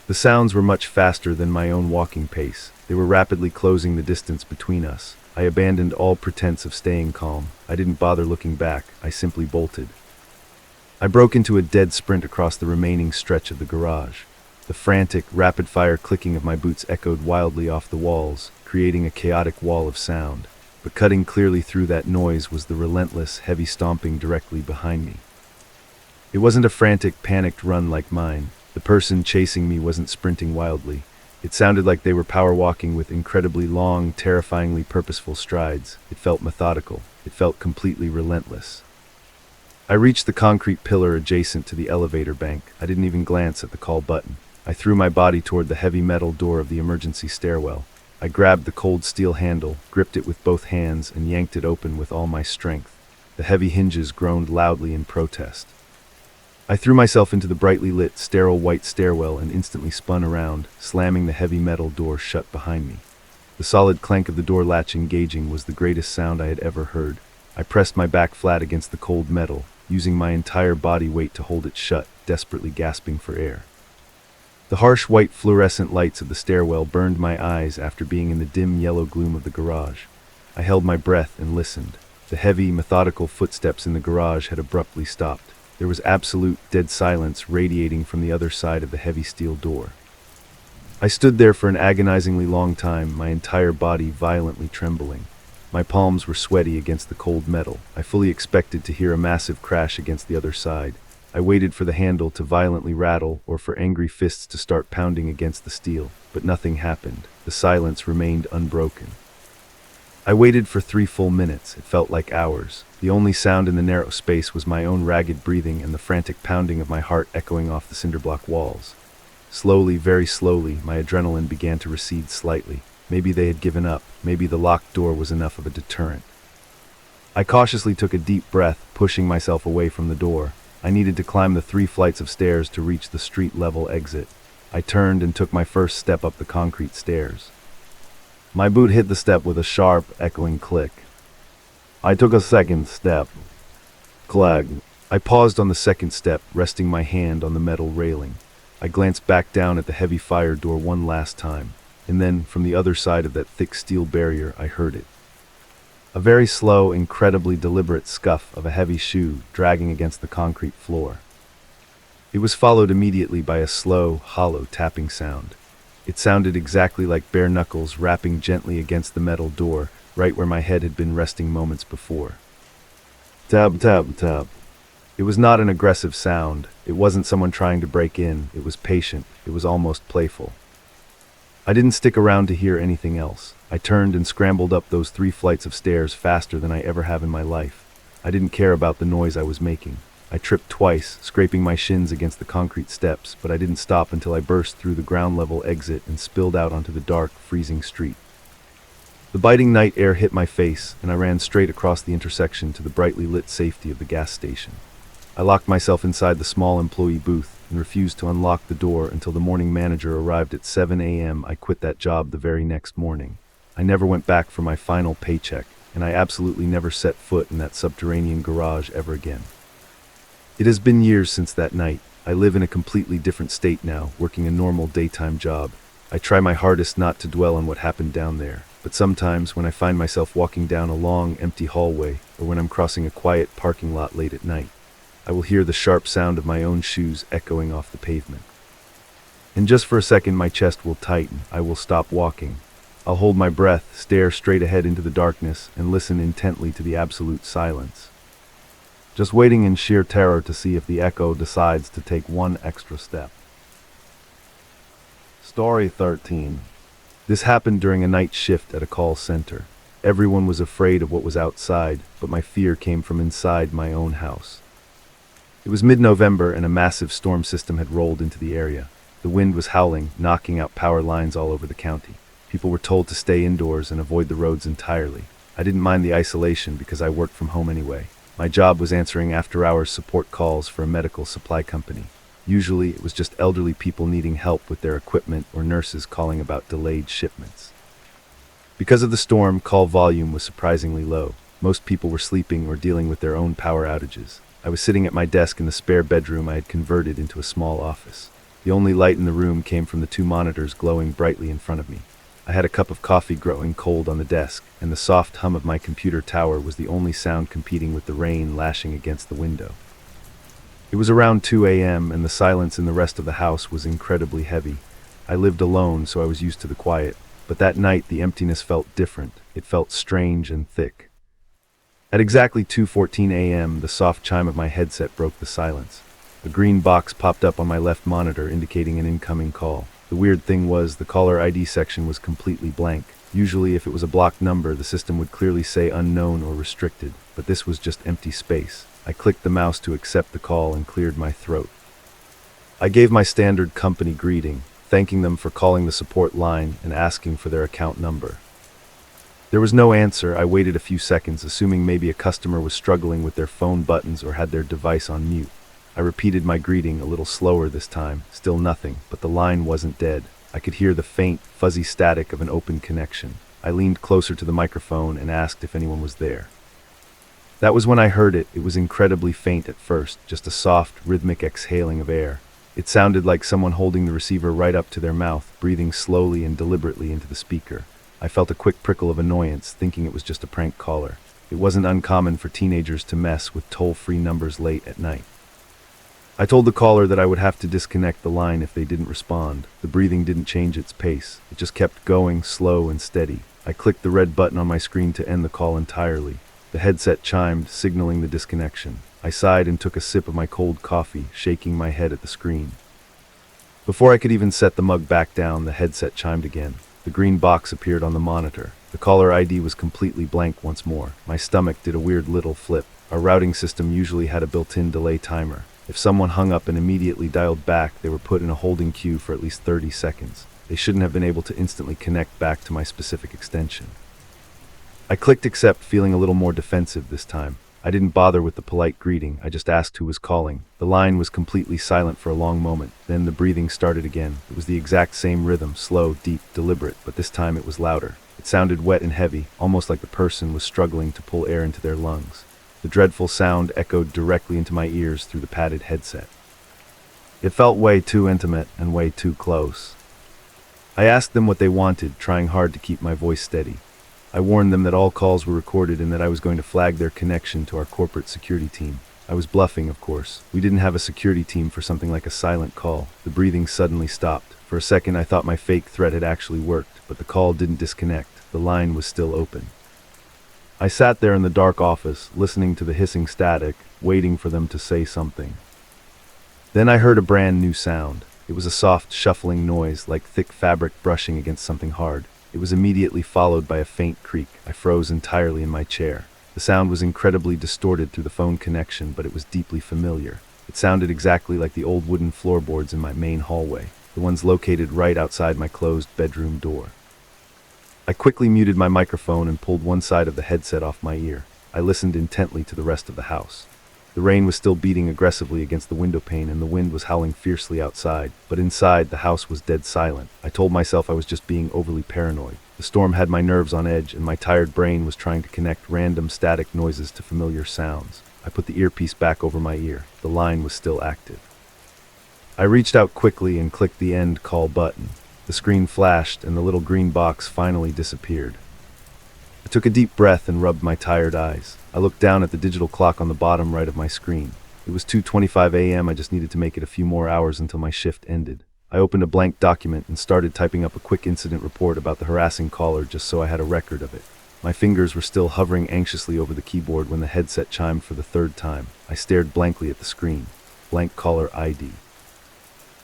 The sounds were much faster than my own walking pace. They were rapidly closing the distance between us. I abandoned all pretense of staying calm. I didn't bother looking back. I simply bolted. I broke into a dead sprint across the remaining stretch of the garage. The frantic, rapid-fire clicking of my boots echoed wildly off the walls, creating a chaotic wall of sound. But cutting clearly through that noise was the relentless, heavy stomping directly behind me. It wasn't a frantic, panicked run like mine. The person chasing me wasn't sprinting wildly. It sounded like they were power walking with incredibly long, terrifyingly purposeful strides. It felt methodical. It felt completely relentless. I reached the concrete pillar adjacent to the elevator bank. I didn't even glance at the call button. I threw my body toward the heavy metal door of the emergency stairwell. I grabbed the cold steel handle, gripped it with both hands, and yanked it open with all my strength. The heavy hinges groaned loudly in protest. I threw myself into the brightly lit, sterile white stairwell and instantly spun around, slamming the heavy metal door shut behind me. The solid clank of the door latch engaging was the greatest sound I had ever heard. I pressed my back flat against the cold metal, using my entire body weight to hold it shut, desperately gasping for air. The harsh white fluorescent lights of the stairwell burned my eyes after being in the dim yellow gloom of the garage. I held my breath and listened. The heavy, methodical footsteps in the garage had abruptly stopped. There was absolute, dead silence radiating from the other side of the heavy steel door. I stood there for an agonizingly long time, my entire body violently trembling. My palms were sweaty against the cold metal. I fully expected to hear a massive crash against the other side. I waited for the handle to violently rattle or for angry fists to start pounding against the steel, but nothing happened. The silence remained unbroken. I waited for 3 full minutes. It felt like hours. The only sound in the narrow space was my own ragged breathing and the frantic pounding of my heart echoing off the cinderblock walls. Slowly, very slowly, my adrenaline began to recede slightly. Maybe they had given up. Maybe the locked door was enough of a deterrent. I cautiously took a deep breath, pushing myself away from the door. I needed to climb the 3 flights of stairs to reach the street-level exit. I turned and took my first step up the concrete stairs. My boot hit the step with a sharp, echoing click. I took a second step. Clag. I paused on the second step, resting my hand on the metal railing. I glanced back down at the heavy fire door one last time, and then, from the other side of that thick steel barrier, I heard it. A very slow, incredibly deliberate scuff of a heavy shoe dragging against the concrete floor. It was followed immediately by a slow, hollow tapping sound. It sounded exactly like bare knuckles rapping gently against the metal door, right where my head had been resting moments before. Tab, tab, tab. It was not an aggressive sound. It wasn't someone trying to break in. It was patient. It was almost playful. I didn't stick around to hear anything else. I turned and scrambled up those 3 flights of stairs faster than I ever have in my life. I didn't care about the noise I was making. I tripped twice, scraping my shins against the concrete steps, but I didn't stop until I burst through the ground-level exit and spilled out onto the dark, freezing street. The biting night air hit my face, and I ran straight across the intersection to the brightly lit safety of the gas station. I locked myself inside the small employee booth and refused to unlock the door until the morning manager arrived at 7 a.m. I quit that job the very next morning. I never went back for my final paycheck, and I absolutely never set foot in that subterranean garage ever again. It has been years since that night. I live in a completely different state now, working a normal daytime job. I try my hardest not to dwell on what happened down there, but sometimes when I find myself walking down a long, empty hallway, or when I'm crossing a quiet parking lot late at night, I will hear the sharp sound of my own shoes echoing off the pavement. And just for a second my chest will tighten. I will stop walking. I'll hold my breath, stare straight ahead into the darkness, and listen intently to the absolute silence. Just waiting in sheer terror to see if the echo decides to take one extra step. Story 13. This happened during a night shift at a call center. Everyone was afraid of what was outside, but my fear came from inside my own house. It was mid-November and a massive storm system had rolled into the area. The wind was howling, knocking out power lines all over the county. People were told to stay indoors and avoid the roads entirely. I didn't mind the isolation because I worked from home anyway. My job was answering after-hours support calls for a medical supply company. Usually it was just elderly people needing help with their equipment or nurses calling about delayed shipments. Because of the storm, call volume was surprisingly low. Most people were sleeping or dealing with their own power outages. I was sitting at my desk in the spare bedroom I had converted into a small office. The only light in the room came from the 2 monitors glowing brightly in front of me. I had a cup of coffee growing cold on the desk, and the soft hum of my computer tower was the only sound competing with the rain lashing against the window. It was around 2 a.m., and the silence in the rest of the house was incredibly heavy. I lived alone, so I was used to the quiet, but that night the emptiness felt different. It felt strange and thick. At exactly 2:14 a.m., the soft chime of my headset broke the silence. A green box popped up on my left monitor indicating an incoming call. The weird thing was, the caller ID section was completely blank. Usually, if it was a blocked number, the system would clearly say unknown or restricted, but this was just empty space. I clicked the mouse to accept the call and cleared my throat. I gave my standard company greeting, thanking them for calling the support line and asking for their account number. There was no answer. I waited a few seconds, assuming maybe a customer was struggling with their phone buttons or had their device on mute. I repeated my greeting a little slower this time. Still nothing, but the line wasn't dead. I could hear the faint, fuzzy static of an open connection. I leaned closer to the microphone and asked if anyone was there. That was when I heard it. It was incredibly faint at first, just a soft, rhythmic exhaling of air. It sounded like someone holding the receiver right up to their mouth, breathing slowly and deliberately into the speaker. I felt a quick prickle of annoyance, thinking it was just a prank caller. It wasn't uncommon for teenagers to mess with toll-free numbers late at night. I told the caller that I would have to disconnect the line if they didn't respond. The breathing didn't change its pace. It just kept going, slow and steady. I clicked the red button on my screen to end the call entirely. The headset chimed, signaling the disconnection. I sighed and took a sip of my cold coffee, shaking my head at the screen. Before I could even set the mug back down, the headset chimed again. The green box appeared on the monitor. The caller ID was completely blank once more. My stomach did a weird little flip. Our routing system usually had a built-in delay timer. If someone hung up and immediately dialed back, they were put in a holding queue for at least 30 seconds. They shouldn't have been able to instantly connect back to my specific extension. I clicked accept, feeling a little more defensive this time. I didn't bother with the polite greeting. I just asked who was calling. The line was completely silent for a long moment. Then the breathing started again. It was the exact same rhythm, slow, deep, deliberate, but this time it was louder. It sounded wet and heavy, almost like the person was struggling to pull air into their lungs. The dreadful sound echoed directly into my ears through the padded headset. It felt way too intimate and way too close. I asked them what they wanted, trying hard to keep my voice steady. I warned them that all calls were recorded and that I was going to flag their connection to our corporate security team. I was bluffing, of course. We didn't have a security team for something like a silent call. The breathing suddenly stopped. For a second I thought my fake threat had actually worked, but the call didn't disconnect. The line was still open. I sat there in the dark office, listening to the hissing static, waiting for them to say something. Then I heard a brand new sound. It was a soft, shuffling noise, like thick fabric brushing against something hard. It was immediately followed by a faint creak. I froze entirely in my chair. The sound was incredibly distorted through the phone connection, but it was deeply familiar. It sounded exactly like the old wooden floorboards in my main hallway, the ones located right outside my closed bedroom door. I quickly muted my microphone and pulled one side of the headset off my ear. I listened intently to the rest of the house. The rain was still beating aggressively against the window pane and the wind was howling fiercely outside, but inside the house was dead silent. I told myself I was just being overly paranoid. The storm had my nerves on edge and my tired brain was trying to connect random static noises to familiar sounds. I put the earpiece back over my ear. The line was still active. I reached out quickly and clicked the end call button. The screen flashed and the little green box finally disappeared. I took a deep breath and rubbed my tired eyes. I looked down at the digital clock on the bottom right of my screen. It was 2:25 a.m. I just needed to make it a few more hours until my shift ended. I opened a blank document and started typing up a quick incident report about the harassing caller just so I had a record of it. My fingers were still hovering anxiously over the keyboard when the headset chimed for the third time. I stared blankly at the screen. Blank caller ID.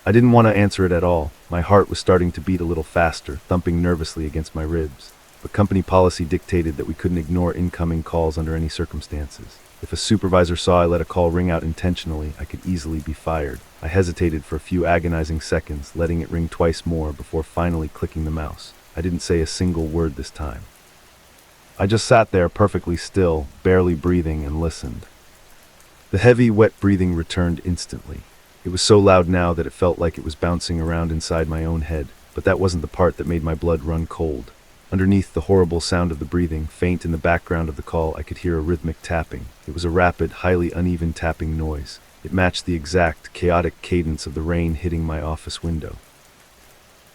I didn't want to answer it at all. My heart was starting to beat a little faster, thumping nervously against my ribs. But company policy dictated that we couldn't ignore incoming calls under any circumstances. If a supervisor saw I let a call ring out intentionally, I could easily be fired. I hesitated for a few agonizing seconds, letting it ring twice more before finally clicking the mouse. I didn't say a single word this time. I just sat there perfectly still, barely breathing, and listened. The heavy, wet breathing returned instantly. It was so loud now that it felt like it was bouncing around inside my own head, but that wasn't the part that made my blood run cold. Underneath the horrible sound of the breathing, faint in the background of the call, I could hear a rhythmic tapping. It was a rapid, highly uneven tapping noise. It matched the exact, chaotic cadence of the rain hitting my office window.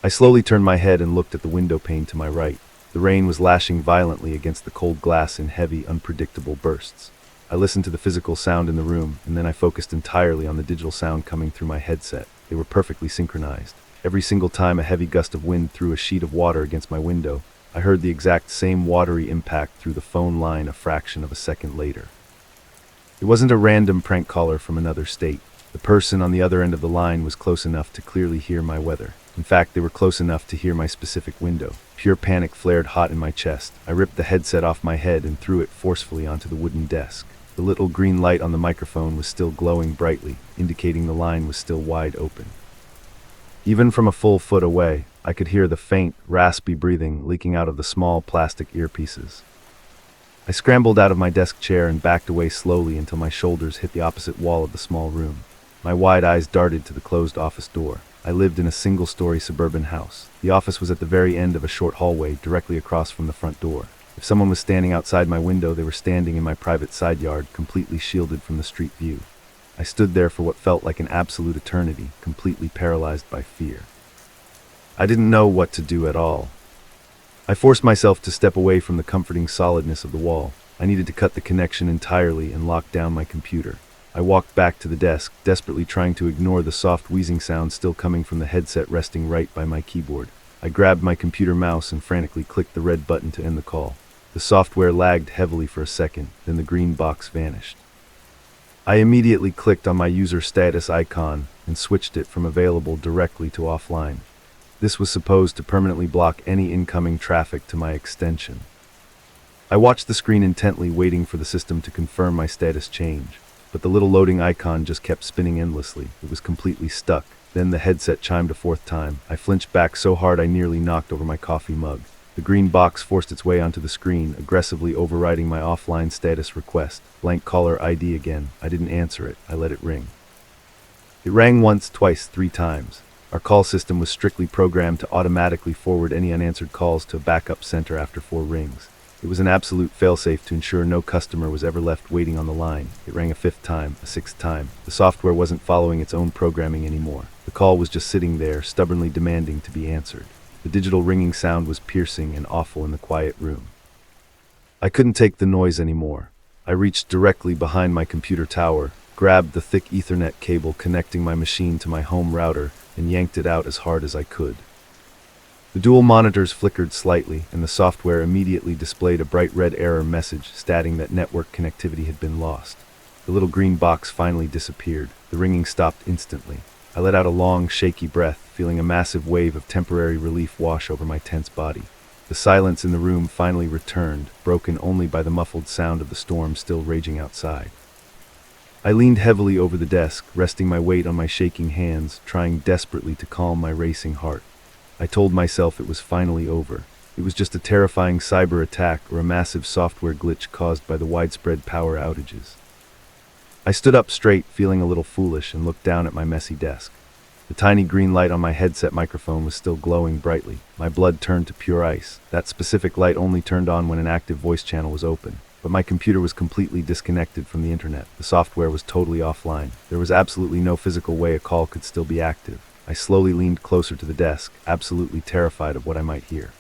I slowly turned my head and looked at the window pane to my right. The rain was lashing violently against the cold glass in heavy, unpredictable bursts. I listened to the physical sound in the room, and then I focused entirely on the digital sound coming through my headset. They were perfectly synchronized. Every single time a heavy gust of wind threw a sheet of water against my window, I heard the exact same watery impact through the phone line a fraction of a second later. It wasn't a random prank caller from another state. The person on the other end of the line was close enough to clearly hear my weather. In fact, they were close enough to hear my specific window. Pure panic flared hot in my chest. I ripped the headset off my head and threw it forcefully onto the wooden desk. The little green light on the microphone was still glowing brightly, indicating the line was still wide open. Even from a full foot away, I could hear the faint, raspy breathing leaking out of the small plastic earpieces. I scrambled out of my desk chair and backed away slowly until my shoulders hit the opposite wall of the small room. My wide eyes darted to the closed office door. I lived in a single-story suburban house. The office was at the very end of a short hallway, directly across from the front door. If someone was standing outside my window, they were standing in my private side yard, completely shielded from the street view. I stood there for what felt like an absolute eternity, completely paralyzed by fear. I didn't know what to do at all. I forced myself to step away from the comforting solidness of the wall. I needed to cut the connection entirely and lock down my computer. I walked back to the desk, desperately trying to ignore the soft wheezing sound still coming from the headset resting right by my keyboard. I grabbed my computer mouse and frantically clicked the red button to end the call. The software lagged heavily for a second, then the green box vanished. I immediately clicked on my user status icon and switched it from available directly to offline. This was supposed to permanently block any incoming traffic to my extension. I watched the screen intently, waiting for the system to confirm my status change, but the little loading icon just kept spinning endlessly. It was completely stuck. Then the headset chimed a fourth time. I flinched back so hard I nearly knocked over my coffee mug. The green box forced its way onto the screen, aggressively overriding my offline status request. Blank caller ID again. I didn't answer it. I let it ring. It rang once, twice, 3 times. Our call system was strictly programmed to automatically forward any unanswered calls to a backup center after 4 rings. It was an absolute failsafe to ensure no customer was ever left waiting on the line. It rang a fifth time, a sixth time. The software wasn't following its own programming anymore. The call was just sitting there, stubbornly demanding to be answered. The digital ringing sound was piercing and awful in the quiet room. I couldn't take the noise anymore. I reached directly behind my computer tower, grabbed the thick Ethernet cable connecting my machine to my home router, and yanked it out as hard as I could. The dual monitors flickered slightly, and the software immediately displayed a bright red error message stating that network connectivity had been lost. The little green box finally disappeared. The ringing stopped instantly. I let out a long, shaky breath, feeling a massive wave of temporary relief wash over my tense body. The silence in the room finally returned, broken only by the muffled sound of the storm still raging outside. I leaned heavily over the desk, resting my weight on my shaking hands, trying desperately to calm my racing heart. I told myself it was finally over. It was just a terrifying cyber attack or a massive software glitch caused by the widespread power outages. I stood up straight, feeling a little foolish, and looked down at my messy desk. The tiny green light on my headset microphone was still glowing brightly. My blood turned to pure ice. That specific light only turned on when an active voice channel was open. But my computer was completely disconnected from the internet. The software was totally offline. There was absolutely no physical way a call could still be active. I slowly leaned closer to the desk, absolutely terrified of what I might hear.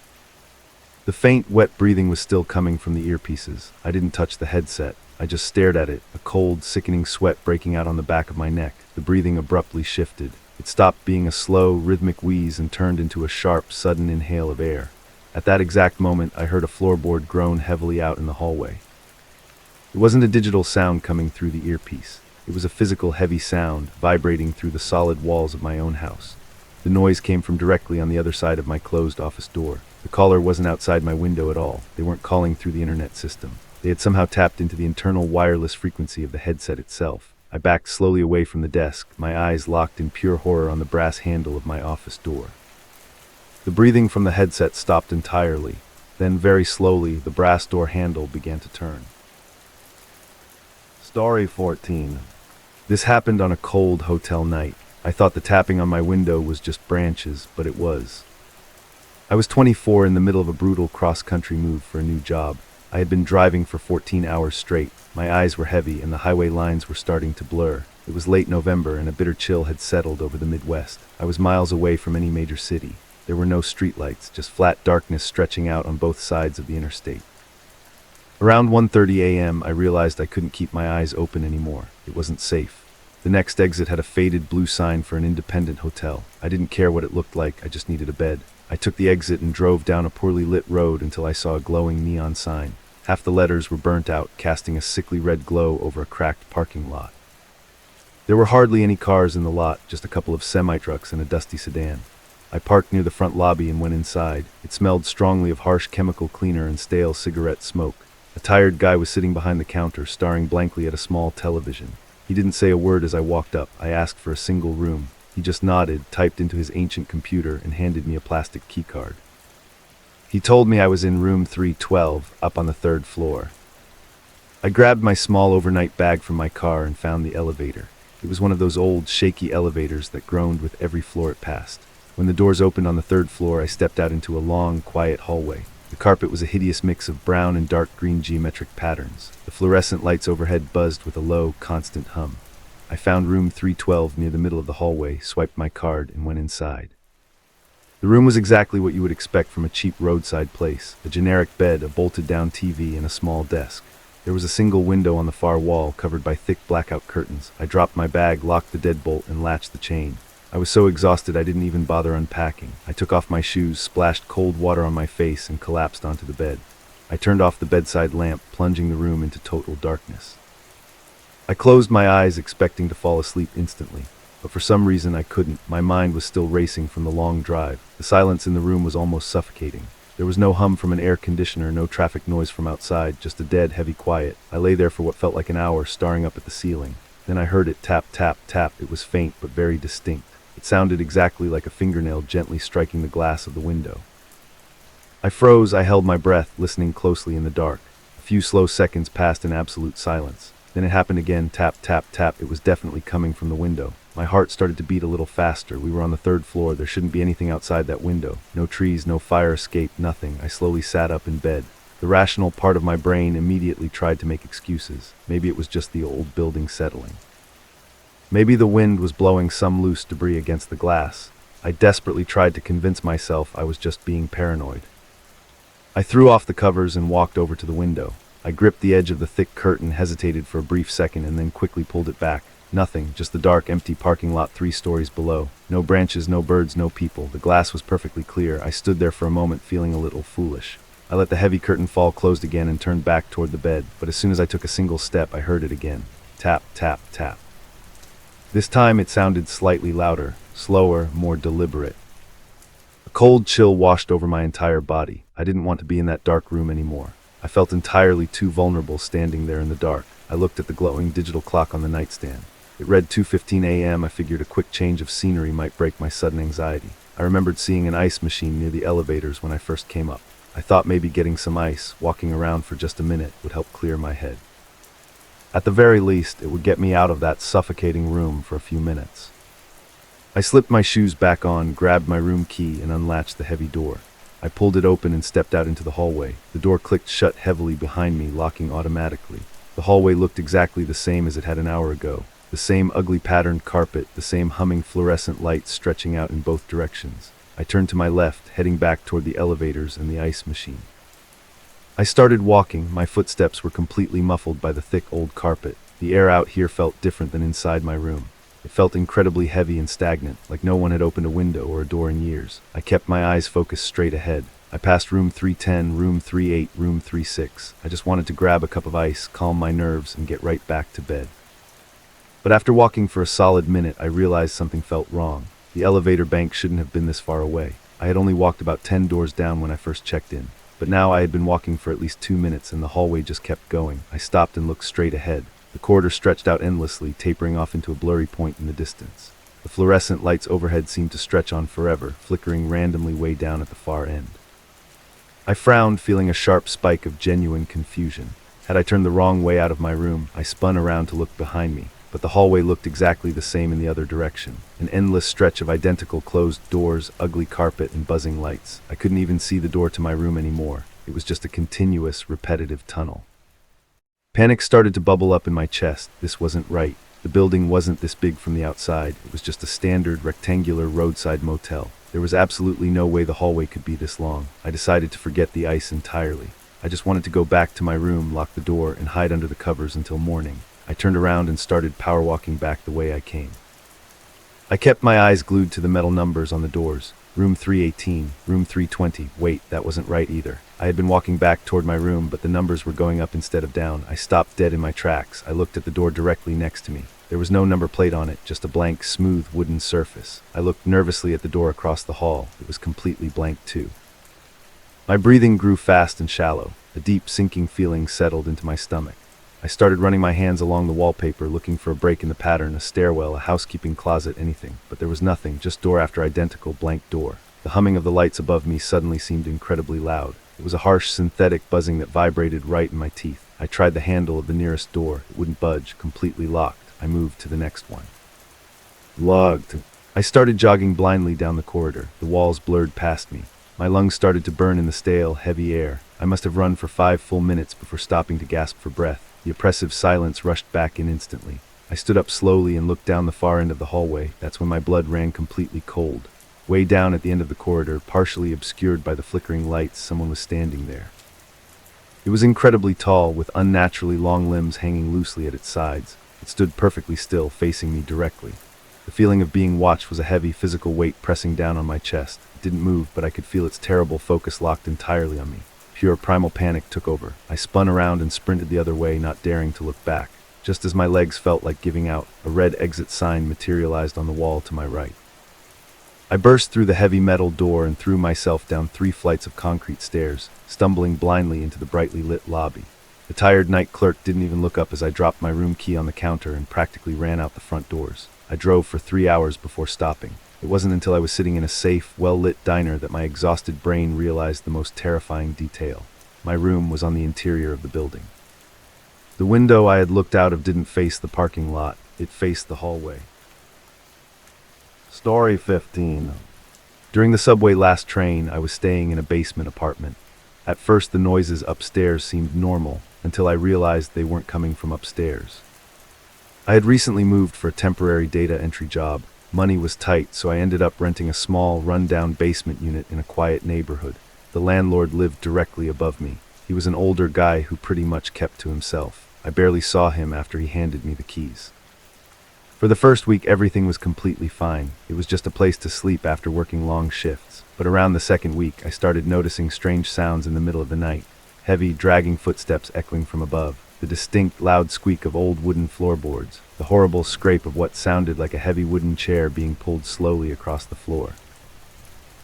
The faint, wet breathing was still coming from the earpieces. I didn't touch the headset. I just stared at it, a cold, sickening sweat breaking out on the back of my neck. The breathing abruptly shifted. It stopped being a slow, rhythmic wheeze and turned into a sharp, sudden inhale of air. At that exact moment, I heard a floorboard groan heavily out in the hallway. It wasn't a digital sound coming through the earpiece. It was a physical, heavy sound, vibrating through the solid walls of my own house. The noise came from directly on the other side of my closed office door. The caller wasn't outside my window at all. They weren't calling through the internet system. They had somehow tapped into the internal wireless frequency of the headset itself. I backed slowly away from the desk, my eyes locked in pure horror on the brass handle of my office door. The breathing from the headset stopped entirely. Then, very slowly, the brass door handle began to turn. Story 14. This happened on a cold hotel night. I thought the tapping on my window was just branches, but it was. I was 24 in the middle of a brutal cross-country move for a new job. I had been driving for 14 hours straight. My eyes were heavy and the highway lines were starting to blur. It was late November and a bitter chill had settled over the Midwest. I was miles away from any major city. There were no streetlights, just flat darkness stretching out on both sides of the interstate. Around 1:30 a.m., I realized I couldn't keep my eyes open anymore. It wasn't safe. The next exit had a faded blue sign for an independent hotel. I didn't care what it looked like, I just needed a bed. I took the exit and drove down a poorly lit road until I saw a glowing neon sign. Half the letters were burnt out, casting a sickly red glow over a cracked parking lot. There were hardly any cars in the lot, just a couple of semi-trucks and a dusty sedan. I parked near the front lobby and went inside. It smelled strongly of harsh chemical cleaner and stale cigarette smoke. A tired guy was sitting behind the counter, staring blankly at a small television. He didn't say a word as I walked up. I asked for a single room. He just nodded, typed into his ancient computer, and handed me a plastic keycard. He told me I was in room 312, up on the 3rd floor. I grabbed my small overnight bag from my car and found the elevator. It was one of those old, shaky elevators that groaned with every floor it passed. When the doors opened on the 3rd floor, I stepped out into a long, quiet hallway. The carpet was a hideous mix of brown and dark green geometric patterns. The fluorescent lights overhead buzzed with a low, constant hum. I found room 312 near the middle of the hallway, swiped my card, and went inside. The room was exactly what you would expect from a cheap roadside place. A generic bed, a bolted-down TV, and a small desk. There was a single window on the far wall, covered by thick blackout curtains. I dropped my bag, locked the deadbolt, and latched the chain. I was so exhausted I didn't even bother unpacking. I took off my shoes, splashed cold water on my face, and collapsed onto the bed. I turned off the bedside lamp, plunging the room into total darkness. I closed my eyes, expecting to fall asleep instantly, but for some reason I couldn't. My mind was still racing from the long drive. The silence in the room was almost suffocating. There was no hum from an air conditioner, no traffic noise from outside, just a dead, heavy quiet. I lay there for what felt like an hour, staring up at the ceiling. Then I heard it tap, tap, tap. It was faint, but very distinct. It sounded exactly like a fingernail gently striking the glass of the window. I froze. I held my breath, listening closely in the dark. A few slow seconds passed in absolute silence. Then it happened again, tap, tap, tap. It was definitely coming from the window. My heart started to beat a little faster. We were on the 3rd floor. There shouldn't be anything outside that window. No trees, no fire escape, nothing. I slowly sat up in bed. The rational part of my brain immediately tried to make excuses. Maybe it was just the old building settling. Maybe the wind was blowing some loose debris against the glass. I desperately tried to convince myself I was just being paranoid. I threw off the covers and walked over to the window. I gripped the edge of the thick curtain, hesitated for a brief second, and then quickly pulled it back. Nothing, just the dark, empty parking lot 3 stories below. No branches, no birds, no people. The glass was perfectly clear. I stood there for a moment, feeling a little foolish. I let the heavy curtain fall closed again and turned back toward the bed, but as soon as I took a single step, I heard it again. Tap, tap, tap. This time it sounded slightly louder, slower, more deliberate. A cold chill washed over my entire body. I didn't want to be in that dark room anymore. I felt entirely too vulnerable standing there in the dark. I looked at the glowing digital clock on the nightstand. It read 2:15 a.m. I figured a quick change of scenery might break my sudden anxiety. I remembered seeing an ice machine near the elevators when I first came up. I thought maybe getting some ice, walking around for just a minute, would help clear my head. At the very least, it would get me out of that suffocating room for a few minutes. I slipped my shoes back on, grabbed my room key, and unlatched the heavy door. I pulled it open and stepped out into the hallway. The door clicked shut heavily behind me, locking automatically. The hallway looked exactly the same as it had an hour ago. The same ugly patterned carpet, the same humming fluorescent lights stretching out in both directions. I turned to my left, heading back toward the elevators and the ice machine. I started walking. My footsteps were completely muffled by the thick old carpet. The air out here felt different than inside my room. It felt incredibly heavy and stagnant, like no one had opened a window or a door in years. I kept my eyes focused straight ahead. I passed room 310, room 38, room 36. I just wanted to grab a cup of ice, calm my nerves, and get right back to bed. But after walking for a solid minute, I realized something felt wrong. The elevator bank shouldn't have been this far away. I had only walked about 10 doors down when I first checked in. But now I had been walking for at least 2 minutes and the hallway just kept going. I stopped and looked straight ahead. The corridor stretched out endlessly, tapering off into a blurry point in the distance. The fluorescent lights overhead seemed to stretch on forever, flickering randomly way down at the far end. I frowned, feeling a sharp spike of genuine confusion. Had I turned the wrong way out of my room? I spun around to look behind me, but the hallway looked exactly the same in the other direction. An endless stretch of identical closed doors, ugly carpet, and buzzing lights. I couldn't even see the door to my room anymore. It was just a continuous, repetitive tunnel. Panic started to bubble up in my chest. This wasn't right. The building wasn't this big from the outside. It was just a standard, rectangular roadside motel. There was absolutely no way the hallway could be this long. I decided to forget the ice entirely. I just wanted to go back to my room, lock the door, and hide under the covers until morning. I turned around and started power walking back the way I came. I kept my eyes glued to the metal numbers on the doors. Room 318, room 320. Wait, that wasn't right either. I had been walking back toward my room, but the numbers were going up instead of down. I stopped dead in my tracks. I looked at the door directly next to me. There was no number plate on it, just a blank, smooth wooden surface. I looked nervously at the door across the hall. It was completely blank too. My breathing grew fast and shallow. A deep, sinking feeling settled into my stomach. I started running my hands along the wallpaper, looking for a break in the pattern, a stairwell, a housekeeping closet, anything. But there was nothing, just door after identical blank door. The humming of the lights above me suddenly seemed incredibly loud. It was a harsh, synthetic buzzing that vibrated right in my teeth. I tried the handle of the nearest door. It wouldn't budge, completely locked. I moved to the next one. Logged. I started jogging blindly down the corridor. The walls blurred past me. My lungs started to burn in the stale, heavy air. I must have run for 5 full minutes before stopping to gasp for breath. The oppressive silence rushed back in instantly. I stood up slowly and looked down the far end of the hallway. That's when my blood ran completely cold. Way down at the end of the corridor, partially obscured by the flickering lights, someone was standing there. It was incredibly tall, with unnaturally long limbs hanging loosely at its sides. It stood perfectly still, facing me directly. The feeling of being watched was a heavy physical weight pressing down on my chest. It didn't move, but I could feel its terrible focus locked entirely on me. Pure primal panic took over. I spun around and sprinted the other way, not daring to look back. Just as my legs felt like giving out, a red exit sign materialized on the wall to my right. I burst through the heavy metal door and threw myself down 3 flights of concrete stairs, stumbling blindly into the brightly lit lobby. The tired night clerk didn't even look up as I dropped my room key on the counter and practically ran out the front doors. I drove for 3 hours before stopping. It wasn't until I was sitting in a safe, well-lit diner that my exhausted brain realized the most terrifying detail. My room was on the interior of the building. The window I had looked out of didn't face the parking lot. It faced the hallway. Story 15. During the subway last train, I was staying in a basement apartment. At first, the noises upstairs seemed normal, until I realized they weren't coming from upstairs. I had recently moved for a temporary data entry job. Money was tight, so I ended up renting a small, run-down basement unit in a quiet neighborhood. The landlord lived directly above me. He was an older guy who pretty much kept to himself. I barely saw him after he handed me the keys. For the first week, everything was completely fine. It was just a place to sleep after working long shifts. But around the second week, I started noticing strange sounds in the middle of the night. Heavy, dragging footsteps echoing from above. The distinct, loud squeak of old wooden floorboards. The horrible scrape of what sounded like a heavy wooden chair being pulled slowly across the floor.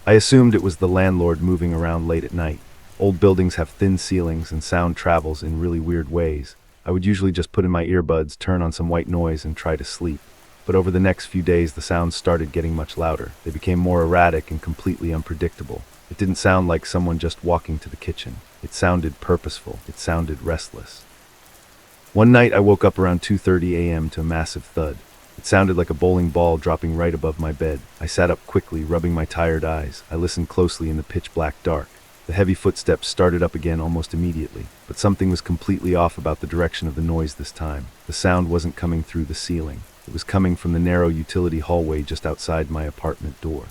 I assumed it was the landlord moving around late at night. Old buildings have thin ceilings and sound travels in really weird ways. I would usually just put in my earbuds, turn on some white noise, and try to sleep. But over the next few days, the sounds started getting much louder. They became more erratic and completely unpredictable. It didn't sound like someone just walking to the kitchen. It sounded purposeful. It sounded restless. One night, I woke up around 2:30 a.m. to a massive thud. It sounded like a bowling ball dropping right above my bed. I sat up quickly, rubbing my tired eyes. I listened closely in the pitch-black dark. The heavy footsteps started up again almost immediately, but something was completely off about the direction of the noise this time. The sound wasn't coming through the ceiling. It was coming from the narrow utility hallway just outside my apartment door.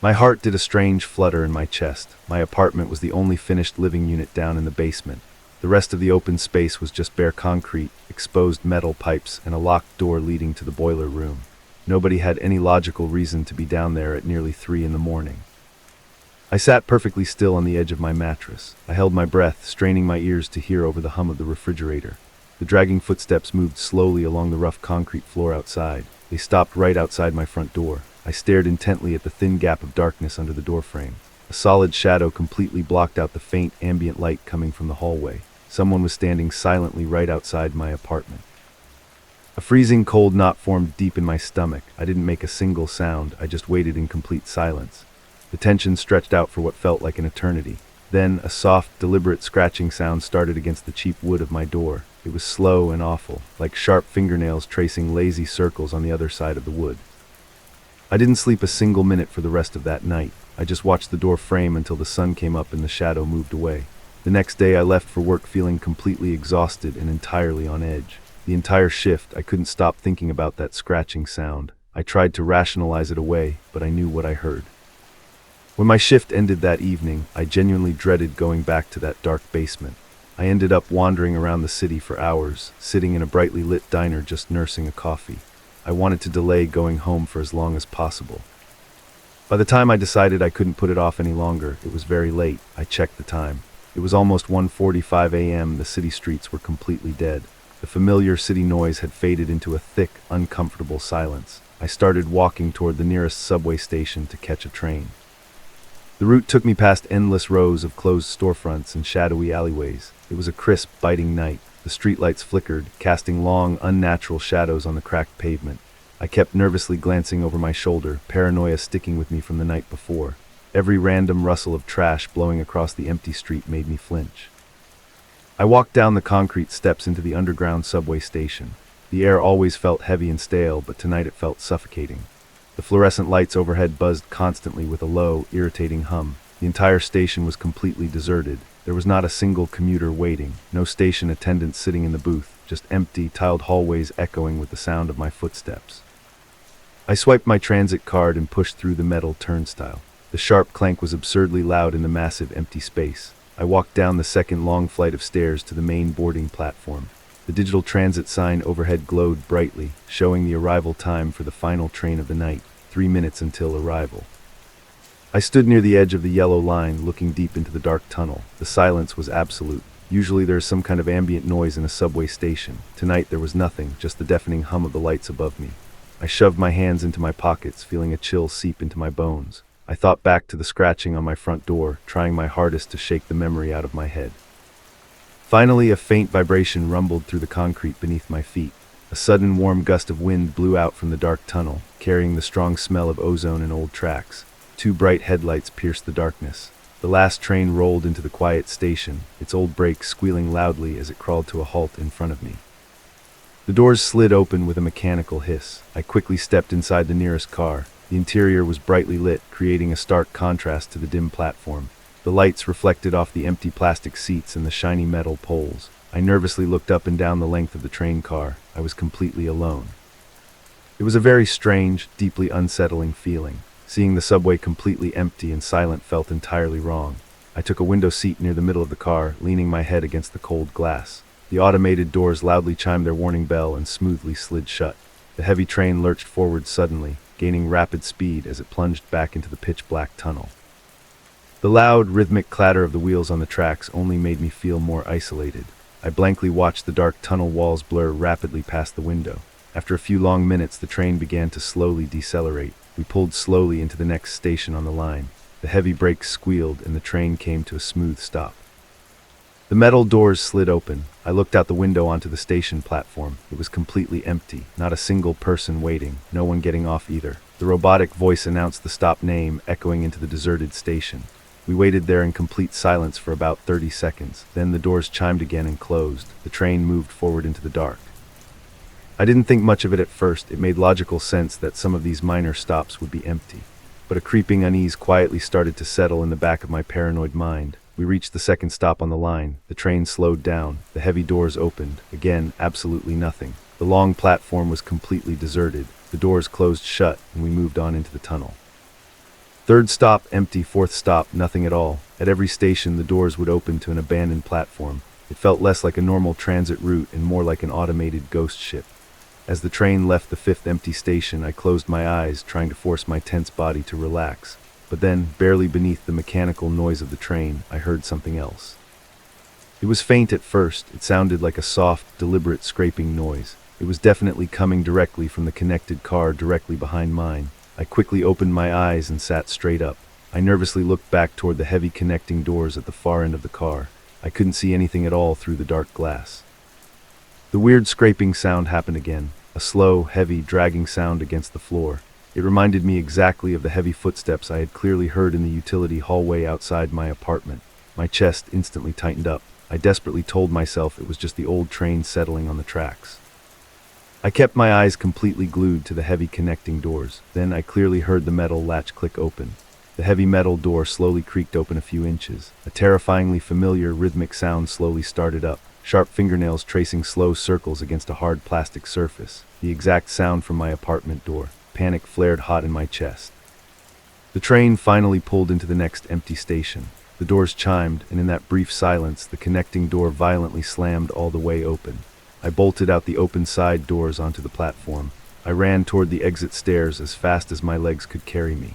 My heart did a strange flutter in my chest. My apartment was the only finished living unit down in the basement. The rest of the open space was just bare concrete, exposed metal pipes, and a locked door leading to the boiler room. Nobody had any logical reason to be down there at nearly 3 in the morning. I sat perfectly still on the edge of my mattress. I held my breath, straining my ears to hear over the hum of the refrigerator. The dragging footsteps moved slowly along the rough concrete floor outside. They stopped right outside my front door. I stared intently at the thin gap of darkness under the doorframe. A solid shadow completely blocked out the faint ambient light coming from the hallway. Someone was standing silently right outside my apartment. A freezing cold knot formed deep in my stomach. I didn't make a single sound. I just waited in complete silence. The tension stretched out for what felt like an eternity. Then a soft, deliberate scratching sound started against the cheap wood of my door. It was slow and awful, like sharp fingernails tracing lazy circles on the other side of the wood. I didn't sleep a single minute for the rest of that night. I just watched the door frame until the sun came up and the shadow moved away. The next day I left for work feeling completely exhausted and entirely on edge. The entire shift, I couldn't stop thinking about that scratching sound. I tried to rationalize it away, but I knew what I heard. When my shift ended that evening, I genuinely dreaded going back to that dark basement. I ended up wandering around the city for hours, sitting in a brightly lit diner just nursing a coffee. I wanted to delay going home for as long as possible. By the time I decided I couldn't put it off any longer, it was very late. I checked the time. It was almost 1:45 a.m. The city streets were completely dead. The familiar city noise had faded into a thick, uncomfortable silence. I started walking toward the nearest subway station to catch a train. The route took me past endless rows of closed storefronts and shadowy alleyways. It was a crisp, biting night. The streetlights flickered, casting long, unnatural shadows on the cracked pavement. I kept nervously glancing over my shoulder, paranoia sticking with me from the night before. Every random rustle of trash blowing across the empty street made me flinch. I walked down the concrete steps into the underground subway station. The air always felt heavy and stale, but tonight it felt suffocating. The fluorescent lights overhead buzzed constantly with a low, irritating hum. The entire station was completely deserted. There was not a single commuter waiting, no station attendant sitting in the booth, just empty, tiled hallways echoing with the sound of my footsteps. I swiped my transit card and pushed through the metal turnstile. The sharp clank was absurdly loud in the massive empty space. I walked down the second long flight of stairs to the main boarding platform. The digital transit sign overhead glowed brightly, showing the arrival time for the final train of the night, 3 minutes until arrival. I stood near the edge of the yellow line, looking deep into the dark tunnel. The silence was absolute. Usually there is some kind of ambient noise in a subway station. Tonight there was nothing, just the deafening hum of the lights above me. I shoved my hands into my pockets, feeling a chill seep into my bones. I thought back to the scratching on my front door, trying my hardest to shake the memory out of my head. Finally, a faint vibration rumbled through the concrete beneath my feet. A sudden warm gust of wind blew out from the dark tunnel, carrying the strong smell of ozone and old tracks. 2 bright headlights pierced the darkness. The last train rolled into the quiet station, its old brakes squealing loudly as it crawled to a halt in front of me. The doors slid open with a mechanical hiss. I quickly stepped inside the nearest car. The interior was brightly lit, creating a stark contrast to the dim platform. The lights reflected off the empty plastic seats and the shiny metal poles. I nervously looked up and down the length of the train car. I was completely alone. It was a very strange, deeply unsettling feeling. Seeing the subway completely empty and silent felt entirely wrong. I took a window seat near the middle of the car, leaning my head against the cold glass. The automated doors loudly chimed their warning bell and smoothly slid shut. The heavy train lurched forward suddenly, gaining rapid speed as it plunged back into the pitch-black tunnel. The loud, rhythmic clatter of the wheels on the tracks only made me feel more isolated. I blankly watched the dark tunnel walls blur rapidly past the window. After a few long minutes, the train began to slowly decelerate. We pulled slowly into the next station on the line. The heavy brakes squealed and the train came to a smooth stop. The metal doors slid open. I looked out the window onto the station platform. It was completely empty, not a single person waiting, no one getting off either. The robotic voice announced the stop name, echoing into the deserted station. We waited there in complete silence for about 30 seconds. Then the doors chimed again and closed. The train moved forward into the dark. I didn't think much of it at first. It made logical sense that some of these minor stops would be empty. But a creeping unease quietly started to settle in the back of my paranoid mind. We reached the second stop on the line. The train slowed down. The heavy doors opened. Again, absolutely nothing. The long platform was completely deserted. The doors closed shut, and we moved on into the tunnel. Third stop, empty. Fourth stop, nothing at all. At every station, the doors would open to an abandoned platform. It felt less like a normal transit route and more like an automated ghost ship. As the train left the fifth empty station, I closed my eyes, trying to force my tense body to relax. But then, barely beneath the mechanical noise of the train, I heard something else. It was faint at first. It sounded like a soft, deliberate scraping noise. It was definitely coming directly from the connected car directly behind mine. I quickly opened my eyes and sat straight up. I nervously looked back toward the heavy connecting doors at the far end of the car. I couldn't see anything at all through the dark glass. The weird scraping sound happened again, a slow, heavy, dragging sound against the floor. It reminded me exactly of the heavy footsteps I had clearly heard in the utility hallway outside my apartment. My chest instantly tightened up. I desperately told myself it was just the old train settling on the tracks. I kept my eyes completely glued to the heavy connecting doors. Then I clearly heard the metal latch click open. The heavy metal door slowly creaked open a few inches. A terrifyingly familiar, rhythmic sound slowly started up. Sharp fingernails tracing slow circles against a hard plastic surface. The exact sound from my apartment door. Panic flared hot in my chest. The train finally pulled into the next empty station. The doors chimed, and in that brief silence, the connecting door violently slammed all the way open. I bolted out the open side doors onto the platform. I ran toward the exit stairs as fast as my legs could carry me.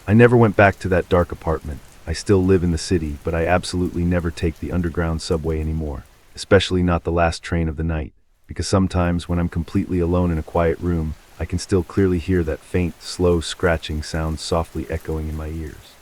I never went back to that dark apartment. I still live in the city, but I absolutely never take the underground subway anymore, especially not the last train of the night, because sometimes when I'm completely alone in a quiet room, I can still clearly hear that faint, slow scratching sound softly echoing in my ears.